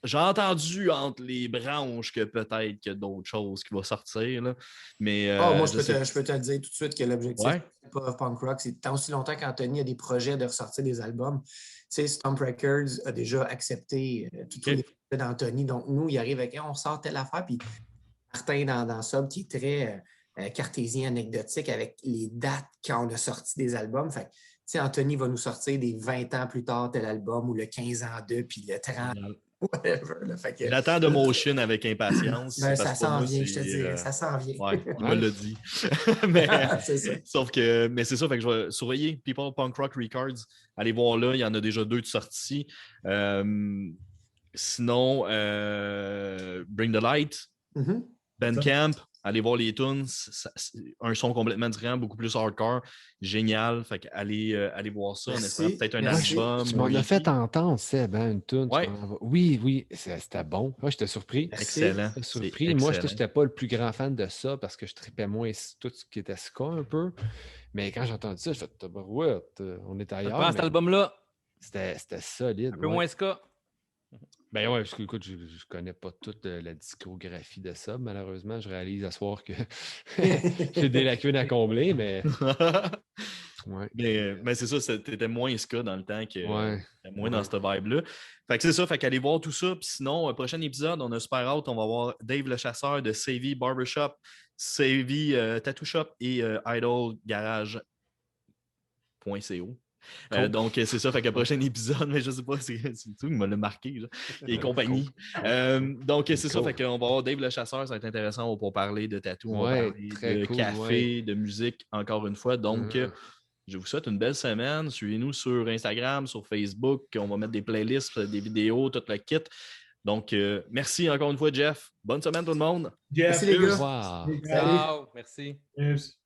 J'ai entendu entre les branches que peut-être qu'il y a d'autres choses qui vont sortir. Là. Mais, moi, je peux te le dire tout de suite que l'objectif de People of Punk Rock, c'est tant aussi longtemps qu'Anthony a des projets de ressortir des albums. Tu sais, Stomp Records a déjà accepté tous les projets d'Anthony. Donc, nous, il arrive avec on sort telle affaire. Puis Martin dans Sub, qui est très cartésien, anecdotique, avec les dates quand on a sorti des albums. Fait que, Anthony va nous sortir des 20 ans plus tard tel album, ou le 15 ans d'eux, puis le 30, whatever. Là. Fait que, il attend de Motion avec impatience. Ça s'en vient, je te dis. Ça s'en vient. Ouais, il me l'a dit. Mais c'est ça. Sauf que, mais c'est ça, fait que je vais surveiller People Punk Rock Records. Allez voir là, il y en a déjà 2 de sorties. Sinon, Bring the Light, Bandcamp. Allez voir les tunes, un son complètement différent, beaucoup plus hardcore, génial. Fait que allez voir ça en espérant peut-être un album. Tu m'en as fait entendre, Seb, une tune. Ouais. Oui, c'était bon. Moi, j'étais surpris. Excellent. Surpris. Moi, je n'étais pas le plus grand fan de ça parce que je tripais moins tout ce qui était ska un peu. Mais quand j'ai entendu ça, je fait on est ailleurs. Je pense cet album-là. C'était solide. Un peu moins ska. Ben ouais, parce que écoute, je connais pas toute la discographie de ça, malheureusement. Je réalise à soir que j'ai des lacunes à combler, mais. Ouais. Mais c'est ça, t'étais moins ska dans le temps que moins dans cette vibe-là. Fait que c'est ça, fait qu'allez voir tout ça. Puis sinon, prochain épisode, on a super hâte. On va voir Dave le chasseur de Savvy Barbershop, Savvy Tattoo Shop et idolgarage.co. Donc, c'est ça, fait que le prochain épisode, mais je sais pas, c'est tout, il m'a le marqué, là, et compagnie. Donc, c'est ça, fait qu'on va avoir Dave le chasseur, ça va être intéressant, on va parler de tatou, on va parler de café, de musique, encore une fois. Donc, je vous souhaite une belle semaine. Suivez-nous sur Instagram, sur Facebook, on va mettre des playlists, des vidéos, tout le kit. Donc, merci encore une fois, Jeff. Bonne semaine, tout le monde. Merci, les gars. Wow. Merci. Yes.